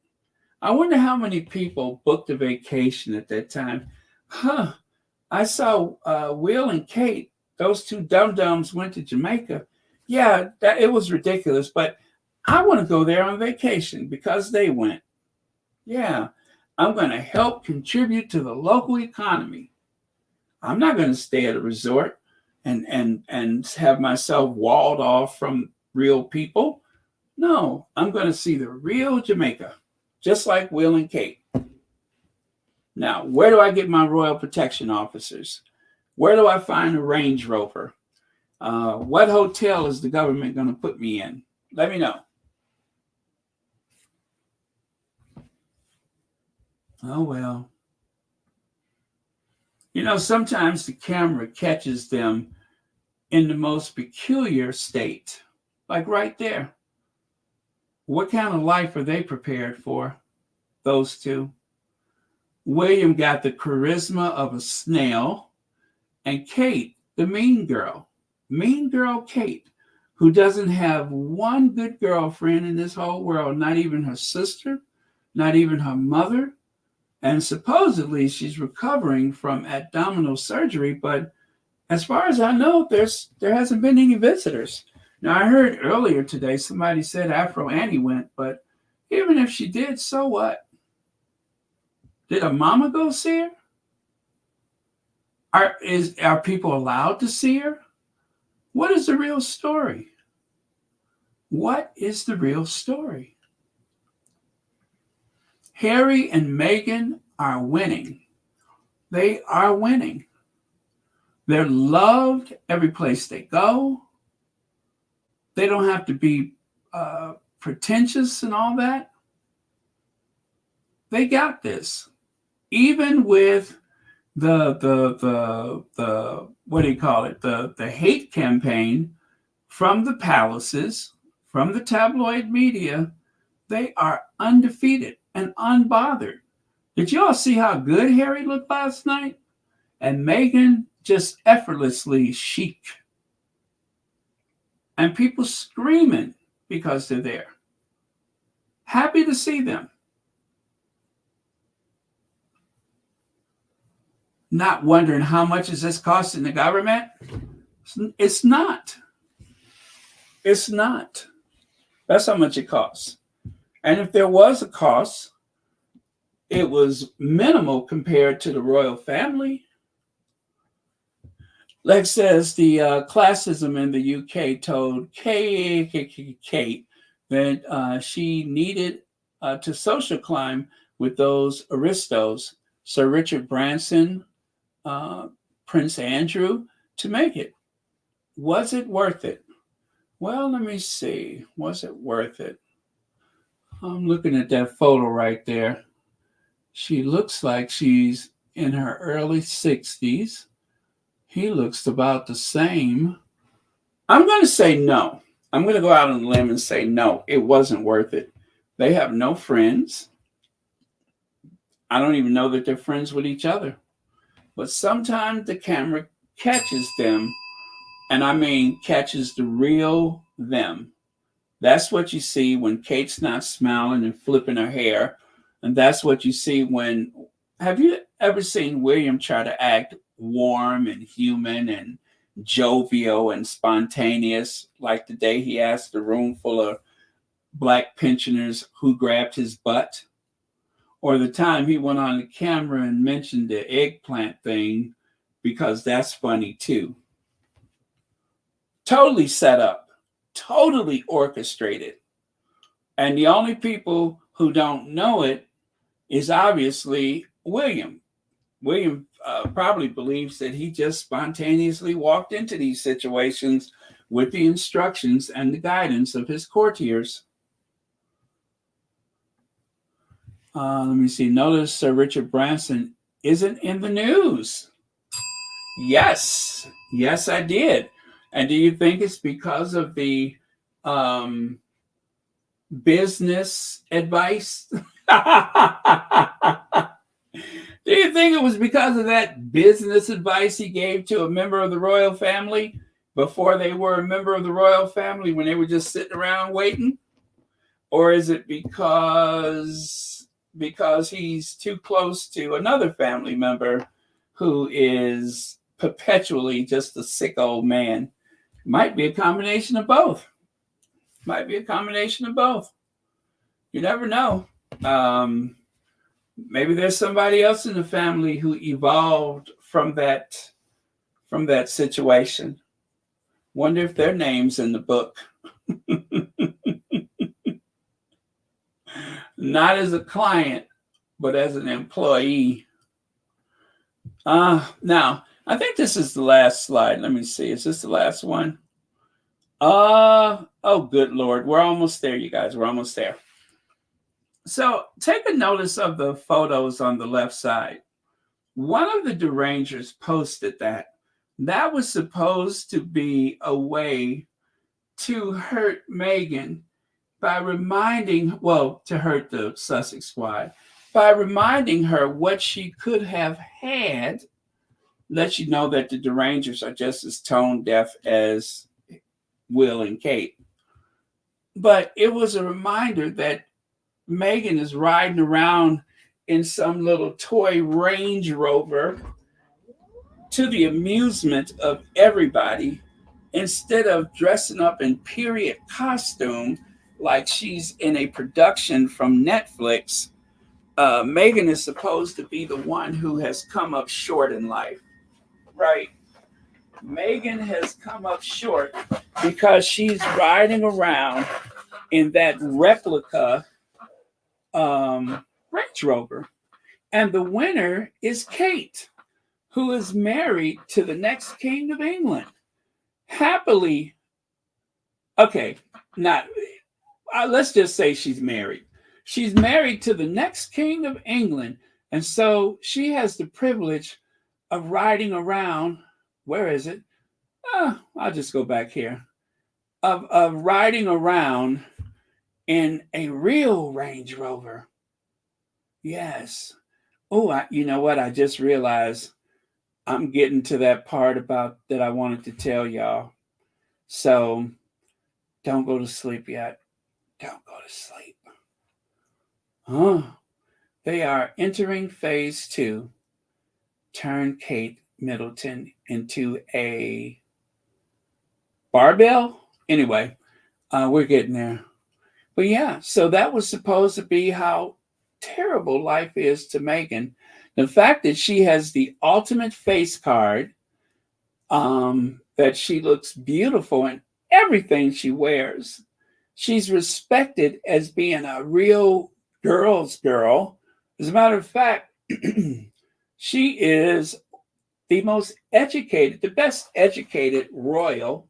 I wonder how many people booked a vacation at that time. I saw Will and Kate, those two dum-dums went to Jamaica. Yeah, it was ridiculous, but I want to go there on vacation because they went. Yeah, I'm going to help contribute to the local economy. I'm not going to stay at a resort and have myself walled off from real people. No, I'm going to see the real Jamaica, just like Will and Kate. Now, where do I get my Royal Protection Officers? Where do I find a Range Rover? What hotel is the government going to put me in? Let me know. Oh, well. Sometimes the camera catches them in the most peculiar state, like right there. What kind of life are they prepared for, those two? William got the charisma of a snail, and Kate, the mean girl Kate, who doesn't have one good girlfriend in this whole world, not even her sister, not even her mother. And supposedly she's recovering from abdominal surgery, but as far as I know, there hasn't been any visitors. Now, I heard earlier today somebody said Afro Annie went, but even if she did, so what? Did a mama go see her? Are people allowed to see her? What is the real story? What is the real story? Harry and Meghan are winning. They are winning. They're loved every place they go. They don't have to be pretentious and all that. They got this. Even with the what do you call it? The hate campaign from the palaces, from the tabloid media, they are undefeated and unbothered. Did you all see how good Harry looked last night? And Meghan just effortlessly chic. And people screaming because they're there. Happy to see them. Not wondering how much is this costing the government? It's not. It's not. That's how much it costs. And if there was a cost, it was minimal compared to the royal family. Lex says the classism in the UK told Kate that she needed to social climb with those aristos, Sir Richard Branson, Prince Andrew, to make it. Was it worth it? Well, let me see. Was it worth it? I'm looking at that photo right there. She looks like she's in her early 60s. He looks about the same. I'm going to say no. I'm going to go out on a limb and say no, it wasn't worth it. They have no friends. I don't even know that they're friends with each other. But sometimes the camera catches them, and I mean catches the real them. That's what you see when Kate's not smiling and flipping her hair. And that's what you see when... Have you ever seen William try to act warm and human and jovial and spontaneous, like the day he asked a room full of black pensioners who grabbed his butt? Or the time he went on the camera and mentioned the eggplant thing, because that's funny too. Totally set up, totally orchestrated. And the only people who don't know it is obviously William. William probably believes that he just spontaneously walked into these situations with the instructions and the guidance of his courtiers. Let me see. Notice Sir Richard Branson isn't in the news. Yes. Yes, I did. And do you think it's because of the business advice? Do you think it was because of that business advice he gave to a member of the royal family before they were a member of the royal family, when they were just sitting around waiting? Or is it because he's too close to another family member who is perpetually just a sick old man? Might be a combination of both. Might be a combination of both. You never know. Maybe there's somebody else in the family who evolved from that situation. Wonder if their name's in the book. Not as a client, but as an employee. Now, I think this is the last slide. Let me see. Is this the last one? Oh, good Lord. We're almost there, you guys. We're almost there. So take a notice of the photos on the left side. One of the derangers posted that. That was supposed to be a way to hurt Meghan by reminding, to hurt the Sussex squad, by reminding her what she could have had. Let you know that the derangers are just as tone deaf as Will and Kate. But it was a reminder that Meghan is riding around in some little toy Range Rover to the amusement of everybody, instead of dressing up in period costume like she's in a production from Netflix. Meghan is supposed to be the one who has come up short in life, right? Meghan has come up short because she's riding around in that replica Range Rover. And the winner is Kate, who is married to the next king of England. Happily, okay, let's just say she's married. She's married to the next king of England. And so she has the privilege of riding around. Where is it? I'll just go back here. Of riding around in a real Range Rover. Yes. Oh, you know what? I just realized I'm getting to that part about that I wanted to tell y'all. So don't go to sleep yet. Don't go to sleep. They are entering phase 2. Turn Kate Middleton into a barbell. Anyway, We're getting there. But yeah, so that was supposed to be how terrible life is to Meghan. The fact that she has the ultimate face card, that she looks beautiful in everything she wears. She's respected as being a real girl's girl. As a matter of fact, she is the most educated, the best educated royal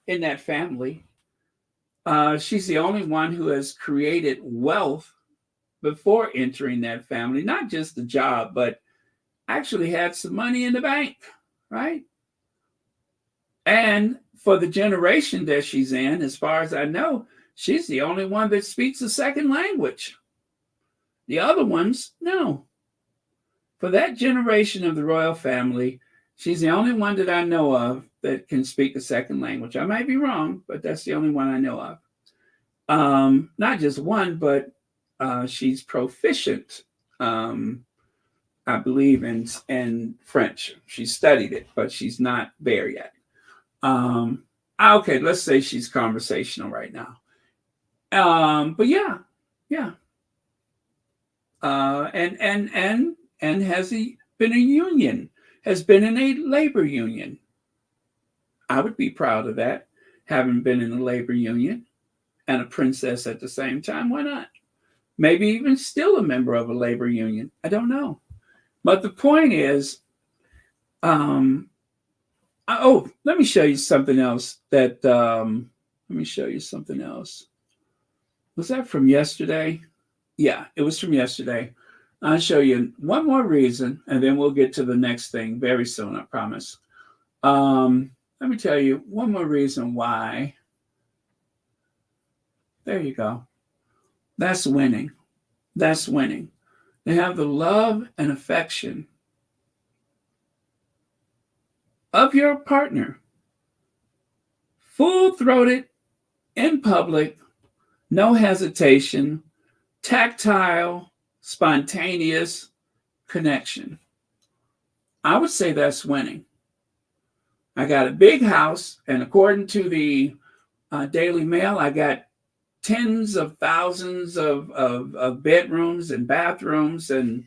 in that family. She's the only one who has created wealth before entering that family, not just the job, but actually had some money in the bank, right? And for the generation that she's in, as far as I know, she's the only one that speaks a second language. The other ones, no. For that generation of the royal family, she's the only one that I know of that can speak a second language. I might be wrong, but that's the only one I know of. Not just one, but she's proficient, I believe, in French. She studied it, but she's not there yet. Okay, let's say she's conversational right now. But yeah. And has he been a union? Has been in a labor union? I would be proud of that, having been in a labor union and a princess at the same time. Why not? Maybe even still a member of a labor union. I don't know. But the point is, let me show you something else let me show you something else. Was that from yesterday? Yeah, it was from yesterday. I'll show you one more reason, and then we'll get to the next thing very soon, I promise. Let me tell you one more reason why. There you go. That's winning. That's winning. They have the love and affection of your partner. Full-throated, in public, no hesitation, tactile, spontaneous connection. I would say that's winning. I got a big house, and according to the Daily Mail, I got tens of thousands of bedrooms and bathrooms, and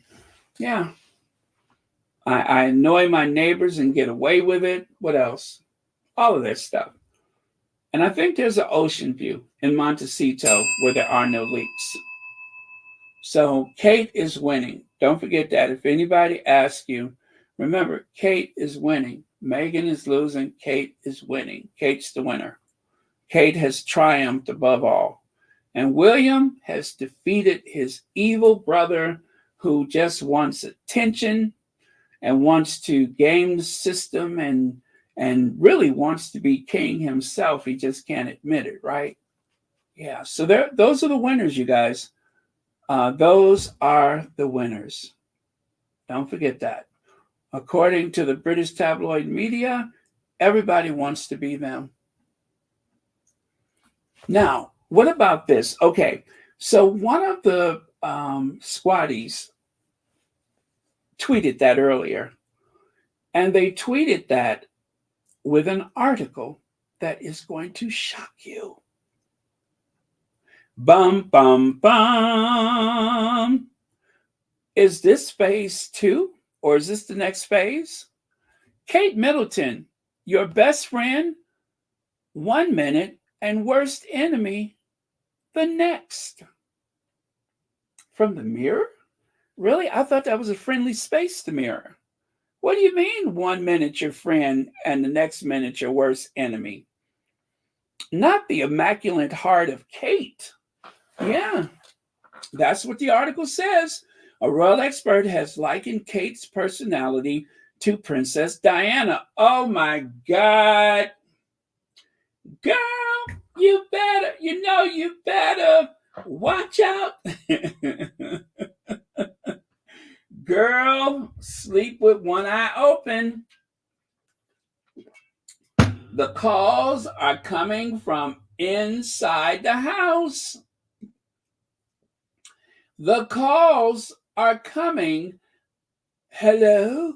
yeah, I annoy my neighbors and get away with it. What else? All of that stuff. And I think there's an ocean view in Montecito where there are no leaks. So Kate is winning. Don't forget that. If anybody asks you, remember, Kate is winning. Meghan is losing. Kate is winning. Kate's the winner. Kate has triumphed above all. And William has defeated his evil brother who just wants attention and wants to game the system and really wants to be king himself. He just can't admit it, right? Yeah, so those are the winners, you guys. Those are the winners. Don't forget that. According to the British tabloid media, everybody wants to be them. Now, what about this? Okay, so one of the squatties tweeted that earlier, and they tweeted that with an article that is going to shock you. Bum, bum, bum. Is this phase 2, or is this the next phase? Kate Middleton, your best friend 1 minute and worst enemy the next. From the Mirror? Really? I thought that was a friendly space, the Mirror. What do you mean 1 minute your friend and the next minute your worst enemy? Not the immaculate heart of Kate. Yeah, that's what the article says. A royal expert has likened Kate's personality to Princess Diana. Oh my God. Girl, you better watch out. Girl, sleep with one eye open. The calls are coming from inside the house. The calls are coming. Hello?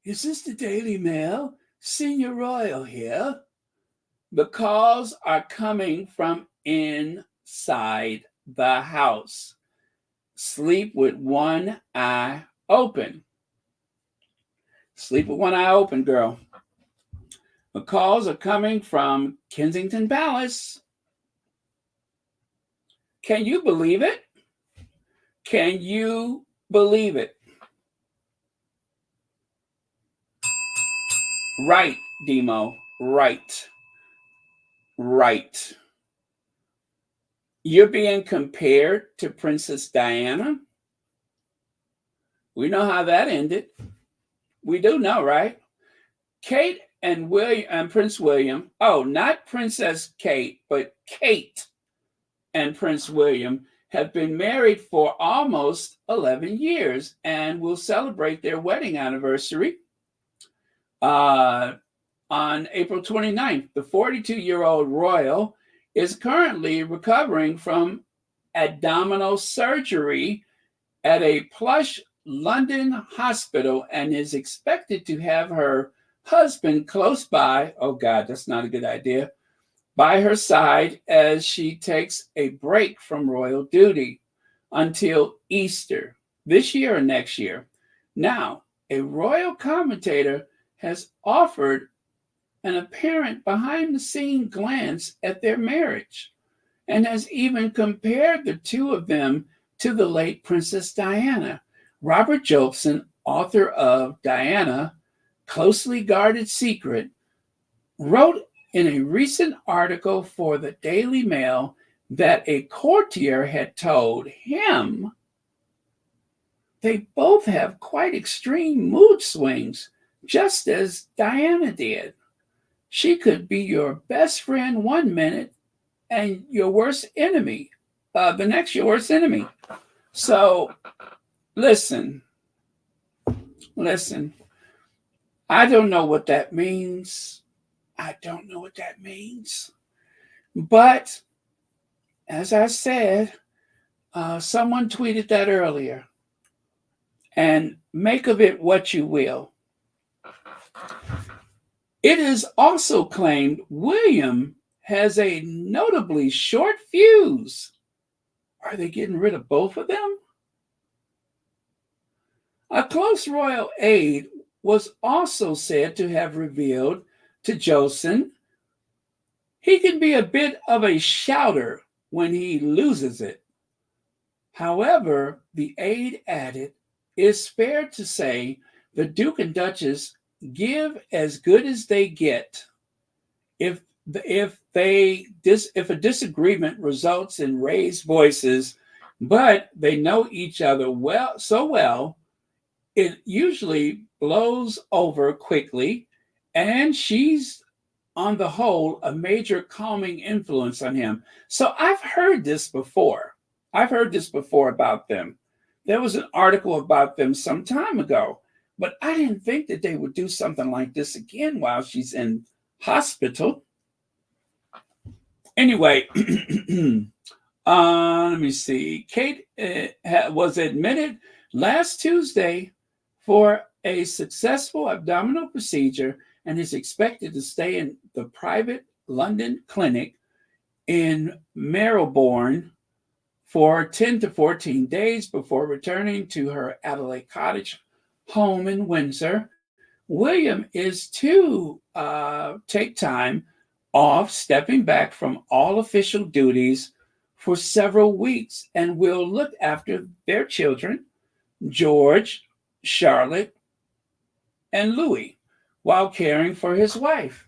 Is this the Daily Mail? Senior Royal here. The calls are coming from inside the house. Sleep with one eye open. Sleep with one eye open, girl. The calls are coming from Kensington Palace. Can you believe it? Can you believe it? Right, Demo. Right. Right. You're being compared to Princess Diana. We know how that ended. We do know, right? Kate and William and Prince William. Oh, not Princess Kate, but Kate and Prince William have been married for almost 11 years and will celebrate their wedding anniversary on April 29th. The 42-year-old royal is currently recovering from abdominal surgery at a plush London hospital and is expected to have her husband close by. Oh God, that's not a good idea. By her side as she takes a break from royal duty until Easter this year or next year. Now, a royal commentator has offered an apparent behind-the-scene glance at their marriage and has even compared the two of them to the late Princess Diana. Robert Jobson, author of Diana, Closely Guarded Secret, wrote in a recent article for the Daily Mail that a courtier had told him they both have quite extreme mood swings, just as Diana did. She could be your best friend one minute and your worst enemy, the next your worst enemy. So, listen. I don't know what that means. But, as I said, someone tweeted that earlier. And make of it what you will. It is also claimed William has a notably short fuse. Are they getting rid of both of them? A close royal aide was also said to have revealed to Jobson he can be a bit of a shouter when he loses it. However, the aide added, it's fair to say the Duke and Duchess give as good as they get. If a disagreement results in raised voices, but they know each other so well, it usually blows over quickly, and she's on the whole a major calming influence on him. So I've heard this before. About them. There was an article about them some time ago, but I didn't think that they would do something like this again while she's in hospital. Anyway, let me see. Kate was admitted last Tuesday for a successful abdominal procedure and is expected to stay in the private London clinic in Marylebone for 10 to 14 days before returning to her Adelaide Cottage home in Windsor. William is to take time off, stepping back from all official duties for several weeks, and will look after their children, George, Charlotte, and Louis, while caring for his wife.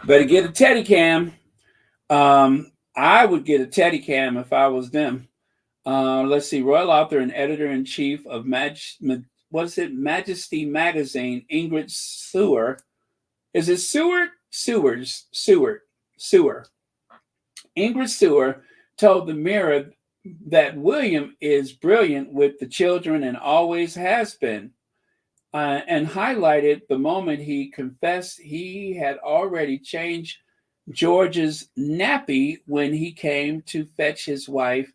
Better get a Teddy cam. I would get a Teddy cam if I was them. Let's see. Royal author and editor-in-chief of Majesty Magazine, Ingrid Sewer. Is it Seward? Sewer. Ingrid Sewer told the Mirror that William is brilliant with the children and always has been. And highlighted the moment he confessed he had already changed George's nappy when he came to fetch his wife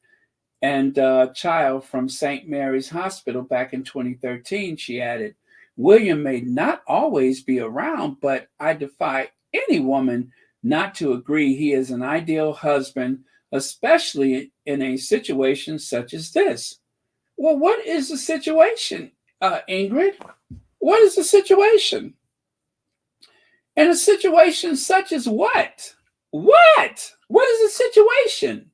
and a child from St. Mary's Hospital back in 2013. She added, William may not always be around, but I defy any woman not to agree he is an ideal husband, especially in a situation such as this. Well, what is the situation, Ingrid? What is the situation? In a situation such as what? What? What is the situation?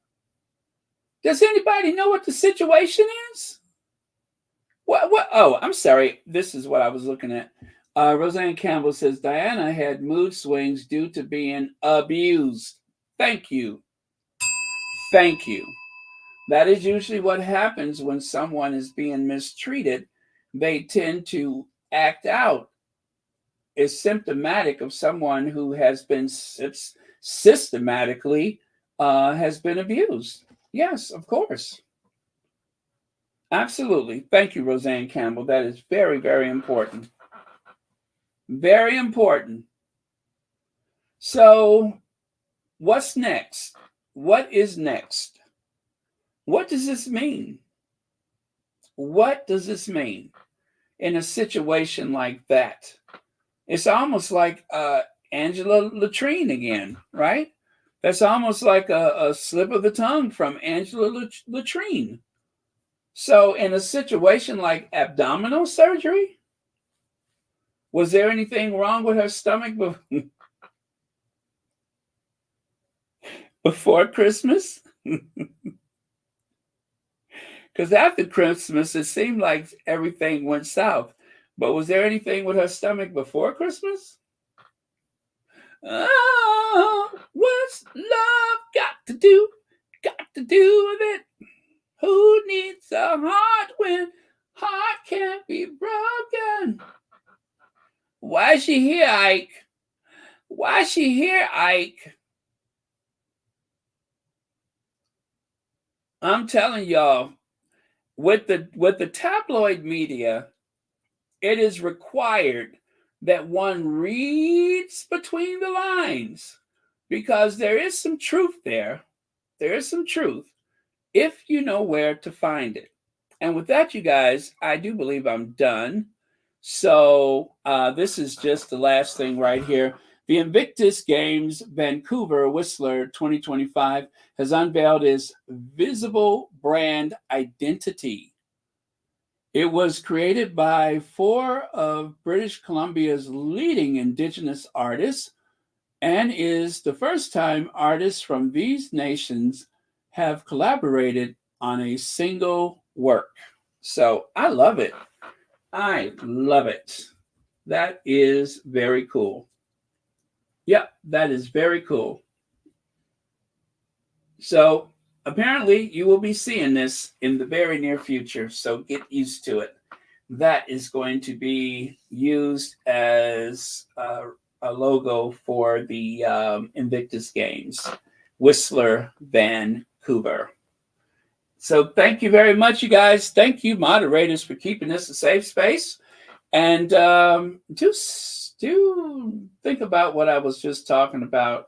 Does anybody know what the situation is? What? Oh, I'm sorry. This is what I was looking at. Roseanne Campbell says Diana had mood swings due to being abused. Thank you. Thank you. That is usually what happens when someone is being mistreated. They tend to act out. It's symptomatic of someone who has been systematically has been abused. Yes, of course. Absolutely. Thank you, Roseanne Campbell. That is very, very important. Very important. So, what's next? What is next? What does this mean? What does this mean in a situation like that? It's almost like Angela Latrine again, right? That's almost like a slip of the tongue from Angela Latrine. So in a situation like abdominal surgery, was there anything wrong with her stomach before Christmas? Because after Christmas, it seemed like everything went south. But was there anything with her stomach before Christmas? Oh, what's love got to do? Got to do with it. Who needs a heart when heart can't be broken? Why is she here, Ike? Why is she here, Ike? I'm telling y'all, with the tabloid media, it is required that one reads between the lines because there is some truth there. There is some truth if you know where to find it. And with that, you guys, I do believe I'm done. So this is just the last thing right here. The Invictus Games Vancouver Whistler 2025 has unveiled its visible brand identity. It was created by 4 of British Columbia's leading Indigenous artists and is the first time artists from these nations have collaborated on a single work. So I love it. I love it. That is very cool. Yep, that is very cool. So apparently you will be seeing this in the very near future. So get used to it. That is going to be used as a logo for the Invictus Games, Whistler, Vancouver. So thank you very much, you guys. Thank you, moderators, for keeping this a safe space. And just do think about what I was just talking about.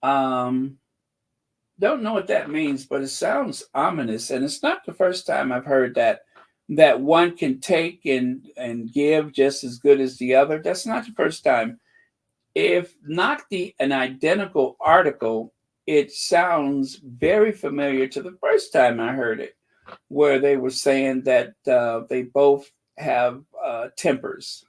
Don't know what that means, but it sounds ominous. And it's not the first time I've heard that one can take and give just as good as the other. That's not the first time. If not an identical article, it sounds very familiar to the first time I heard it, where they were saying that they both have tempers.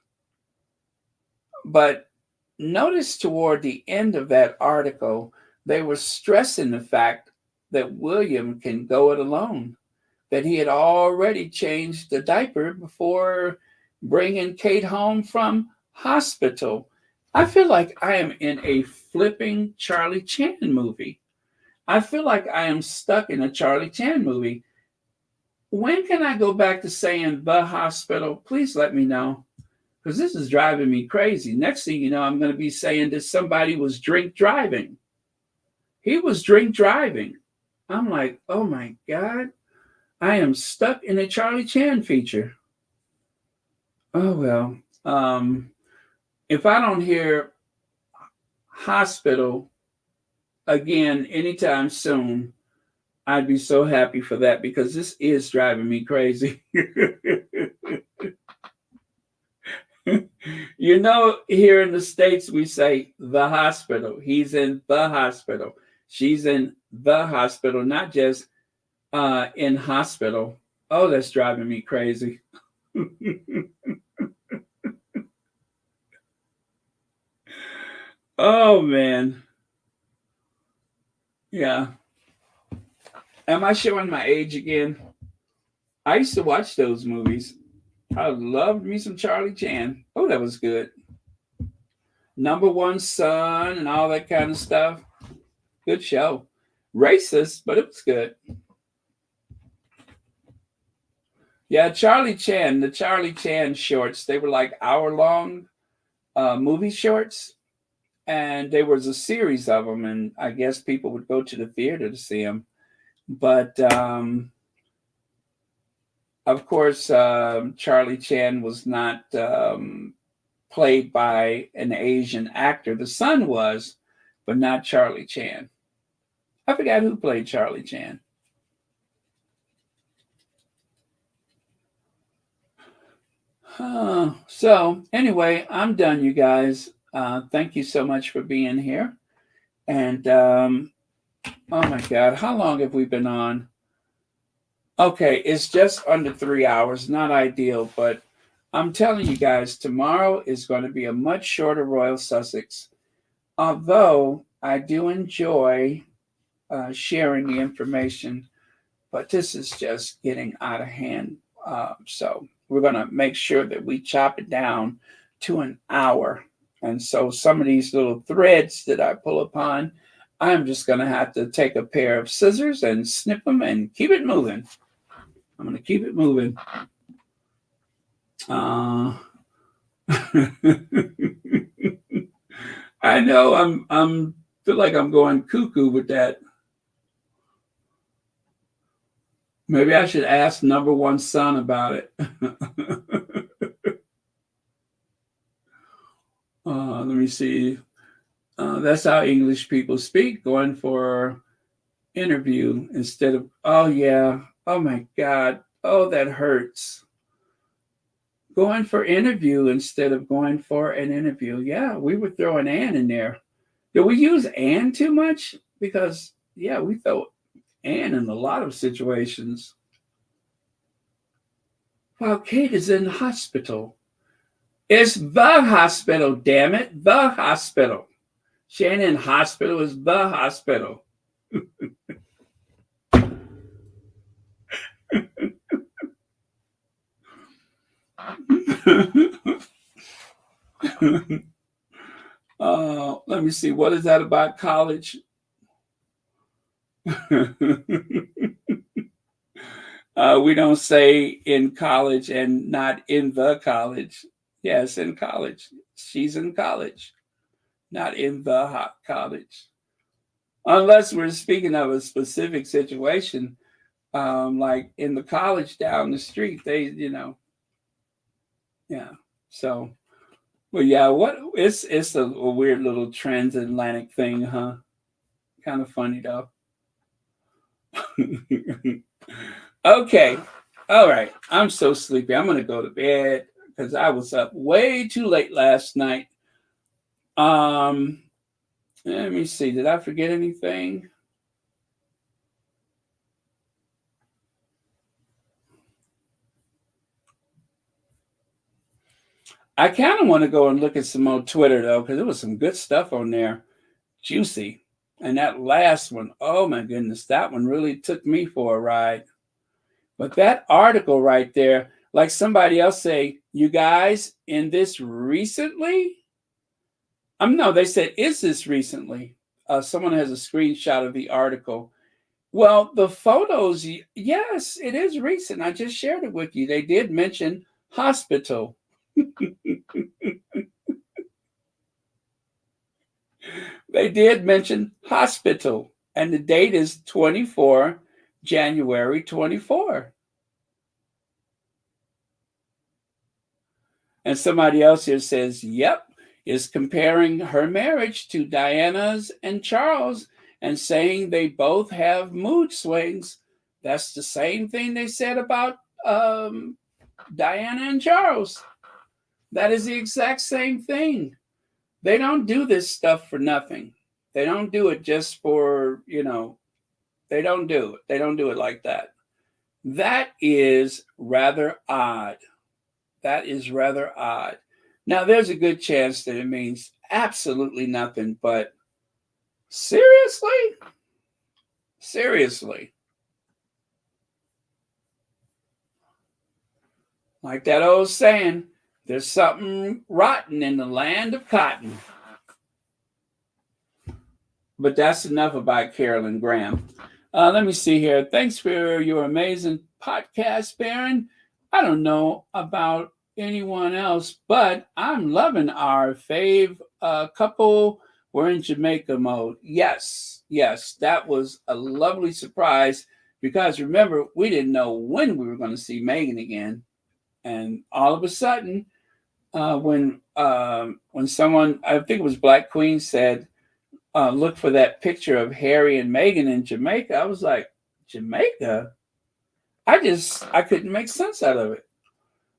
But notice toward the end of that article, they were stressing the fact that William can go it alone, that he had already changed the diaper before bringing Kate home from hospital. I feel like I am in a flipping Charlie Chan movie. I feel like I am stuck in a Charlie Chan movie. When can I go back to saying the hospital? Please let me know, because this is driving me crazy. Next thing you know, I'm going to be saying that somebody was drink driving. He was drink driving. I'm like, oh my God, I am stuck in a Charlie Chan feature. Oh, well. If I don't hear hospital again anytime soon, I'd be so happy for that because this is driving me crazy. You know, here in the States, we say the hospital. He's in the hospital. She's in the hospital, not just in hospital. Oh, that's driving me crazy. Oh, man. Yeah. Am I showing my age again? I used to watch those movies. I loved me some Charlie Chan. Oh, that was good. Number One Son and all that kind of stuff. Good show. Racist, but it was good. Yeah, Charlie Chan, the Charlie Chan shorts, they were like hour-long movie shorts. And there was a series of them, and I guess people would go to the theater to see them. But, of course, Charlie Chan was not played by an Asian actor. The son was, but not Charlie Chan. I forgot who played Charlie Chan. So anyway, I'm done, you guys. Thank you so much for being here. And oh my God, how long have we been on? Okay, it's just under 3 hours. Not ideal, but I'm telling you guys, tomorrow is going to be a much shorter Royal Sussex. Although I do enjoy sharing the information, but this is just getting out of hand. So we're going to make sure that we chop it down to an hour. And so some of these little threads that I pull upon, I'm just going to have to take a pair of scissors and snip them and keep it moving. I'm going to keep it moving. I know I'm feel like I'm going cuckoo with that. Maybe I should ask Number One Son about it. Let me see. That's how English people speak, going for interview instead of, oh yeah, oh my God, oh that hurts. Going for interview instead of going for an interview. Yeah, we were throwing "and" in there. Did we use "and" too much? Because, yeah, we throw "and" in a lot of situations. While Kate is in the hospital. It's the hospital, damn it. The hospital. She ain't in hospital, it's the hospital. Let me see. What is that about college? We don't say in college and not in the college. Yes, in college. She's in college, not in the hot college. Unless we're speaking of a specific situation, like in the college down the street, they, yeah. So, well, yeah, it's a weird little transatlantic thing, huh? Kind of funny though. Okay. All right. I'm so sleepy. I'm gonna go to bed because I was up way too late last night. Let me see. Did I forget anything? I kind of want to go and look at some more Twitter though, because there was some good stuff on there. Juicy. And that last one, oh my goodness, that one really took me for a ride. But that article right there, like somebody else say, you guys, in this recently? No, they said, is this recently? Someone has a screenshot of the article. Well, the photos, yes, it is recent. I just shared it with you. They did mention hospital. They did mention hospital, and the date is 24 January 24. And somebody else here says, yep, is comparing her marriage to Diana's and Charles and saying they both have mood swings. That's the same thing they said about Diana and Charles. That is the exact same thing. They don't do this stuff for nothing. They don't do it just for, they don't do it. They don't do it like that. That is rather odd. That is rather odd. Now, there's a good chance that it means absolutely nothing, but seriously? Seriously. Like that old saying, there's something rotten in the land of cotton. But that's enough about Carolyn Graham. Let me see here. Thanks for your amazing podcast, Baron. I don't know about anyone else, but I'm loving our fave couple. We're in Jamaica mode. Yes, that was a lovely surprise because remember, we didn't know when we were going to see Meghan again. And all of a sudden, when someone, I think it was Black Queen, said, look for that picture of Harry and Meghan in Jamaica, I was like, Jamaica? I couldn't make sense out of it.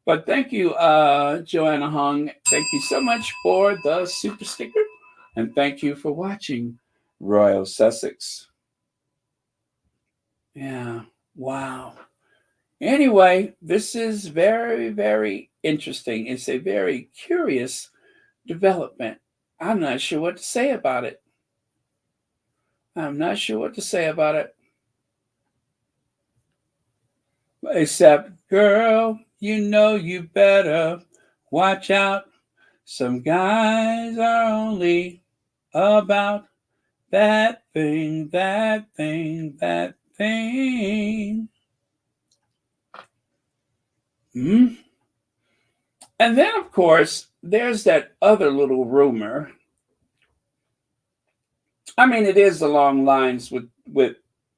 But thank you, Joanna Hung. Thank you so much for the super sticker. And thank you for watching Royal Sussex. Yeah, wow. Anyway, this is very, very interesting. It's a very curious development. I'm not sure what to say about it. Except, girl, you better watch out. Some guys are only about that thing. And then, of course, there's that other little rumor. I mean, it is along lines with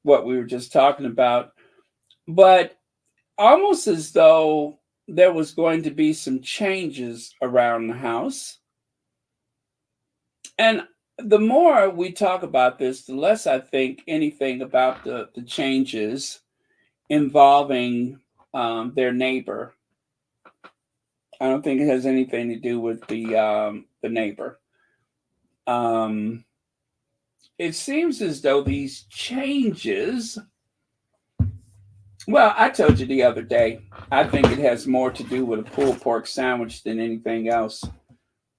what we were just talking about, but almost as though there was going to be some changes around the house. And the more we talk about this, the less I think anything about the changes involving their neighbor. I don't think it has anything to do with the neighbor. It seems as though these changes, well, I told you the other day, I think it has more to do with a pulled pork sandwich than anything else.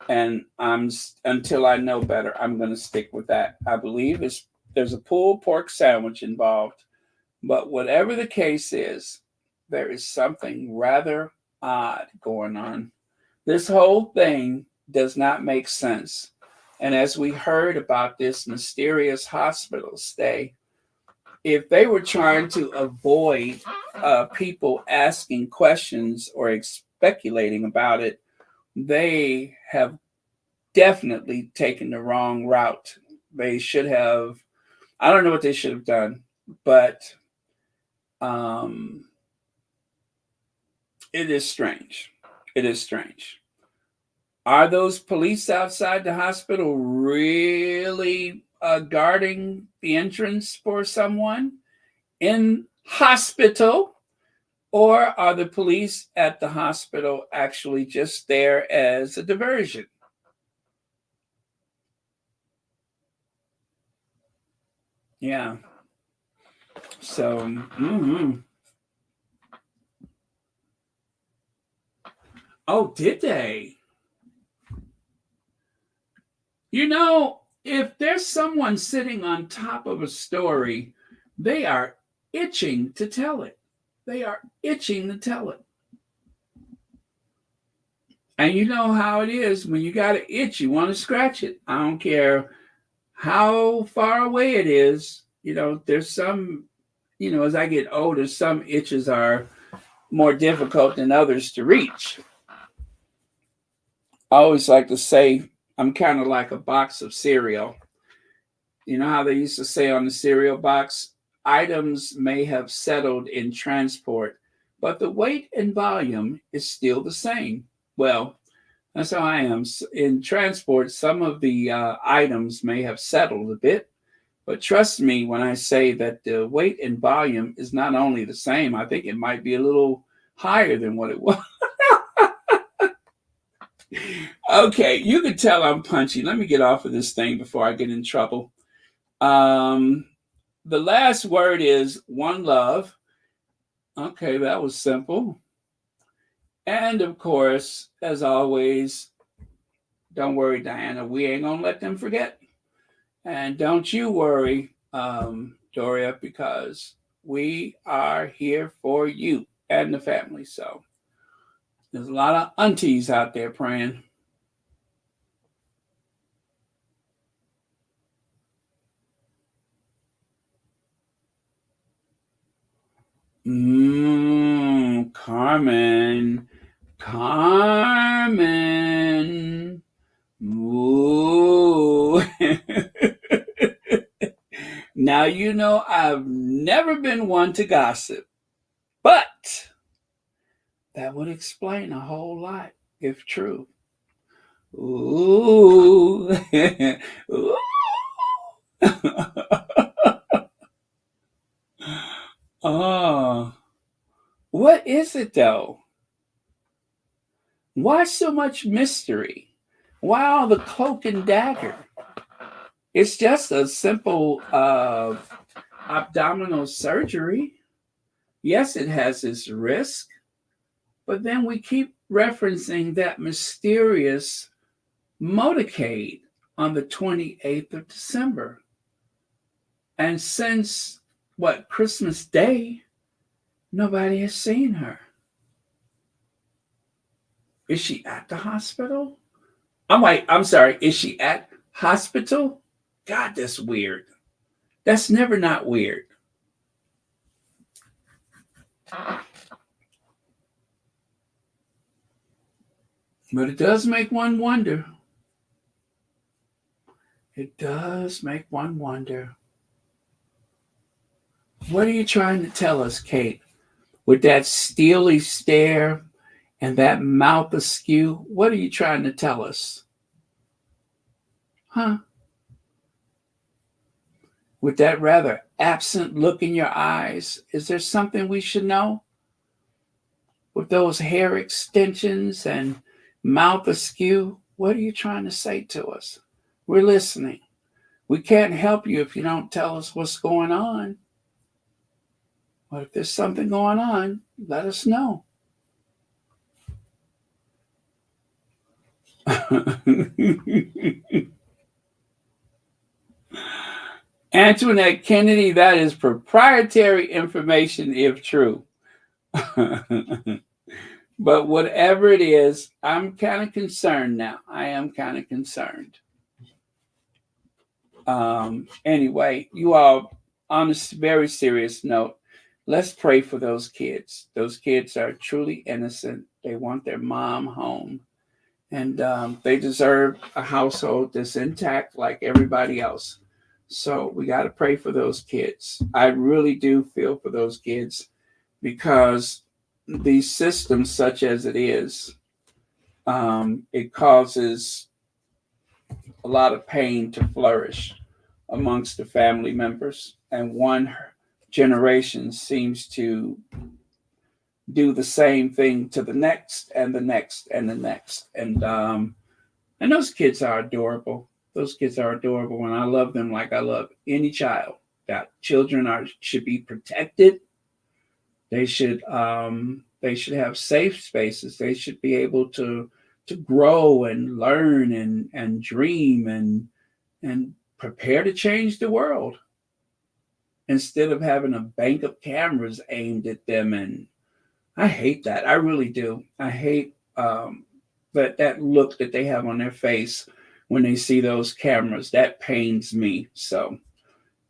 And until I know better, I'm going to stick with that. I believe there's a pulled pork sandwich involved. But whatever the case is, there is something rather odd going on. This whole thing does not make sense. And as we heard about this mysterious hospital stay, if they were trying to avoid people asking questions or speculating about it, they have definitely taken the wrong route. They should have, I don't know what they should have done, but it is strange. Are those police outside the hospital really guarding the entrance for someone in hospital? Or are the police at the hospital actually just there as a diversion? Yeah. So, Oh, did they? If there's someone sitting on top of a story, they are itching to tell it. And you know how it is. When you got an itch, you want to scratch it. I don't care how far away it is. There's some, as I get older, some itches are more difficult than others to reach. I always like to say I'm kind of like a box of cereal. You know how they used to say on the cereal box, items may have settled in transport, but the weight and volume is still the same. Well, that's how I am. In transport, some of the items may have settled a bit, But trust me when I say that the weight and volume is not only the same, I think it might be a little higher than what it was. Okay, you can tell I'm punchy. Let me get off of this thing before I get in trouble. The last word is one love. Okay, that was simple. And of course, as always, don't worry, Diana, we ain't gonna let them forget. And don't you worry, Doria, because we are here for you and the family. So there's a lot of aunties out there praying. Carmen. Ooh. Now, you know, I've never been one to gossip, but that would explain a whole lot if true. Ooh. Ooh. Oh, what is it though? Why so much mystery? Why all the cloak and dagger? It's just a simple abdominal surgery. Yes, it has its risk, but then we keep referencing that mysterious motorcade on the 28th of December. And since Christmas Day, nobody has seen her. Is she at the hospital? I'm sorry. Is she at hospital? God, that's weird. That's never not weird. But it does make one wonder. It does make one wonder. What are you trying to tell us, Kate? With that steely stare and that mouth askew, what are you trying to tell us? Huh? With that rather absent look in your eyes, is there something we should know? With those hair extensions and mouth askew, what are you trying to say to us? We're listening. We can't help you if you don't tell us what's going on. But if there's something going on, let us know. Antoinette Kennedy, that is proprietary information if true. But whatever it is, I'm kind of concerned now. I am kind of concerned. Anyway, you all, on a very serious note, let's pray for those kids. Those kids are truly innocent. They want their mom home. And they deserve a household that's intact like everybody else. So we got to pray for those kids. I really do feel for those kids because these systems, such as it is, it causes a lot of pain to flourish amongst the family members. And one generation seems to do the same thing to the next and the next and the next. And those kids are adorable. Those kids are adorable, and I love them like I love any child. That children should be protected. They should have safe spaces. They should be able to grow and learn and dream and prepare to change the world instead of having a bank of cameras aimed at them. And I hate that. I really do. I hate that look that they have on their face when they see those cameras. That pains me. So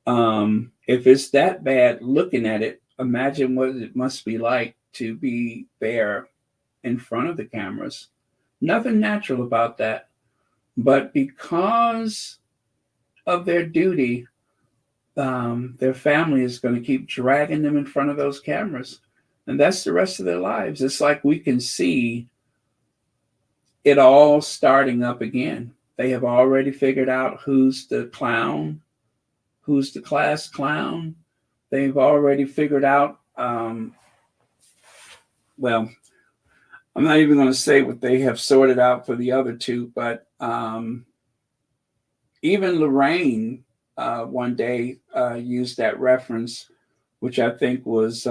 if it's that bad looking at it, imagine what it must be like to be there in front of the cameras. Nothing natural about that. But because of their duty, their family is going to keep dragging them in front of those cameras. And that's the rest of their lives. It's like we can see it all starting up again. They have already figured out who's the clown, who's the class clown. They've already figured out, well, I'm not even going to say what they have sorted out for the other two, but even Lorraine one day used that reference, which I think was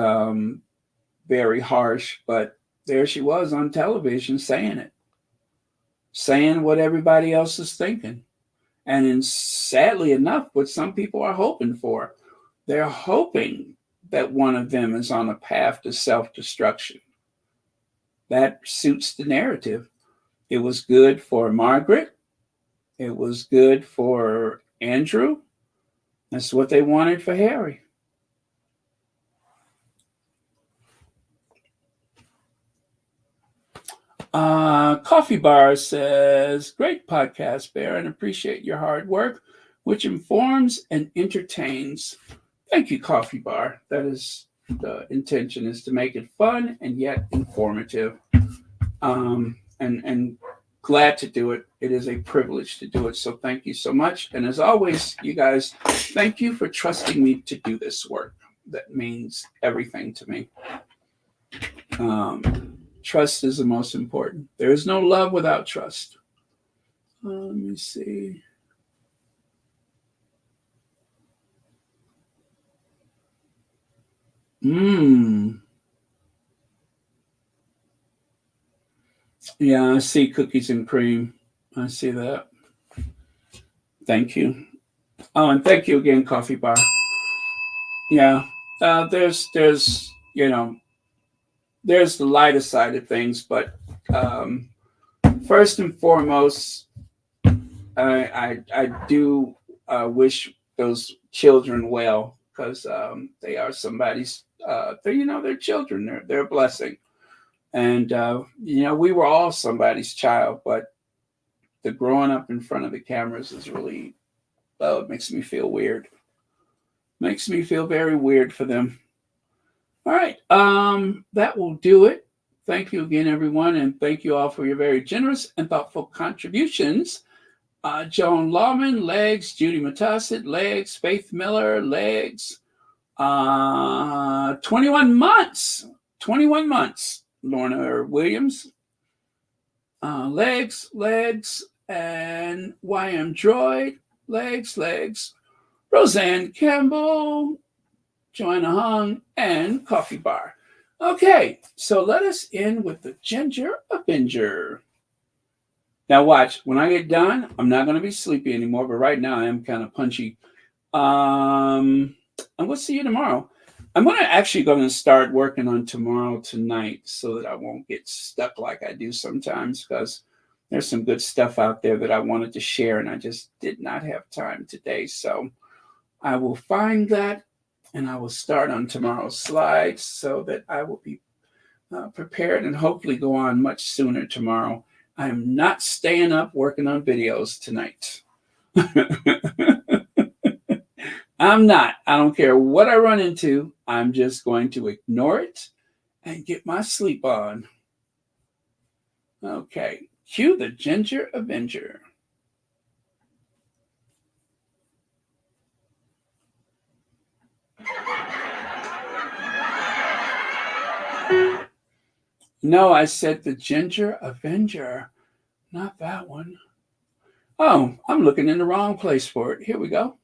very harsh, but there she was on television saying it, saying what everybody else is thinking. And sadly enough, what some people are hoping for, they're hoping that one of them is on a path to self-destruction. That suits the narrative. It was good for Margaret. It was good for Andrew. That's what they wanted for Harry. Coffee Bar says, great podcast, Baron. Appreciate your hard work, which informs and entertains. Thank you, Coffee Bar. That is the intention, is to make it fun and yet informative. And glad to do it. It is a privilege to do it. So thank you so much. And as always, you guys, thank you for trusting me to do this work. That means everything to me. Trust is the most important. There is no love without trust. Let me see. Yeah, I see cookies and cream. I see that. Thank you. Oh, and thank you again, Coffee Bar. Yeah, there's there's the lighter side of things, but first and foremost, I do wish those children well, because they are somebody's. They're children. They're a blessing, and we were all somebody's child. But the growing up in front of the cameras is really, it makes me feel weird. Makes me feel very weird for them. All right, that will do it. Thank you again, everyone, and thank you all for your very generous and thoughtful contributions. Joan Lawman, Legs, Judy Matasset, Legs, Faith Miller, Legs, 21 months, Lorna Williams, Legs, and YM Droid, Legs, Roseanne Campbell, Joanna Hung, and Coffee Bar. Okay, so let us end with the Ginger Avenger. Now watch, when I get done, I'm not going to be sleepy anymore, but right now I am kind of punchy. I'm going to see you tomorrow. I'm going to start working on tomorrow tonight so that I won't get stuck like I do sometimes, because there's some good stuff out there that I wanted to share and I just did not have time today. So I will find that and I will start on tomorrow's slides so that I will be prepared and hopefully go on much sooner tomorrow. I am not staying up working on videos tonight. I'm not. I don't care what I run into. I'm just going to ignore it and get my sleep on. Okay. Cue the Ginger Avenger. No, I said the Ginger Avenger, not that one. Oh, I'm looking in the wrong place for it. Here we go.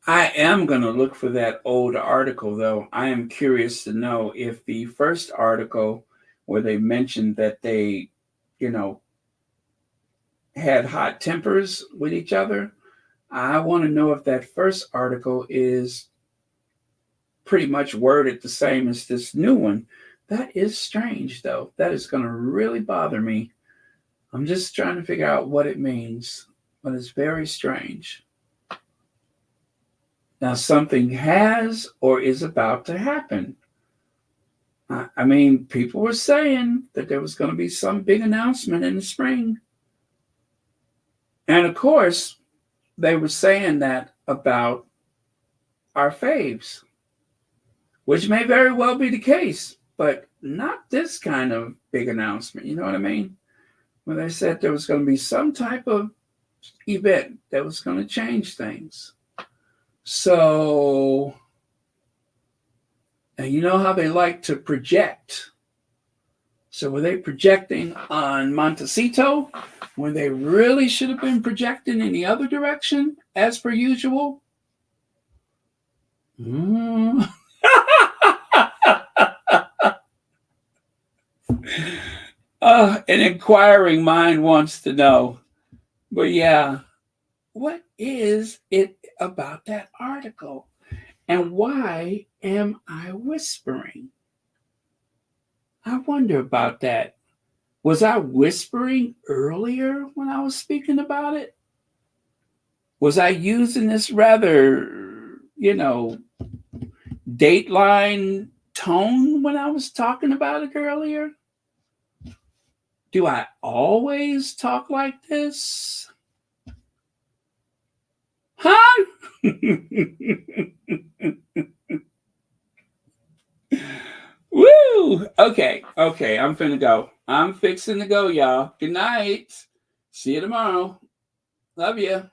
I am going to look for that old article, though. I am curious to know if the first article where they mentioned that they, had hot tempers with each other, I want to know if that first article is pretty much worded the same as this new one. That is strange, though. That is going to really bother me. I'm just trying to figure out what it means, but it's very strange. Now, something has or is about to happen. I mean, people were saying that there was going to be some big announcement in the spring. And of course, they were saying that about our faves, which may very well be the case, but not this kind of big announcement. You know what I mean? When they said there was going to be some type of event that was going to change things. So, and you know how they like to project. So were they projecting on Montecito when they really should have been projecting in the other direction, as per usual? An inquiring mind wants to know. But yeah, what is it about that article? And why am I whispering? I wonder about that. Was I whispering earlier when I was speaking about it? Was I using this rather, Dateline tone when I was talking about it earlier? Do I always talk like this? Huh? Woo! Okay, I'm finna go. I'm fixing to go, y'all. Good night. See you tomorrow. Love you.